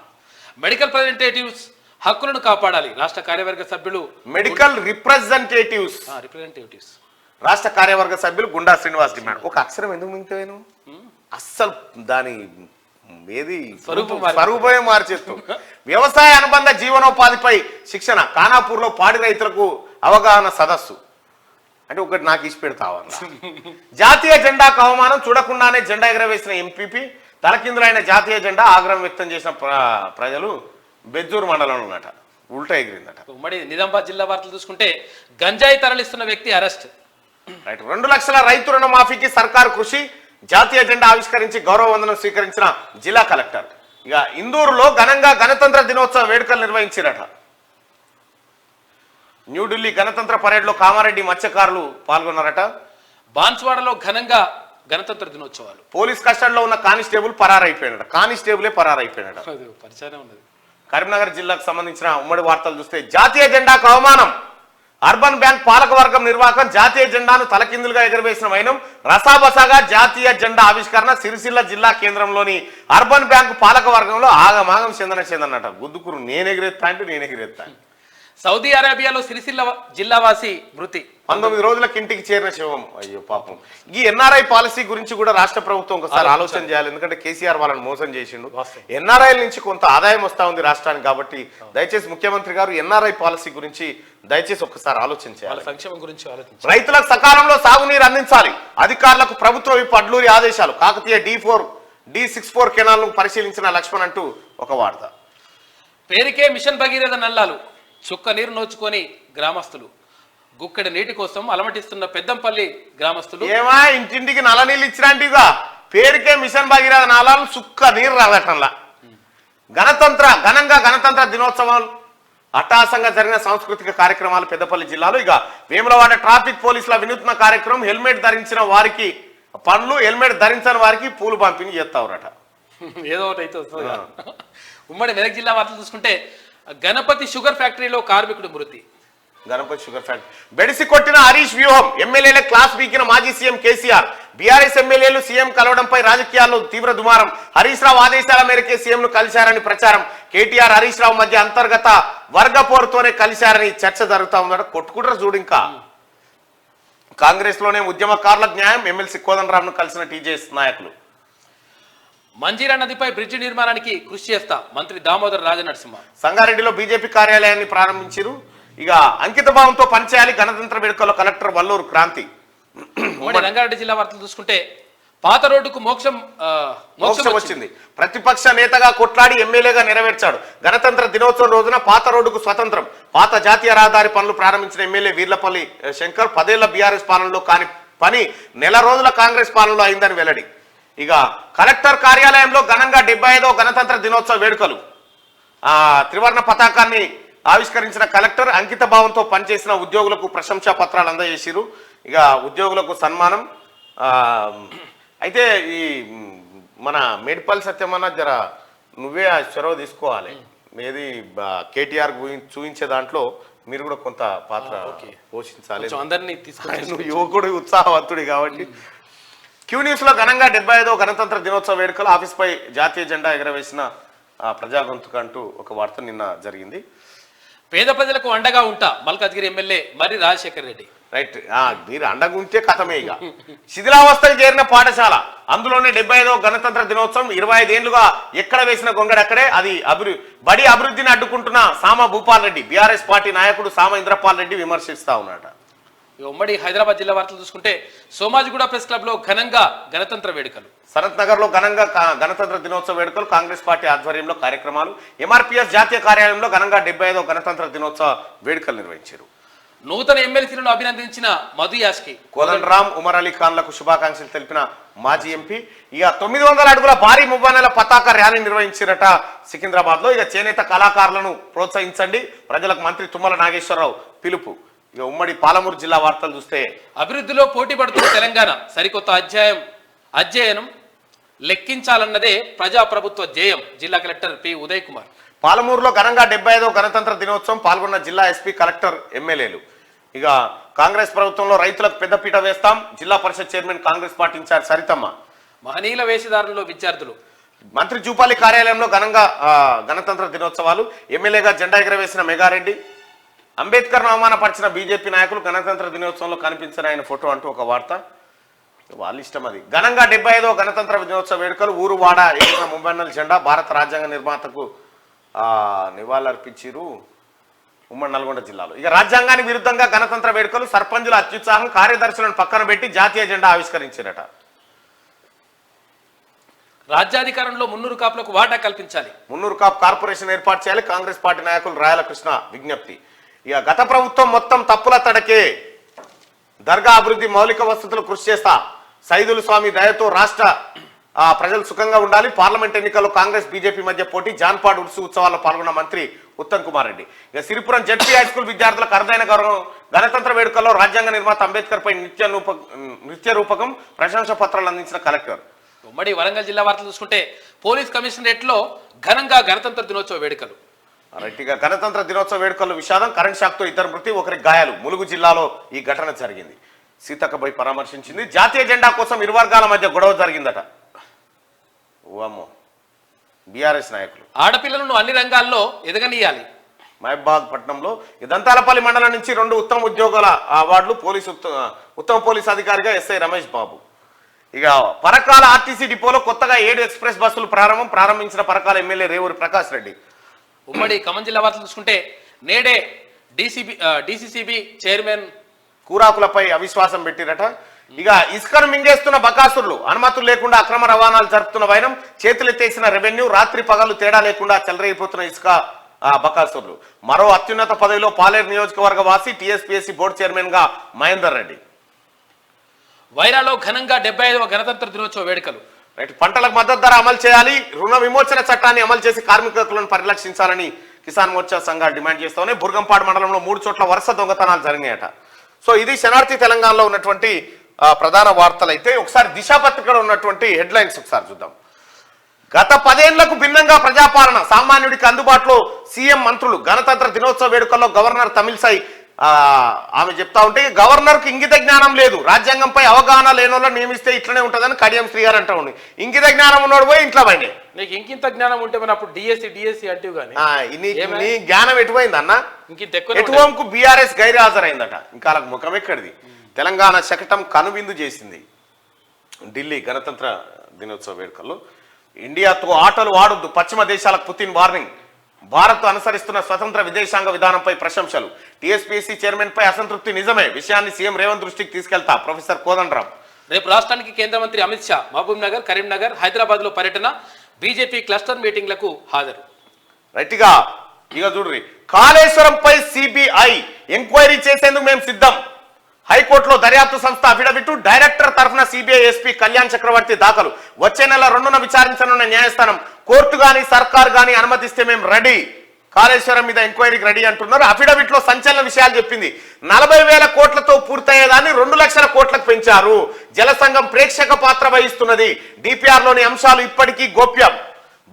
మెడికల్ రిప్రజెంటేటివ్స్ హక్కులను కాపాడాలి. రాష్ట్ర కార్యవర్గ సభ్యులు మెడికల్ రిప్రజెంటేటివ్స్ రాష్ట్ర కార్యవర్గ సభ్యులు గుండా శ్రీనివాస్ డిమాండ్. ఒక అక్షరం ఎందుకు మింగిపోయాను, అస్సలు దాని ఏది స్వరూపమే మార్చేస్తూ. వ్యవసాయ అనుబంధ జీవనోపాధిపై శిక్షణ, ఖానాపూర్లో పాడి రైతులకు అవగాహన సదస్సు. అంటే ఒకటి నాకు ఇచ్చి పెడతావన్న. జాతీయ జెండాకు అవమానం, చూడకుండానే జెండా ఎగరవేసిన ఎంపీపీ, తలకిందులైన జాతీయ జెండా, ఆగ్రహం వ్యక్తం చేసిన ప్రజలు. బెజ్జూరు మండలంలో ఉన్నట ఉల్టా ఎగిరిందట. ఉమ్మడి నిజామాబాద్ జిల్లా వార్తలు చూసుకుంటే గంజాయి తరలిస్తున్న వ్యక్తి అరెస్ట్. రైట్, 2 లక్షల రైతు రుణమాఫీకి సర్కారు కృషి, జాతీయ జెండా ఆవిష్కరించి గౌరవ వందనం స్వీకరించిన జిల్లా కలెక్టర్. ఇక ఇందూరులో ఘనంగా గణతంత్ర దినోత్సవ వేడుకలు నిర్వహించారట. న్యూఢిల్లీ గణతంత్ర పరేడ్లో కామారెడ్డి మత్స్యకారులు పాల్గొన్నారట. బాన్స్వాడలో ఘనంగా గణతంత్ర దినోత్సవాలు. పోలీస్ కస్టడీలో ఉన్న కానిస్టేబుల్ పరారైపోయినాడు, కానిస్టేబులే పరారైపోయినాడు. కరీంనగర్ జిల్లాకు సంబంధించిన ఉమ్మడి వార్తలు చూస్తే జాతీయ జెండాకు అవమానం, అర్బన్ బ్యాంక్ పాలకవర్గం నిర్వాహకం, జాతీయ జెండాను తలకిందులుగా ఎగరవేసిన వైనం, రసాబసాగా జాతీయ జెండా ఆవిష్కరణ. సిరిసిల్ల జిల్లా కేంద్రంలోని అర్బన్ బ్యాంకు పాలకవర్గంలో ఆగమాగం చెందనట. గుద్దుకురు నేను ఎగిరెత్తా అంటే నేను ఎగిరెత్తా. సౌదీ అరేబియాలో సిరిసిల్ల జిల్లావాసి మృతి. 19 రోజులకు ఇంటికి చేరిన శవం. అయ్యో పాపం. ఈ ఎన్ఆర్ఐ పాలసీ గురించి కూడా రాష్ట్ర ప్రభుత్వం ఒకసారి ఆలోచన చేయాలి, ఎందుకంటే కేసీఆర్ వాళ్ళని మోసం చేసిండు. ఎన్ఆర్ఐల నుంచి కొంత ఆదాయం వస్తా ఉంది రాష్ట్రానికి, కాబట్టి దయచేసి ముఖ్యమంత్రి గారు ఎన్ఆర్ఐ పాలసీ గురించి దయచేసి ఒకసారి ఆలోచన చేయాలి. సంక్షేమం గురించి ఆలోచించాలి. రైతులకు సకాలంలో సాగునీరు అందించాలి, అధికారులకు ప్రభుత్వ విప్ అడ్లూరి ఆదేశాలు. కాకతీయ D64 కెనాల్ను పరిశీలించిన లక్ష్మణ్ అంటూ ఒక వార్త. పేరుకే మిషన్ భగీరథ నల్లాలు, చుక్క నీరు నోచుకొని గ్రామస్తులు. గుక్కడి నీటి కోసం అలమటిస్తున్న పెద్దంపల్లి గ్రామస్తులు. ఏమా ఇంటింటికి నల్ల నీళ్ళు ఇచ్చినట్టుగా పేరుకే మిషన్ భగీరథ నాలాలు, చుక్క నీరు రావటంలా. ఘనంగా గణతంత్ర దినోత్సవాలు, అట్టహాసంగా జరిగిన సాంస్కృతిక కార్యక్రమాలు పెద్దపల్లి జిల్లాలో. ఇక వేములవాడ ట్రాఫిక్ పోలీసుల వినూత్న కార్యక్రమం, హెల్మెట్ ధరించిన వారికి పండ్లు, హెల్మెట్ ధరించని వారికి పూలు పంపిణీ చేస్తారట. ఏదో ఒకటి అయితే వస్తుంది. ఉమ్మడి మెదక్ జిల్లా వార్తలు చూసుకుంటే గణపతి షుగర్ ఫ్యాక్టరీలో కార్మికుడు మృతి. గణపతి షుగర్ ఫ్యాక్టరీ బెడిసి కొట్టిన హరీష్ వ్యూహం, ఎమ్మెల్యేల క్లాస్ బీకిన మాజీ సీఎం కేసీఆర్. బీఆర్ఎస్ ఎమ్మెల్యేలు సీఎం కలవడంపై రాజకీయాల్లో తీవ్ర దుమారం. హరీష్ రావు ఆదేశాల మేరకే సీఎం ను కలిశారని ప్రచారం. కేటీఆర్ హరీష్ రావు మధ్య అంతర్గత వర్గ పోరుతోనే కలిశారని చర్చ జరుగుతా ఉందట. కొట్టుకుంటారు చూడు. ఇంకా కాంగ్రెస్ లోనే ఉద్యమకారులకు న్యాయం, ఎమ్మెల్సీ కోదండరాంను కలిసిన టీజేఎస్ నాయకులు. మంజీరా నదిపై బ్రిడ్జి నిర్మాణానికి కృషి చేస్తా మంత్రి దామోదర్ రాజనరసింహ. సంగారెడ్డిలో బీజేపీ కార్యాలయాన్ని ప్రారంభించారు. ఇక అంకిత భావంతో పనిచేయాలి, గణతంత్ర వేడుకల్లో కలెక్టర్ వల్లూరు క్రాంతి. రంగారెడ్డి జిల్లా వార్తలు చూసుకుంటే పాత రోడ్డుకు మోక్షం వచ్చింది. ప్రతిపక్ష నేతగా కొట్లాడి ఎమ్మెల్యేగా నెరవేర్చాడు. గణతంత్ర దినోత్సవం రోజున పాత రోడ్డుకు స్వతంత్రం. పాత జాతీయ రహదారి పనులు ప్రారంభించిన ఎమ్మెల్యే వీర్లపల్లి శంకర్. 10 ఏళ్ల బీఆర్ఎస్ పాలనలో కాని పని నెల రోజుల కాంగ్రెస్ పాలనలో అయిందని వెల్లడి. ఇక కలెక్టర్ కార్యాలయంలో ఘనంగా 75వ గణతంత్ర దినోత్సవ వేడుకలు. త్రివర్ణ పతాకాన్ని ఆవిష్కరించిన కలెక్టర్ అంకిత భావంతో పనిచేసిన ఉద్యోగులకు ప్రశంసా పత్రాలు అందజేసిరు. ఇక ఉద్యోగులకు సన్మానం. అయితే ఈ మన మేడిపల్లి సత్యమన్న జర నువ్వే ఆ చొరవ తీసుకోవాలి. ఏది కేటీఆర్ చూపించే దాంట్లో మీరు కూడా కొంత పాత్ర పోషించాలి. అందరినీ తీసుకొని నువ్వు యువకుడు ఉత్సాహవంతుడి కాబట్టి. క్యూ న్యూస్ లో ఘనంగా 75వ గణతంత్ర దినోత్సవ వేడుకలు ఆఫీస్పై జాతీయ జెండా ఎగరవేసిన ప్రజా గొంతుక అంటూ ఒక వార్త నిన్న జరిగింది. పేద ప్రజలకు అండగా ఉంటా మల్కాజ్గిరి ఎమ్మెల్యే మర్రి రాజశేఖర్ రెడ్డి. రైట్, మీరు అండగుంటే కథమే. ఇక శిథిలావస్థకు చేరిన పాఠశాల, అందులోనే 75వ గణతంత్ర దినోత్సవం 25 ఏళ్లుగా ఎక్కడ వేసిన గొంగడక్కడే. అది బడి అభివృద్ధిని అడ్డుకుంటున్న సామ భూపాల్ రెడ్డి, బీఆర్ఎస్ పార్టీ నాయకుడు సామ ఇంద్రపాల్ రెడ్డి విమర్శిస్తా ఉన్నాట. ఉమ్మడి హైదరాబాద్ జిల్లా వార్తలు చూసుకుంటే సోమాజిగూడ ప్రెస్ క్లబ్ లో ఘనంగా గణతంత్ర వేడుకలు. సనత్ నగర్ లో ఘనంగా గణతంత్ర దినోత్సవ వేడుకలు, కాంగ్రెస్ పార్టీ ఆధ్వర్యంలో కార్యక్రమాలు. ఎంఆర్పీఎస్ జాతీయ కార్యాలయంలో ఘనంగా 75వ గణతంత్ర దినోత్సవ వేడుకలు నిర్వహించారు. నూతన ఎమ్మెల్సీలను అభినందించిన మధు యాస్కి, కోదండరామ్, ఉమర్ అలీ ఖాన్లకు శుభాకాంక్షలు తెలిపిన మాజీ ఎంపీ. ఇక 900 అడుగుల భారీ మువ్వన్నెల పతాక ర్యాలీ నిర్వహించారట సికింద్రాబాద్ లో. ఇక చేనేత కళాకారులను ప్రోత్సహించండి, ప్రజలకు మంత్రి తుమ్మల నాగేశ్వరరావు పిలుపు. ఇక ఉమ్మడి పాలమూరు జిల్లా వార్తలు చూస్తే అభివృద్ధిలో పోటీ పడుతున్న తెలంగాణ, సరికొత్త అధ్యయనం లెక్కించాలన్నదే ప్రజాప్రభుత్వ ధ్యేయం. జిల్లా కలెక్టర్ పి ఉదయ్ కుమార్. పాలమూరులో ఘనంగా 75వ గణతంత్ర దినోత్సవం పాల్గొన్న జిల్లా ఎస్పీ, కలెక్టర్, ఎమ్మెల్యేలు. ఇక కాంగ్రెస్ ప్రభుత్వంలో రైతులకు పెద్దపీట వేస్తాం, జిల్లా పరిషత్ chairman Congress party incharge Saritamma. మహనీయుల వేషధారుల్లో విద్యార్థులు. మంత్రి జూపాలి కార్యాలయంలో ఘనంగా గణతంత్ర దినోత్సవాలు. ఎమ్మెల్యేగా జెండా ఎగరవేసిన మెగారెడ్డి. అంబేద్కర్ను అవమానపరిచిన బీజేపీ నాయకులు గణతంత్ర దినోత్సవంలో కనిపించిన ఆయన ఫోటో అంటూ ఒక వార్త. వాళ్ళ ఇష్టం అది. ఘనంగా 75వ గణతంత్ర దినోత్సవ వేడుకలు. ఊరు వాడ ఎగిరిన మువ్వన్నెల జెండా. భారత రాజ్యాంగ నిర్మాతకు నివాళులర్పించారు ఉమ్మడి నల్గొండ జిల్లాలో. ఇక రాజ్యాంగానికి విరుద్ధంగా గణతంత్ర వేడుకలు. సర్పంచుల అత్యుత్సాహం, కార్యదర్శులను పక్కన పెట్టి జాతీయ జెండా ఆవిష్కరించారట. రాజ్యాధికారంలో మున్నూరు కాపులకు వాటా కల్పించాలి, మున్నూరు కాపు కార్పొరేషన్ ఏర్పాటు చేయాలి, కాంగ్రెస్ పార్టీ నాయకులు రాయల కృష్ణ విజ్ఞప్తి. ఇక గత ప్రభుత్వం మొత్తం తప్పుల తడకే, దర్గా అభివృద్ధి మౌలిక వసతులు కృషి చేస్తా, సైదులు స్వామి దయతో రాష్ట్ర ప్రజలు సుఖంగా ఉండాలి. పార్లమెంట్ ఎన్నికల్లో కాంగ్రెస్ బీజేపీ మధ్య పోటీ. జాన్పాడ్ ఉర్సు ఉత్సవాల్లో పాల్గొన్న మంత్రి ఉత్తమ్ కుమార్ రెడ్డి. ఇక సిరిపురం జెడ్పీ హై స్కూల్ విద్యార్థులకు అరుదైన గౌరవం. గణతంత్ర వేడుకల్లో రాజ్యాంగ నిర్మాత అంబేద్కర్ పై నృత్య రూపకం ప్రశంసా పత్రాలు అందించిన కలెక్టర్. ఉమ్మడి వరంగల్ జిల్లా వార్తలు చూసుకుంటే పోలీస్ కమిషనరేట్ లో ఘనంగా గణతంత్ర దినోత్సవ వేడుకలు. రైట్గా గణతంత్ర దినోత్సవ వేడుకల్లో విషాదం. కరెంట్ షాక్ తో 2 మృతి, 1 గాయాలు. ములుగు జిల్లాలో ఈ ఘటన జరిగింది. సీతక్కపై పరామర్శించింది. జాతీయ జెండా కోసం ఇరు వర్గాల మధ్య గొడవ జరిగిందట. ఓమో, బీఆర్ఎస్ నాయకులు. ఆడపిల్లలను అన్ని రంగాల్లో ఎదగనీయాలి. మహబాద్ పట్టణంలో దంతాలపల్లి మండలం నుంచి 2 ఉత్తమ ఉద్యోగాల అవార్డులు. ఉత్తమ పోలీస్ అధికారిగా ఎస్ఐ రమేష్ బాబు. ఇక పరకాల ఆర్టీసీ డిపోలో కొత్తగా 7 ఎక్స్ప్రెస్ బస్సులు ప్రారంభించిన పరకాల ఎమ్మెల్యే రేవూరి ప్రకాష్ రెడ్డి. ఉమ్మడి ఖమ్మం జిల్లా వార్తలు చూసుకుంటే నేడే డిసిసిబి చైర్మన్ కూరాకులపై అవిశ్వాసం పెట్టిరట. ఇక ఇసుకను మింగేస్తున్న బకాసురులు, అనుమతులు లేకుండా అక్రమ రవాణాలు జరుపుతున్న వైనం, చేతులెత్తేసిన రెవెన్యూ, రాత్రి పగలు తేడా లేకుండా చెలరేగిపోతున్న ఇసుక బకాసురులు. మరో అత్యున్నత పదవిలో పాలేరు నియోజకవర్గ వాసి, టీఎస్పీఎస్సీ బోర్డు చైర్మన్ గా మహేందర్ రెడ్డి. వైరాలో ఘనంగా 75వ గణతంత్ర దినోత్సవ వేడుకలు. రైట్, పంటలకు మద్దతు ధర అమలు చేయాలి, రుణ విమోచన చట్టాన్ని అమలు చేసి కార్మికులను పరిరక్షించాలని కిసాన్ మోర్చా సంఘాలు డిమాండ్ చేస్తా ఉన్నాయి. బుర్గంపాడు మండలంలో 3 చోట్ల వరుస దొంగతనాలు జరిగాయట. సో ఇది శనార్థి తెలంగాణలో ఉన్నటువంటి ప్రధాన వార్తలు. అయితే ఒకసారి దిశా పత్రికలో ఉన్నటువంటి హెడ్లైన్స్ ఒకసారి చూద్దాం. గత 10 ఏళ్లకు భిన్నంగా ప్రజాపాలన, సామాన్యుడికి అందుబాటులో సీఎం, మంత్రులు. గణతంత్ర దినోత్సవ వేడుకల్లో గవర్నర్ తమిళసై ఆమె చెప్తా ఉంటే, గవర్నర్ కు ఇంగిత జ్ఞానం లేదు, రాజ్యాంగంపై అవగాహన లేనోళ్ళని నియమిస్తే ఇట్లనే ఉంటుందని కడియం శ్రీ గారు అంటా ఉండి. ఇంగిత జ్ఞానం ఉన్నోడు పోయి ఇంట్లో బండి. నీకు ఇంకింత జ్ఞానం ఉంటే మన అప్పుడు డిఎస్సి అంటే కానీ నీ జ్ఞానం ఎటుపోయింది అన్న? ఎటువంకు బీఆర్ఎస్ గైర్ హాజరైందట. ఇంకా వాళ్ళకి ముఖం ఎక్కడిది? తెలంగాణ శకటం కనువిందు చేసింది ఢిల్లీ గణతంత్ర దినోత్సవ వేడుకల్లో. ఇండియాతో ఆటలు ఆడొద్దు, పశ్చిమ దేశాలకు పుతిన్ వార్నింగ్. భారత్ అనుసరిస్తున్న స్వతంత్ర విదేశాంగ విధానంపై ప్రశంసలు. టీఎస్పీఎస్సీ చైర్మన్ పై అసంతృప్తి నిజమే, విషయాన్ని సీఎం రేవంత్ దృష్టికి తీసుకెళ్తా, ప్రొఫెసర్ కోదండరామ్. రేపు రాష్ట్రానికి కేంద్ర మంత్రి అమిత్ షా మహబూబ్ నగర్, కరీంనగర్, హైదరాబాద్ లో పర్యటన. బీజేపీ క్లస్టర్ మీటింగ్లకు హాజరు. రైట్గా ఇక చూడ్రి, కాళేశ్వరంపై సిబిఐ ఎంక్వైరీ చేసేందుకు మేము సిద్ధం. హైకోర్టులో దర్యాప్తు సంస్థ అఫిడవిట్. డైరెక్టర్ తరఫున సిబిఐ ఎస్పీ కళ్యాణ్ చక్రవర్తి దాఖలు. వచ్చే నెల 2న విచారించనున్న న్యాయస్థానం. కోర్టు గాని సర్కార్ గాని అనుమతిస్తే మేము రెడీ. కాళేశ్వరం మీద ఎంక్వైరీకి రెడీ అంటున్నారు. అఫిడవిట్ లో సంచలన విషయాలు చెప్పింది. 40,000 కోట్లతో పూర్తయ్యేదాన్ని 2 లక్షల కోట్లకు పెంచారు. జలసంఘం ప్రేక్షక పాత్ర వహిస్తున్నది. డిపిఆర్ లోని అంశాలు ఇప్పటికీ గోప్యం.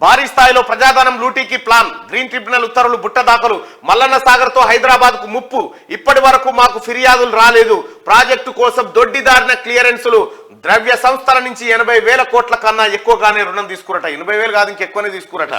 భారీ స్థాయిలో ప్రజాధనం లూటీకి ప్లాన్. గ్రీన్ ట్రిబ్యునల్ ఉత్తర్వులు బుట్ట దాఖలు. మల్లన్న సాగర్ తో హైదరాబాద్ కు ముప్పు. ఇప్పటి వరకు మాకు ఫిర్యాదులు రాలేదు. ప్రాజెక్టు కోసం దొడ్డిదారిన క్లియరెన్సులు. ద్రవ్య సంస్థల నుంచి 80,000 కోట్ల కన్నా ఎక్కువగానే రుణం తీసుకురట. 80,000 కాదు, ఇంకెక్కువనే తీసుకురట.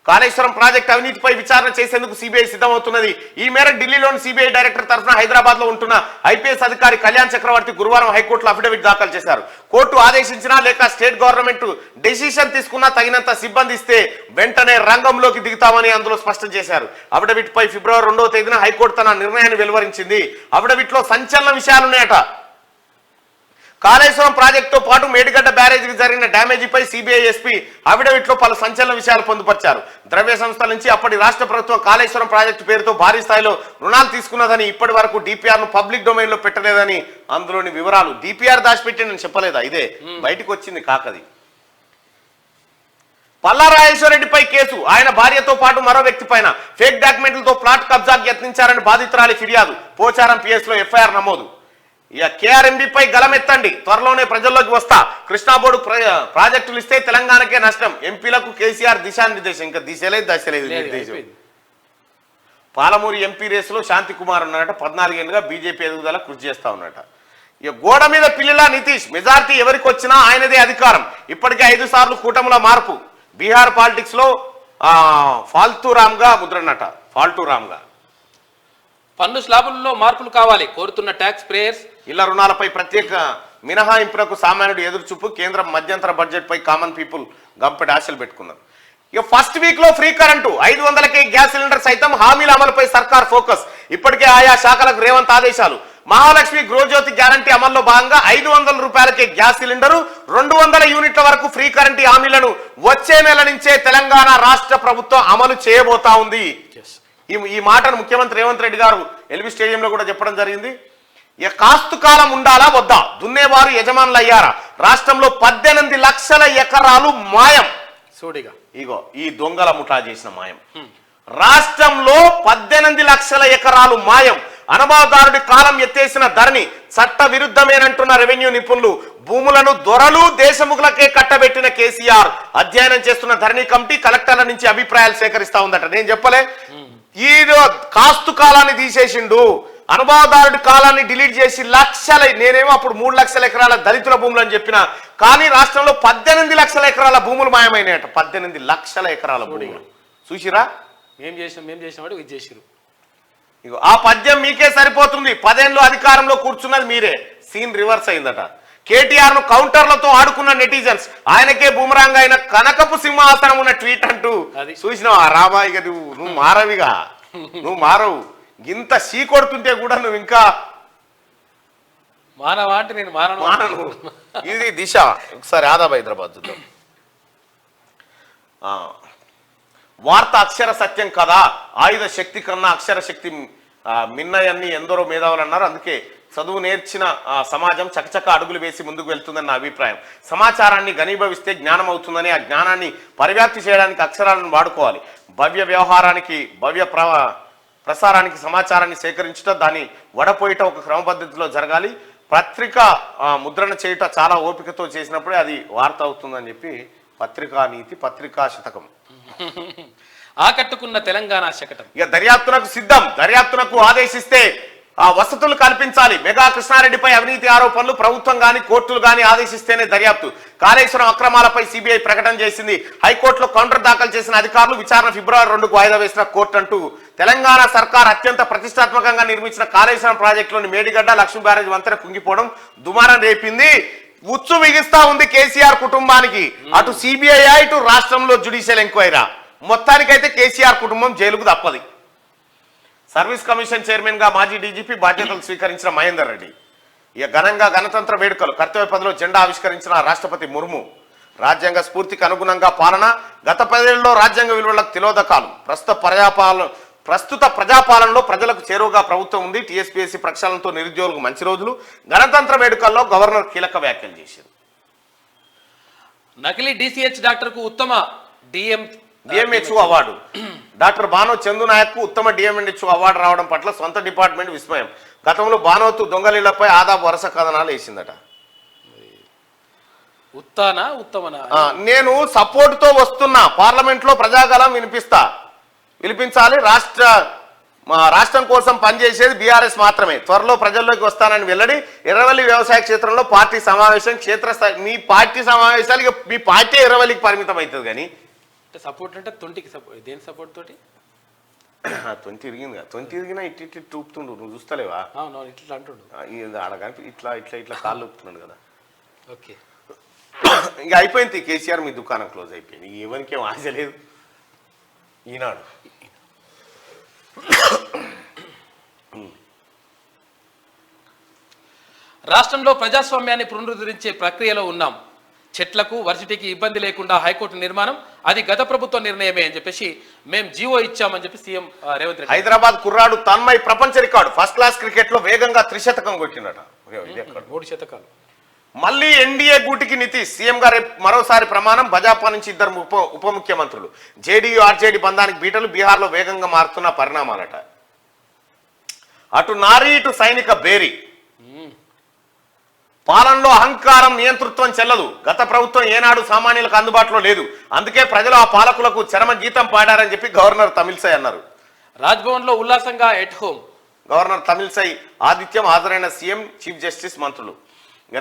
కాళేశ్వరం ప్రాజెక్టు అవినీతిపై విచారణ చేసేందుకు సిబిఐ సిద్ధమవుతున్నది. ఈ మేరకు ఢిల్లీలోని సిబిఐ డైరెక్టర్ తరఫున హైదరాబాద్ లో ఉంటున్న ఐపీఎస్ అధికారి కళ్యాణ్ చక్రవర్తి గురువారం హైకోర్టులో అఫిడవిట్ దాఖలు చేశారు. కోర్టు ఆదేశించినా లేక స్టేట్ గవర్నమెంట్ డెసిషన్ తీసుకున్నా తగినంత సిబ్బంది ఇస్తే వెంటనే రంగంలోకి దిగుతామని అందులో స్పష్టం చేశారు. అఫిడవిట్ పై ఫిబ్రవరి 2వ తేదీన హైకోర్టు తన నిర్ణయాన్ని వెలువరించింది. అఫిడవిట్ లో సంచలన విషయాలున్నాయట. కాళేశ్వరం ప్రాజెక్టుతో పాటు మేడిగడ్డ బ్యారేజీకి జరిగిన డ్యామేజీపై సిబిఐ ఎస్పీ అఫిడవిట్ లో పలు సంచలన విషయాలు పొందుపరిచారు. ద్రవ్య సంస్థల నుంచి అప్పటి రాష్ట్ర ప్రభుత్వం కాళేశ్వరం ప్రాజెక్టు పేరుతో భారీ స్థాయిలో రుణాలు తీసుకున్నదని, ఇప్పటి వరకు డిపిఆర్ ను పబ్లిక్ డొమైన్ లో పెట్టలేదని అందులోని వివరాలు. డిపిఆర్ దాచిపెట్టి నేను చెప్పలేదా, ఇదే బయటకు వచ్చింది కాకది. పల్లా రాజేశ్వరరెడ్డిపై కేసు. ఆయన భార్యతో పాటు మరో వ్యక్తి పైన ఫేక్ డాక్యుమెంట్లతో ప్లాట్ కబ్జాకు యత్నించారని బాధితురాలి ఫిర్యాదు. పోచారం పిఎస్ లో ఎఫ్ఐఆర్ నమోదు. ఇక కేఆర్ఎంబీపై గలమెత్తండి, త్వరలోనే ప్రజల్లోకి వస్తా. కృష్ణా బోర్డు ప్రాజెక్టులు ఇస్తే తెలంగాణకే నష్టం. ఎంపీలకు కేసీఆర్ దిశానిర్దేశం. ఇంకా దశలేదు నిర్దేశం. పాలమూరు ఎంపీ రేసులో శాంతి కుమార్ ఉన్నారట. 14 ఏళ్ళుగా బీజేపీ ఎదుగుదల కృషి చేస్తా ఉన్నట. ఇక గోడ మీద పిల్లిలా నితీష్. మెజార్టీ ఎవరికి వచ్చినా ఆయనదే అధికారం. ఇప్పటికే 5 సార్లు కూటమిలో మార్పు. బీహార్ పాలిటిక్స్ లో ఫాల్తూరామ్గా ముద్రన్నట. ఫాల్తూరామ్గా పన్ను స్లాబుల్లో మార్పులు కావాలి కోరుతున్న ట్యాక్స్ ప్రేయర్స్. ఇళ్ల రుణాలపై ప్రత్యేక మినహాయింపులకు సామాన్యుడు ఎదురుచూపు. కేంద్రం మధ్యంతర బడ్జెట్ పై కామన్ పీపుల్ గంపెటి ఆశలు పెట్టుకున్నారు. ఇక ఫస్ట్ వీక్ లో ఫ్రీ కరెంటు. 500కే గ్యాస్ సిలిండర్ సైతం. హామీల అమలుపై సర్కార్ ఫోకస్. ఇప్పటికే ఆయా శాఖలకు రేవంత్ ఆదేశాలు. మహాలక్ష్మి గృహజ్యోతి గ్యారంటీ అమల్లో భాగంగా 500 రూపాయలకే గ్యాస్ సిలిండరు, 200 యూనిట్ల వరకు ఫ్రీ కరెంటు హామీలను వచ్చే నెల నుంచే తెలంగాణ రాష్ట్ర ప్రభుత్వం అమలు చేయబోతా ఉంది. ఈ మాటను ముఖ్యమంత్రి రేవంత్ రెడ్డి గారు ఎల్బీ స్టేడియంలో కూడా చెప్పడం జరిగింది. ఇక కాస్తు కాలం ఉండాలా వద్దా, దున్నేవారు యజమానులు అయ్యారా? రాష్ట్రంలో 18 లక్షల ఎకరాలు మాయం. సోడిగా ఇగో ఈ దొంగల ముఠా చేసిన మాయం. రాష్ట్రంలో 18 లక్షల ఎకరాలు మాయం. అనుభవదారుడి కాలం ఎత్తేసిన ధరణి చట్ట విరుద్ధమేనంటున్న రెవెన్యూ నిపుణులు. భూములను దొరలు దేశముఖులకే కట్టబెట్టిన కేసీఆర్. అధ్యయనం చేస్తున్న ధరణి కమిటీ కలెక్టర్ల నుంచి అభిప్రాయాలు సేకరిస్తా ఉందట. నేను చెప్పలే, ఈ కాస్తు కాలాన్ని తీసేసిండు, అనుభవదారుడి కాలాన్ని డిలీట్ చేసి నేనేమో అప్పుడు 3 లక్షల ఎకరాల దళితుల భూములు అని చెప్పిన. కానీ రాష్ట్రంలో 18 లక్షల ఎకరాల భూములు మాయమైనాయట. 18 లక్షల ఎకరాల భూములు చూసిరా. ఏం చేసినాం వాడు ఇది చేసిరు. ఇగో ఆ పద్యం మీకే సరిపోతుంది. 10 ఏళ్ళు అధికారంలో కూర్చున్నది మీరే. సీన్ రివర్స్ అయిందట. కేటీఆర్ ను కౌంటర్లతో ఆడుకున్న నెటిజన్స్. ఆయనకే బూమరాంగ్ అయిన కనకపు సింహాసనం ఉన్న ట్వీట్ అంటూ చూసినావా? రాబా, ఇక నువ్వు మారవిగా, నువ్వు మారవు. ఇంత సీ కొడుతుంటే కూడా నువ్వు ఇంకా మానవా అంటే నేను మానను. ఇది దిశ. ఒకసారి ఆదాబ్ హైదరాబాద్ చూద్దాం. వార్త అక్షర సత్యం కదా. ఆయుధ శక్తి కన్నా అక్షర శక్తి మిన్నయన్ని ఎందరో మేధావులు అన్నారు. అందుకే చదువు నేర్చిన సమాజం చకచక అడుగులు వేసి ముందుకు వెళ్తుందని నా అభిప్రాయం. సమాచారాన్ని ఘనీభవిస్తే జ్ఞానం అవుతుందని, ఆ జ్ఞానాన్ని పరివ్యాప్తి చేయడానికి అక్షరాలను వాడుకోవాలి. భవ్య ప్రసారానికి సమాచారాన్ని సేకరించుట, దాన్ని వడపోయిట ఒక క్రమపద్ధతిలో జరగాలి. పత్రిక ముద్రణ చేయుట చాలా ఓపికతో చేసినప్పుడే అది వార్త అవుతుందని చెప్పి పత్రికా నీతి, పత్రికా శతకం. ఆకట్టుకున్న తెలంగాణ శకటం. ఇక దర్యాప్తునకు సిద్ధం. దర్యాప్తునకు ఆదేశిస్తే వసతులు కల్పించాలి. మెగా కృష్ణారెడ్డిపై అవినీతి ఆరోపణలు ప్రభుత్వం గాని కోర్టులు గాని ఆదేశిస్తేనే దర్యాప్తు. కాళేశ్వరం అక్రమాలపై సిబిఐ ప్రకటన చేసింది. హైకోర్టులో కౌంటర్ దాఖలు చేసిన అధికారులు విచారణ ఫిబ్రవరి 2కు వాయిదా వేసిన కోర్టు అంటూ తెలంగాణ సర్కార్ అత్యంత ప్రతిష్టాత్మకంగా నిర్మించిన కాళేశ్వరం ప్రాజెక్టులోని మేడిగడ్డ లక్ష్మీ బ్యారేజ్ వంతెన కుంగిపోవడం దుమారం రేపింది. ఉచ్చు బిగిస్తా ఉంది కేసీఆర్ కుటుంబానికి. అటు సిబిఐ, ఇటు రాష్ట్రంలో జ్యుడిషియల్ ఎంక్వైరీ. మొత్తానికైతే కేసీఆర్ కుటుంబం జైలుకు తప్పది. సర్వీస్ కమిషన్ చైర్మన్ గా మాజీ డీజీపీ బాధ్యతలు స్వీకరించిన మహేందర్ రెడ్డి. ఇక ఘనంగా గణతంత్ర వేడుకలు. కర్తవ్య పథలో జెండా ఆవిష్కరించిన రాష్ట్రపతి ముర్ము. రాజ్యాంగ స్ఫూర్తికి అనుగుణంగా పాలన. గత 10 ఏళ్లలో రాజ్యాంగ విలువలకు తిలోదకాలు. ప్రస్తుత ప్రజాపాలనలో ప్రజలకు చేరువగా ప్రభుత్వం ఉంది. టీఎస్పీఎస్సీ ప్రక్షాళనతో నిరుద్యోగులకు మంచి రోజులు. గణతంత్ర వేడుకల్లో గవర్నర్ కీలక వ్యాఖ్యలు చేశారు. నకిలీ డిసిహెచ్ డాక్టర్ కు ఉత్తమ DM DMHO award. Doctor Bano Chandu Naik ఉత్తమ డిఎంహెచ్ఓ అవార్డు రావడం పట్ల సొంత డిపార్ట్మెంట్ విస్మయం. గతంలో బానోతు దొంగలీలపై ఆదాపు వరుస కథనాలు వేసిందట. ఉత్తమనా నేను సపోర్టుతో వస్తున్నా, పార్లమెంట్ లో ప్రజాగలం వినిపించాలి. రాష్ట్రం కోసం పనిచేసేది బీఆర్ఎస్ మాత్రమే. త్వరలో ప్రజల్లోకి వస్తానని వెల్లడి. ఎర్రవల్లి వ్యవసాయ క్షేత్రంలో పార్టీ సమావేశం. క్షేత్రస్థాయి మీ పార్టీ సమావేశాలు ఇక మీ పార్టీ ఎర్రవల్లికి పరిమితం అవుతుంది. కానీ సపోర్ట్ అంటే తొంటికి సపోర్ట్, దేని సపోర్ట్ తోటి? తొంటి తిరిగింది, తొంటి తిరిగినా ఇట్టి చూపుతుండు, నువ్వు చూస్తలేవా? అవునవును, ఇట్లా అంటుండు ఆడగాని ఇట్లా కాళ్ళు ఊపుతున్నాడు కదా. ఓకే, ఇంకా అయిపోయింది. కేసీఆర్ మీ దుకాణం క్లోజ్ అయిపోయింది. ఎవరికి ఏం ఆశ లేదు. ఈనాడు రాష్ట్రంలో ప్రజాస్వామ్యాన్ని పునరుద్ధరించే ప్రక్రియలో ఉన్నాం. చెట్లకు వర్సిటీకి ఇబ్బంది లేకుండా హైకోర్టు నిర్మాణం, అది గత ప్రభుత్వ నిర్ణయమే అని చెప్పేసి మేము జీవో ఇచ్చామని చెప్పి సీఎం రేవంత్ రెడ్డి. హైదరాబాద్ కుర్రాడు తన్మయ్ ప్రపంచ రికార్డు. ఫస్ట్ క్లాస్ క్రికెట్ లో వేగంగా 3 శతకం కొట్టినట. 3 శతకాలు. మళ్ళీ ఎన్డీఏ గూటికి నితీష్ సీఎం గా రేపు మరోసారి ప్రమాణం. భాజపా నుంచి 2 ఉప ముఖ్యమంత్రులు. జేడీయూ ఆర్జేడీ బంధానికి బీటలు. బీహార్ లో వేగంగా మారుతున్న పరిణామాలట. అటు నారీ ఇటు సైనిక బేరీ. పాలనలో అహంకారం నియంతృత్వం చెల్లదు. గత ప్రభుత్వం ఏనాడు సామాన్యులకు అందుబాటులో లేదు. అందుకే ప్రజలు ఆ పాలకులకు చరమ గీతం పాడారని చెప్పి గవర్నర్ తమిళసై అన్నారు. రాజ్భవన్ లో ఉల్లాసంగా ఎట్ హోమ్. గవర్నర్ తమిళసై ఆతిథ్యం హాజరైన సీఎం, చీఫ్ జస్టిస్, మంత్రులు.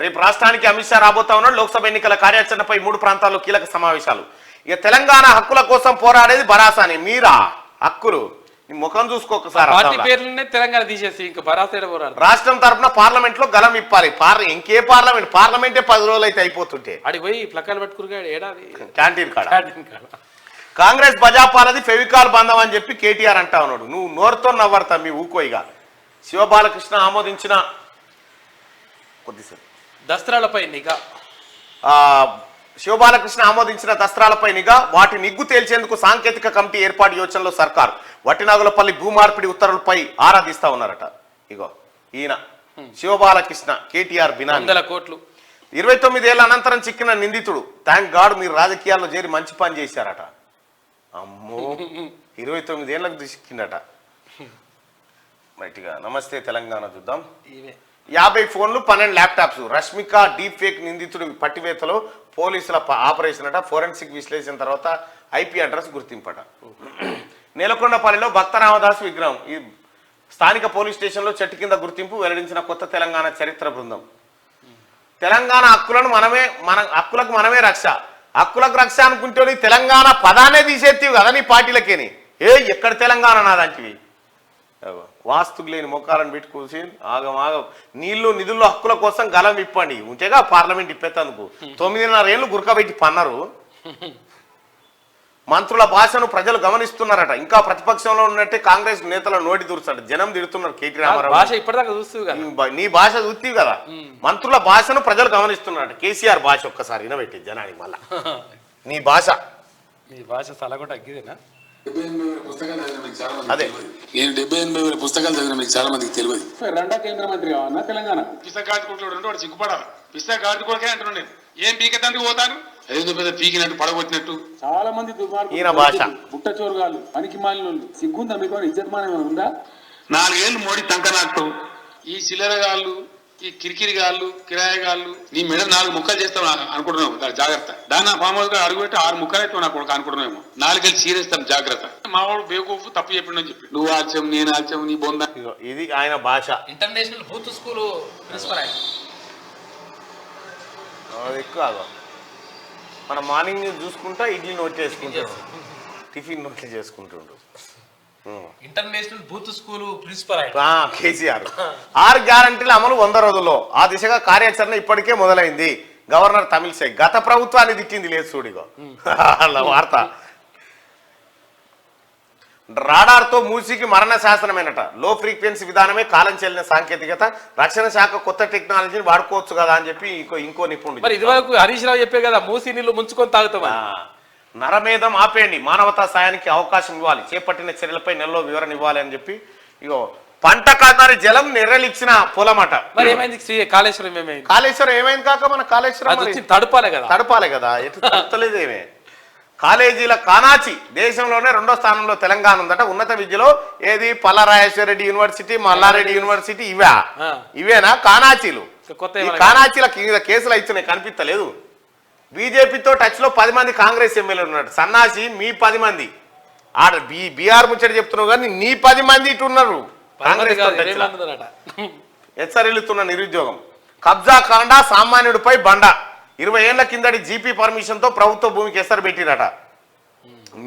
రేపు రాష్ట్రానికి అమిత్ షా రాబోతా ఉన్నాడు. లోక్సభ ఎన్నికల కార్యాచరణపై 3 ప్రాంతాల్లో కీలక సమావేశాలు. ఇక తెలంగాణ హక్కుల కోసం పోరాడేది బరాసాని. మీరా హక్కులు ముఖం చూసుకోకసారి. పార్టీ పేర్లనే తెలంగాణ తీసేసి ఇంకా బరాసే పోరాడు. రాష్ట్రం తరఫున పార్లమెంట్ లో గలం ఇప్పాలి. ఇంకే పార్లమెంటే 10 రోజులు అయితే అయిపోతుంటే అడిగి పోయి ప్లకాలు పట్టుకురుగా ఏడాది క్యాంటీన్ కాడ. కాంగ్రెస్ భాజపాలది ఫెవికాల్ బంధం అని చెప్పి కేటీఆర్ అంటా ఉన్నాడు. నువ్వు నోరుతో నవ్వడతా మీ ఊకోయిగా. శివబాలకృష్ణ ఆమోదించిన కొద్దిసేపు దస్త్రాలపై నిఘా. శివబాలకృష్ణ ఆమోదించిన దస్త్రాలపై నిఘా. వాటి నిగ్గు తేల్చేందుకు సాంకేతిక కమిటీ ఏర్పాటు యోచనలో సర్కార్. వట్టినాగులపల్లి భూమార్పిడి ఉత్తర్వులపై ఆరాధిస్తా ఉన్నారట. ఇగో ఈయన శివబాలకృష్ణ, కేటీఆర్ బినామీ. 100 కోట్లు. 29 ఏళ్ల అనంతరం చిక్కిన నిందితుడు. థ్యాంక్ గాడ్ మీరు రాజకీయాల్లో చేరి మంచి పని చేశారట. అమ్మో, 29 ఏళ్లకు చిక్కిందట. రైట్గా నమస్తే తెలంగాణ చూద్దాం. 50 ఫోన్లు, 12 ల్యాప్టాప్స్. రష్మిక డీప్ ఫేక్ నిందితుడు పట్టివేతలో పోలీసుల ఆపరేషన్ అట. ఫోరెన్సిక్ విశ్లేషణ తర్వాత ఐపీ అడ్రస్ గుర్తింపట. నేలకొండపల్లిలో భక్త రామదాసు విగ్రహం. ఈ స్థానిక పోలీస్ స్టేషన్లో చెట్టు కింద గుర్తింపు వెల్లడించిన కొత్త తెలంగాణ చరిత్ర బృందం. తెలంగాణ హక్కులకు మనమే రక్ష. హక్కులకు రక్ష అనుకుంటే తెలంగాణ పదానే తీసేత్తివి కదా నీ పార్టీలకేని. ఎక్కడ తెలంగాణ నాదంటివి. వాస్తుకు లేని మొక్కాలను పెట్టి కూర్చి ఆగం నీళ్లు నిధుల్లో హక్కుల కోసం గలం ఇప్పండి ఉంటేగా పార్లమెంట్ ఇప్పేందుకు 9.5 ఏళ్ళు గురకబెట్టి పన్నారు. మంత్రుల భాషను ప్రజలు గమనిస్తున్నారట. ఇంకా ప్రతిపక్షంలో ఉన్నట్టే కాంగ్రెస్ నేతల నోటి దూర్చాడు. జనం తిడుతున్నారు. కేటీ రామారావు భాష ఇప్పటిదాకా చూస్తూ నీ భాష చూస్తీవి కదా. మంత్రుల భాషను ప్రజలు గమనిస్తున్నారట. కేసీఆర్ భాష ఒక్కసారి వినబెట్టి జనానికి మళ్ళా నీ భాష. నీ భాష సలగొట్ట అగ్గిదేనా? 78,000 పుస్తకాలు చదివిన మీకు చాలా మంది అదే. తెలియదు. నేను 78,000 పుస్తకాలు చదివిన మీకు చాలా మందికి తెలియదు. రెండో కేంద్ర మంత్రి కావన్నా తెలంగాణ? పిస్తా గాడికోట్లు ఉంటే వాడు సిగ్గుపడాలి. పిస్తా గాడికోలకే అంటున్నాను నేను. ఏం పీకెత్తందుకు పోతాను? ఏదో పెద్ద పీకినట్టు పడగొట్టినట్టు. చాలా మంది ఈయన భాష. బుట్ట చోరుగాళ్ళు, పనికి మాలిన సిగ్గుందా మీకు? ఇజ్జతమానం ఉందా? 4 ఏళ్ళు మోడీ తంకనాకు. ఈ చిల్లరగాళ్ళు, ఈ కిరికిరిగాళ్ళు, కిరాయగాళ్ళు నీ మెడ 4 ముక్కలు చేస్తాం అనుకుంటున్నావు. జాగ్రత్త. దాన్ని ఫామ్ హౌస్ గా అడుగుపెట్టి 6 ముక్కలు అయితే నాకు అనుకుంటున్నాము. 4 ఏళ్ళు చీరేస్తాం జాగ్రత్త. మా వాడు బేవకూఫ్ తప్పు చెప్పిండని చెప్పి నువ్వు ఆల్చాం నేను ఆల్చాం నీ బొంద. ఇది ఆయన భాష. ఇంటర్నేషనల్ బూత్ స్కూల్ ప్రిన్సిపల్ ఆయన. ఎక్కువ మన మార్నింగ్ చూసుకుంటా ఇడ్లీ నోట్ చేసుకుంటాడు, టిఫిన్ నోట్లు చేసుకుంటుండు. International booth school principal KCR 6 గ్యారంటీల అమలు 100 రోజుల్లో. ఆ దిశగా కార్యాచరణ ఇప్పటికే మొదలైంది. గవర్నర్ తమిళసై గత ప్రభుత్వాన్ని తిట్టింది లేదు చూడిగో వార్త. రాడార్తో మూసీకి మరణ శాసనమేనట. లో ఫ్రీక్వెన్సీ విధానమే కాలం చెల్లిన సాంకేతికత. రక్షణ శాఖ కొత్త టెక్నాలజీని వాడుకోవచ్చు కదా అని చెప్పి ఇంకో నిపుణుడు. మరి ఇదివరకు హరీష్ రావు చెప్పే కదా మూసీ నీళ్లు ముంచుకొని తాగుతామా. నరమేధం ఆపేయండి, మానవతా సాయానికి అవకాశం ఇవ్వాలి, చేపట్టిన చర్యలపై నెలలో వివరణ ఇవ్వాలి అని చెప్పి ఇగో పంట కాదారి జలం నెర్రలిచ్చిన పొలమట. మరి ఏమైంది కాళేశ్వరం? ఏమైంది కాళేశ్వరం? ఏమైంది కాక మన కాళేశ్వరం తడపాలే కదా. తడపాలే కదా. ఎటు తడతలేదేమే. కాలేజీల కానాచి దేశంలోనే 2వ స్థానంలో తెలంగాణ ఉందట. ఉన్నత విద్యలో ఏది పల్లారాజేశ్వర రెడ్డి యూనివర్సిటీ, మల్లారెడ్డి యూనివర్సిటీ ఇవేనా కానాచీలు? ఈ కానాచీల కేసులు ఇస్తున్నాయి కనిపిస్తలేదు. బీజేపీతో టచ్ లో 10 మంది కాంగ్రెస్ ఎమ్మెల్యేలు ఉన్నారు. సన్నాసి మీ 10 మంది ఆడ బీఆర్ ముచ్చట చెప్తున్నావు కానీ నీ 10 మంది ఇటు ఉన్నారు. కాంగ్రెస్ హెచ్చరిల్లుతున్న నిరుద్యోగం. కబ్జా కాండ సామాన్యుడిపై బండ. 20 ఏళ్ల కిందటి జీపీ పర్మిషన్ తో ప్రభుత్వ భూమికి ఎసరు పెట్టిరట.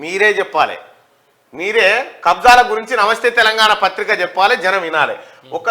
మీరే చెప్పాలి, మీరే కబ్జాల గురించి నమస్తే తెలంగాణ పత్రిక చెప్పాలి, జనం వినాలి. ఒక్క